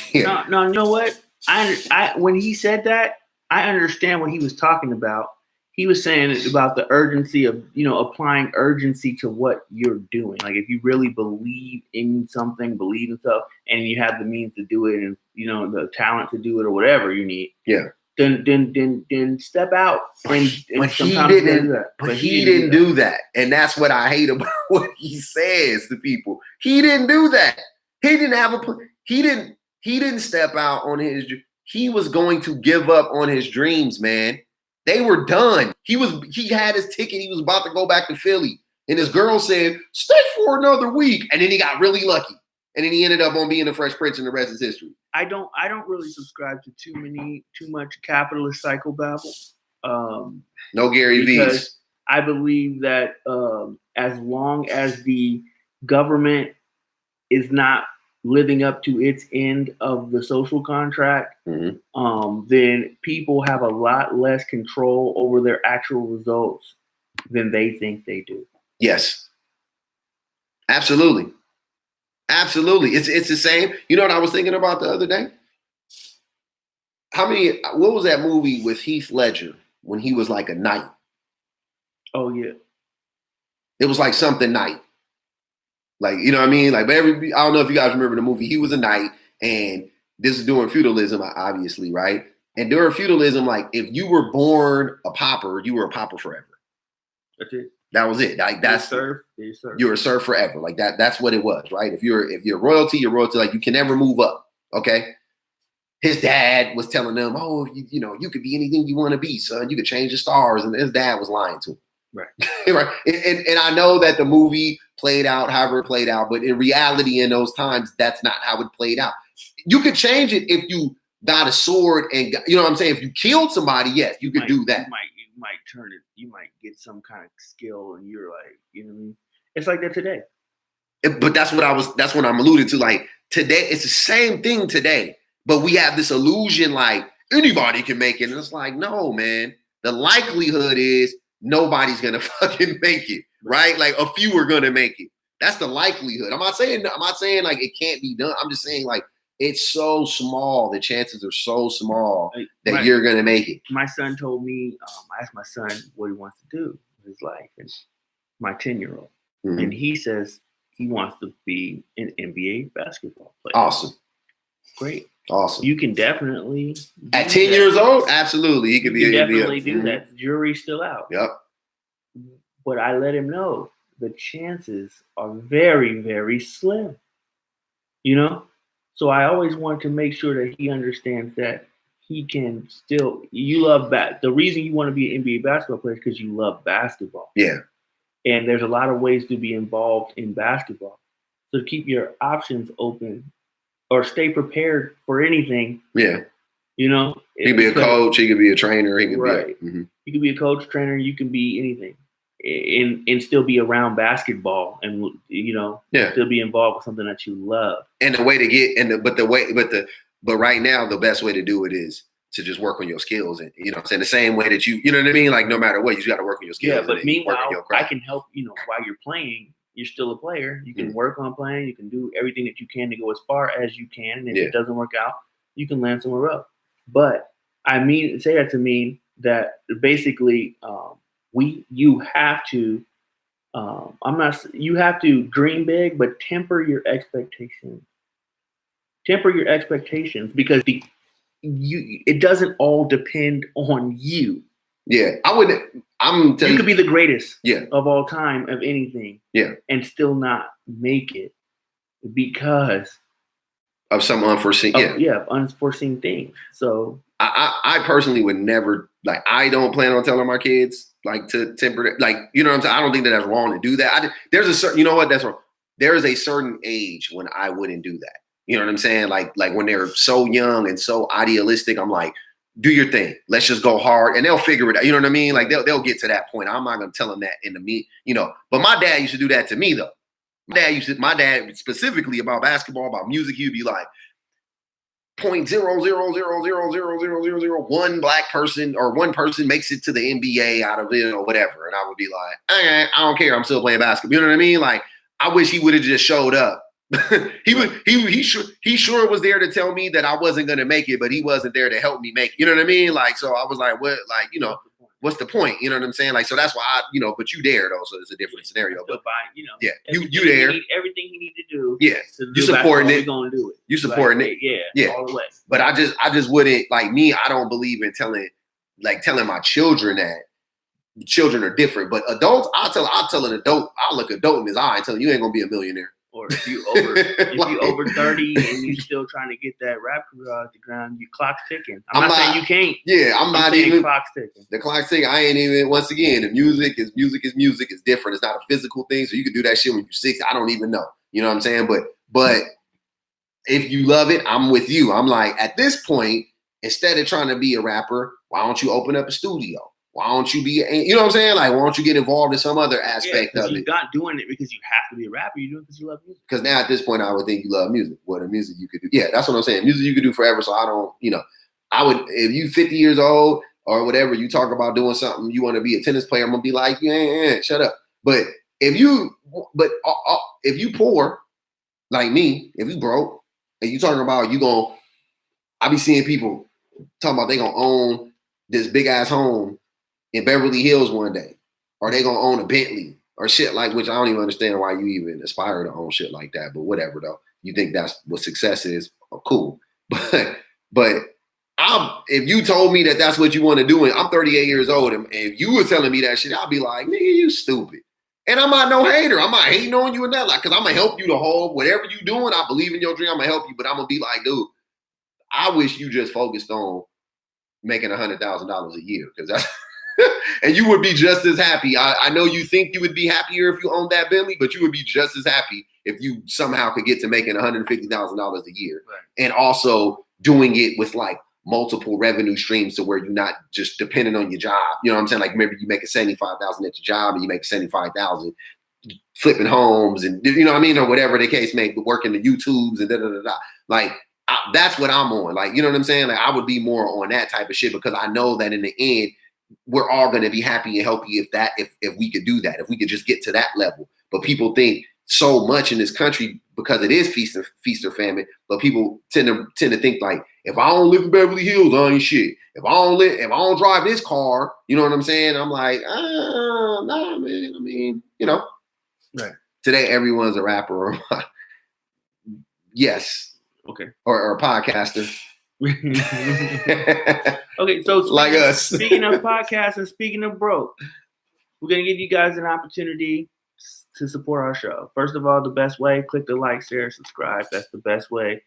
Speaker 2: No, you know what? I when he said that, I understand what he was talking about. He was saying about the urgency of, applying urgency to what you're doing. Like if you really believe in something, believe in stuff, and you have the means to do it and, the talent to do it or whatever you need.
Speaker 1: Yeah.
Speaker 2: Then step out. And
Speaker 1: but he didn't. But he didn't do that, and that's what I hate about what he says to people. He didn't do that. He didn't have a. He didn't step out on his. He was going to give up on his dreams, man. They were done. He had his ticket. He was about to go back to Philly, and his girl said, "Stay for another week," and then he got really lucky. And then he ended up on being the Fresh Prince, and the rest is history.
Speaker 2: I don't really subscribe to too much capitalist psychobabble.
Speaker 1: No Gary Vee.
Speaker 2: Because I believe that as long as the government is not living up to its end of the social contract, then people have a lot less control over their actual results than they think they do.
Speaker 1: Yes. Absolutely. Absolutely. It's the same. You know what I was thinking about the other day? What was that movie with Heath Ledger when he was like a knight?
Speaker 2: Oh, yeah.
Speaker 1: It was like something knight. Like, you know what I mean? Like, I don't know if you guys remember the movie. He was a knight, and this is during feudalism, obviously, right? And during feudalism, like, if you were born a pauper, you were a pauper forever.
Speaker 2: That's it.
Speaker 1: That was it. Like that's
Speaker 2: you're
Speaker 1: a serf forever. Like that's what it was, right? If you're royalty, you're royalty. Like you can never move up. Okay. His dad was telling them, "Oh, you could be anything you want to be, son. You could change the stars." And his dad was lying to him.
Speaker 2: Right.
Speaker 1: Right. And I know that the movie played out however it played out, but in reality, in those times, that's not how it played out. You could change it if you got a sword and you know what I'm saying. If you killed somebody, yes, you could do that.
Speaker 2: You might turn it. You might get some kind of skill, and you're like, you know what I mean? It's like that today.
Speaker 1: But that's what I'm alluding to. Like today, it's the same thing today. But we have this illusion like anybody can make it. And it's like, no, man. The likelihood is nobody's gonna fucking make it, right? Like a few are gonna make it. That's the likelihood. I'm not saying like it can't be done. I'm just saying like it's so small. The chances are so small that you're gonna make it.
Speaker 2: My son told me, I asked my son what he wants to do with his life, and my 10-year-old, and he says he wants to be an NBA basketball player.
Speaker 1: Awesome.
Speaker 2: Great.
Speaker 1: Awesome.
Speaker 2: You can definitely
Speaker 1: at 10 years old, absolutely, he could be.
Speaker 2: Definitely do that. The jury's still out.
Speaker 1: Yep.
Speaker 2: But I let him know the chances are very, very slim. You know, so I always want to make sure that he understands that he can still. You love the reason you want to be an NBA basketball player is because you love basketball.
Speaker 1: Yeah.
Speaker 2: And there's a lot of ways to be involved in basketball. So to keep your options open or stay prepared for anything.
Speaker 1: Yeah.
Speaker 2: You know,
Speaker 1: he could be a coach, he could be a trainer, he could be
Speaker 2: you could be a coach, trainer, you can be anything. And still be around basketball and still be involved with something that you love.
Speaker 1: And the way to get but right now the best way to do it is to just work on your skills, and you know what I'm saying, the same way that you know what I mean, like no matter what, you just got to work on your skills.
Speaker 2: Yeah, but meanwhile, I can help, while you're playing, you're still a player. You can work on playing, you can do everything that you can to go as far as you can, and if it doesn't work out, you can land somewhere else. But I say that to mean that basically you have to you have to dream big, but temper your expectations. Temper your expectations, because it doesn't all depend on you.
Speaker 1: Yeah, you
Speaker 2: could be the greatest of all time of anything, and still not make it because
Speaker 1: of some unforeseen
Speaker 2: unforeseen things. So
Speaker 1: I personally would never, like, I don't plan on telling my kids like to temper it. Like, you know what I'm saying? I don't think that that's wrong to do that. There's a certain, you know what, that's wrong. There is a certain age when I wouldn't do that. You know what I'm saying? Like when they're so young and so idealistic, I'm like, do your thing. Let's just go hard, and they'll figure it out. You know what I mean? Like they'll get to that point. I'm not gonna tell them that But my dad used to do that to me though. My dad specifically about basketball, about music, he'd be like, 0.000000001 black person or one person makes it to the NBA out of whatever, and I would be like, I don't care. I'm still playing basketball. You know what I mean? Like I wish he would have just showed up. He sure was there to tell me that I wasn't gonna make it, but he wasn't there to help me make it. You know what I mean? Like, so I was like, what? Like, what's the point? You know what I'm saying? Like, so that's why but you dare though, so it's a different scenario. But you there,
Speaker 2: everything he need to do.
Speaker 1: Yeah, you supporting it.
Speaker 2: Gonna do it.
Speaker 1: You supporting it.
Speaker 2: Yeah, all the way.
Speaker 1: But I just wouldn't, like me. I don't believe in telling my children that. Children are different, but adults, I'll tell an adult. I'll look adult in his eye and tell him you ain't gonna be a millionaire.
Speaker 2: Or if you over 30 and you still trying to get that rap career off the ground, your clock's ticking. I'm not saying you can't.
Speaker 1: Yeah, I'm not even.
Speaker 2: Clock's ticking.
Speaker 1: The clock's ticking. I ain't even. Once again, the music is music. It's different. It's not a physical thing, so you can do that shit when you're 60. I don't even know. You know what I'm saying? But if you love it, I'm with you. I'm like, at this point, instead of trying to be a rapper, why don't you open up a studio? Why don't you be, you know what I'm saying? Like, why don't you get involved in some other aspect of it?
Speaker 2: You're not doing it because you have to be a rapper. You're doing it because you love music.
Speaker 1: Because now at this point, I would think you love music. What a music you could do. Yeah, that's what I'm saying. Music you could do forever. So I don't, I would, if you 50 years old or whatever, you talk about doing something, you want to be a tennis player, I'm going to be like, yeah, shut up. But if you poor, like me, if you broke, and you talking about I be seeing people talking about they going to own this big ass home in Beverly Hills one day, or they gonna own a Bentley or shit like, which I don't even understand why you even aspire to own shit like that. But whatever though, you think that's what success is? Oh, cool. But if you told me that that's what you want to do, and I'm 38 years old, and if you were telling me that shit, I'd be like, nigga, you stupid. And I'm not no hater. I'm not hating on you and that, like, cause I'm gonna help you the whole whatever you doing. I believe in your dream. I'm gonna help you, but I'm gonna be like, dude, I wish you just focused on making $100,000 a year, because that's. And you would be just as happy. I know you think you would be happier if you owned that Bentley, but you would be just as happy if you somehow could get to making $150,000 a year, right. And also doing it with like multiple revenue streams, to where you're not just dependent on your job. You know what I'm saying? Like maybe you make $75,000 at your job, and you make $75,000 flipping homes, and you know what I mean, or whatever the case may be, working the YouTubes and da da da da. Like that's what I'm on. Like, you know what I'm saying? Like I would be more on that type of shit, because I know that in the end, we're all going to be happy and healthy if we could do that, if we could just get to that level. But people think so much in this country because it is feast or famine. But people tend to think like, if I don't live in Beverly Hills, I ain't shit. If I don't drive this car, you know what I'm saying? I'm like, nah, man. I mean,
Speaker 2: right.
Speaker 1: Today everyone's a rapper. Yes.
Speaker 2: Okay.
Speaker 1: Or a podcaster.
Speaker 2: Okay, so
Speaker 1: like us.
Speaker 2: Speaking of podcasts and speaking of broke, we're gonna give you guys an opportunity to support our show. First of all, the best way, click the like, share, subscribe. That's the best way,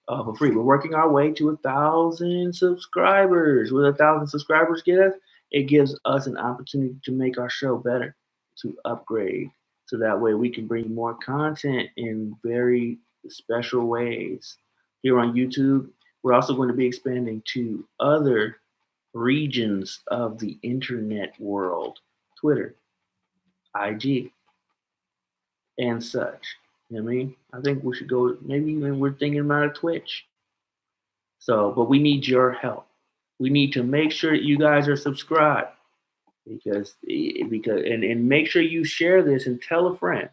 Speaker 2: for free. We're working our way to 1,000 subscribers. With 1,000 subscribers get us, it gives us an opportunity to make our show better, to upgrade, so that way we can bring more content in very special ways. Here on YouTube, we're also going to be expanding to other regions of the internet world, Twitter, IG, and such. You know what I mean? I think we should go, maybe even we're thinking about a Twitch. So, but we need your help. We need to make sure you guys are subscribed because and make sure you share this and tell a friend.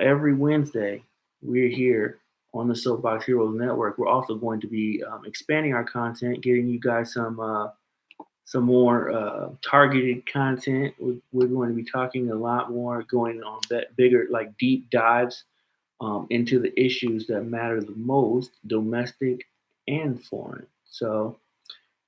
Speaker 2: Every Wednesday we're here on the Soapbox Heroes Network. We're also going to be expanding our content, getting you guys some more targeted content. We're going to be talking a lot more, going on bigger, like deep dives into the issues that matter the most, domestic and foreign. So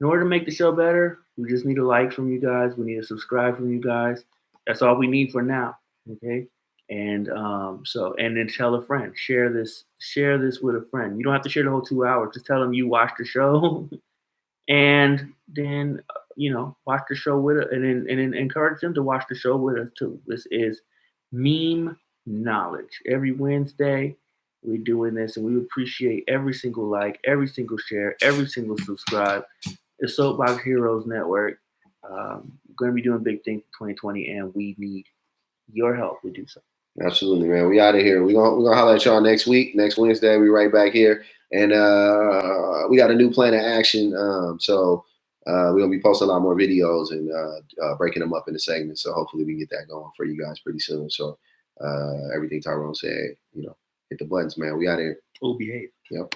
Speaker 2: in order to make the show better, we just need a like from you guys. We need a subscribe from you guys. That's all we need for now. Okay. And and then tell a friend, share this with a friend. You don't have to share the whole 2 hours. Just tell them you watched the show and then, watch the show with us and then encourage them to watch the show with us too. This is Meme Knowledge. Every Wednesday we're doing this, and we appreciate every single like, every single share, every single subscribe. The Soapbox Heroes Network. We're going to be doing big things in 2020, and we need your help to do so.
Speaker 1: Absolutely, man. We out of here. We're gonna holler at y'all next week. Next Wednesday, we right back here. And we got a new plan of action. So we're gonna be posting a lot more videos and breaking them up into segments. So hopefully we can get that going for you guys pretty soon. So everything Tyrone said, hit the buttons, man. We out here.
Speaker 2: We'll behave.
Speaker 1: Yep.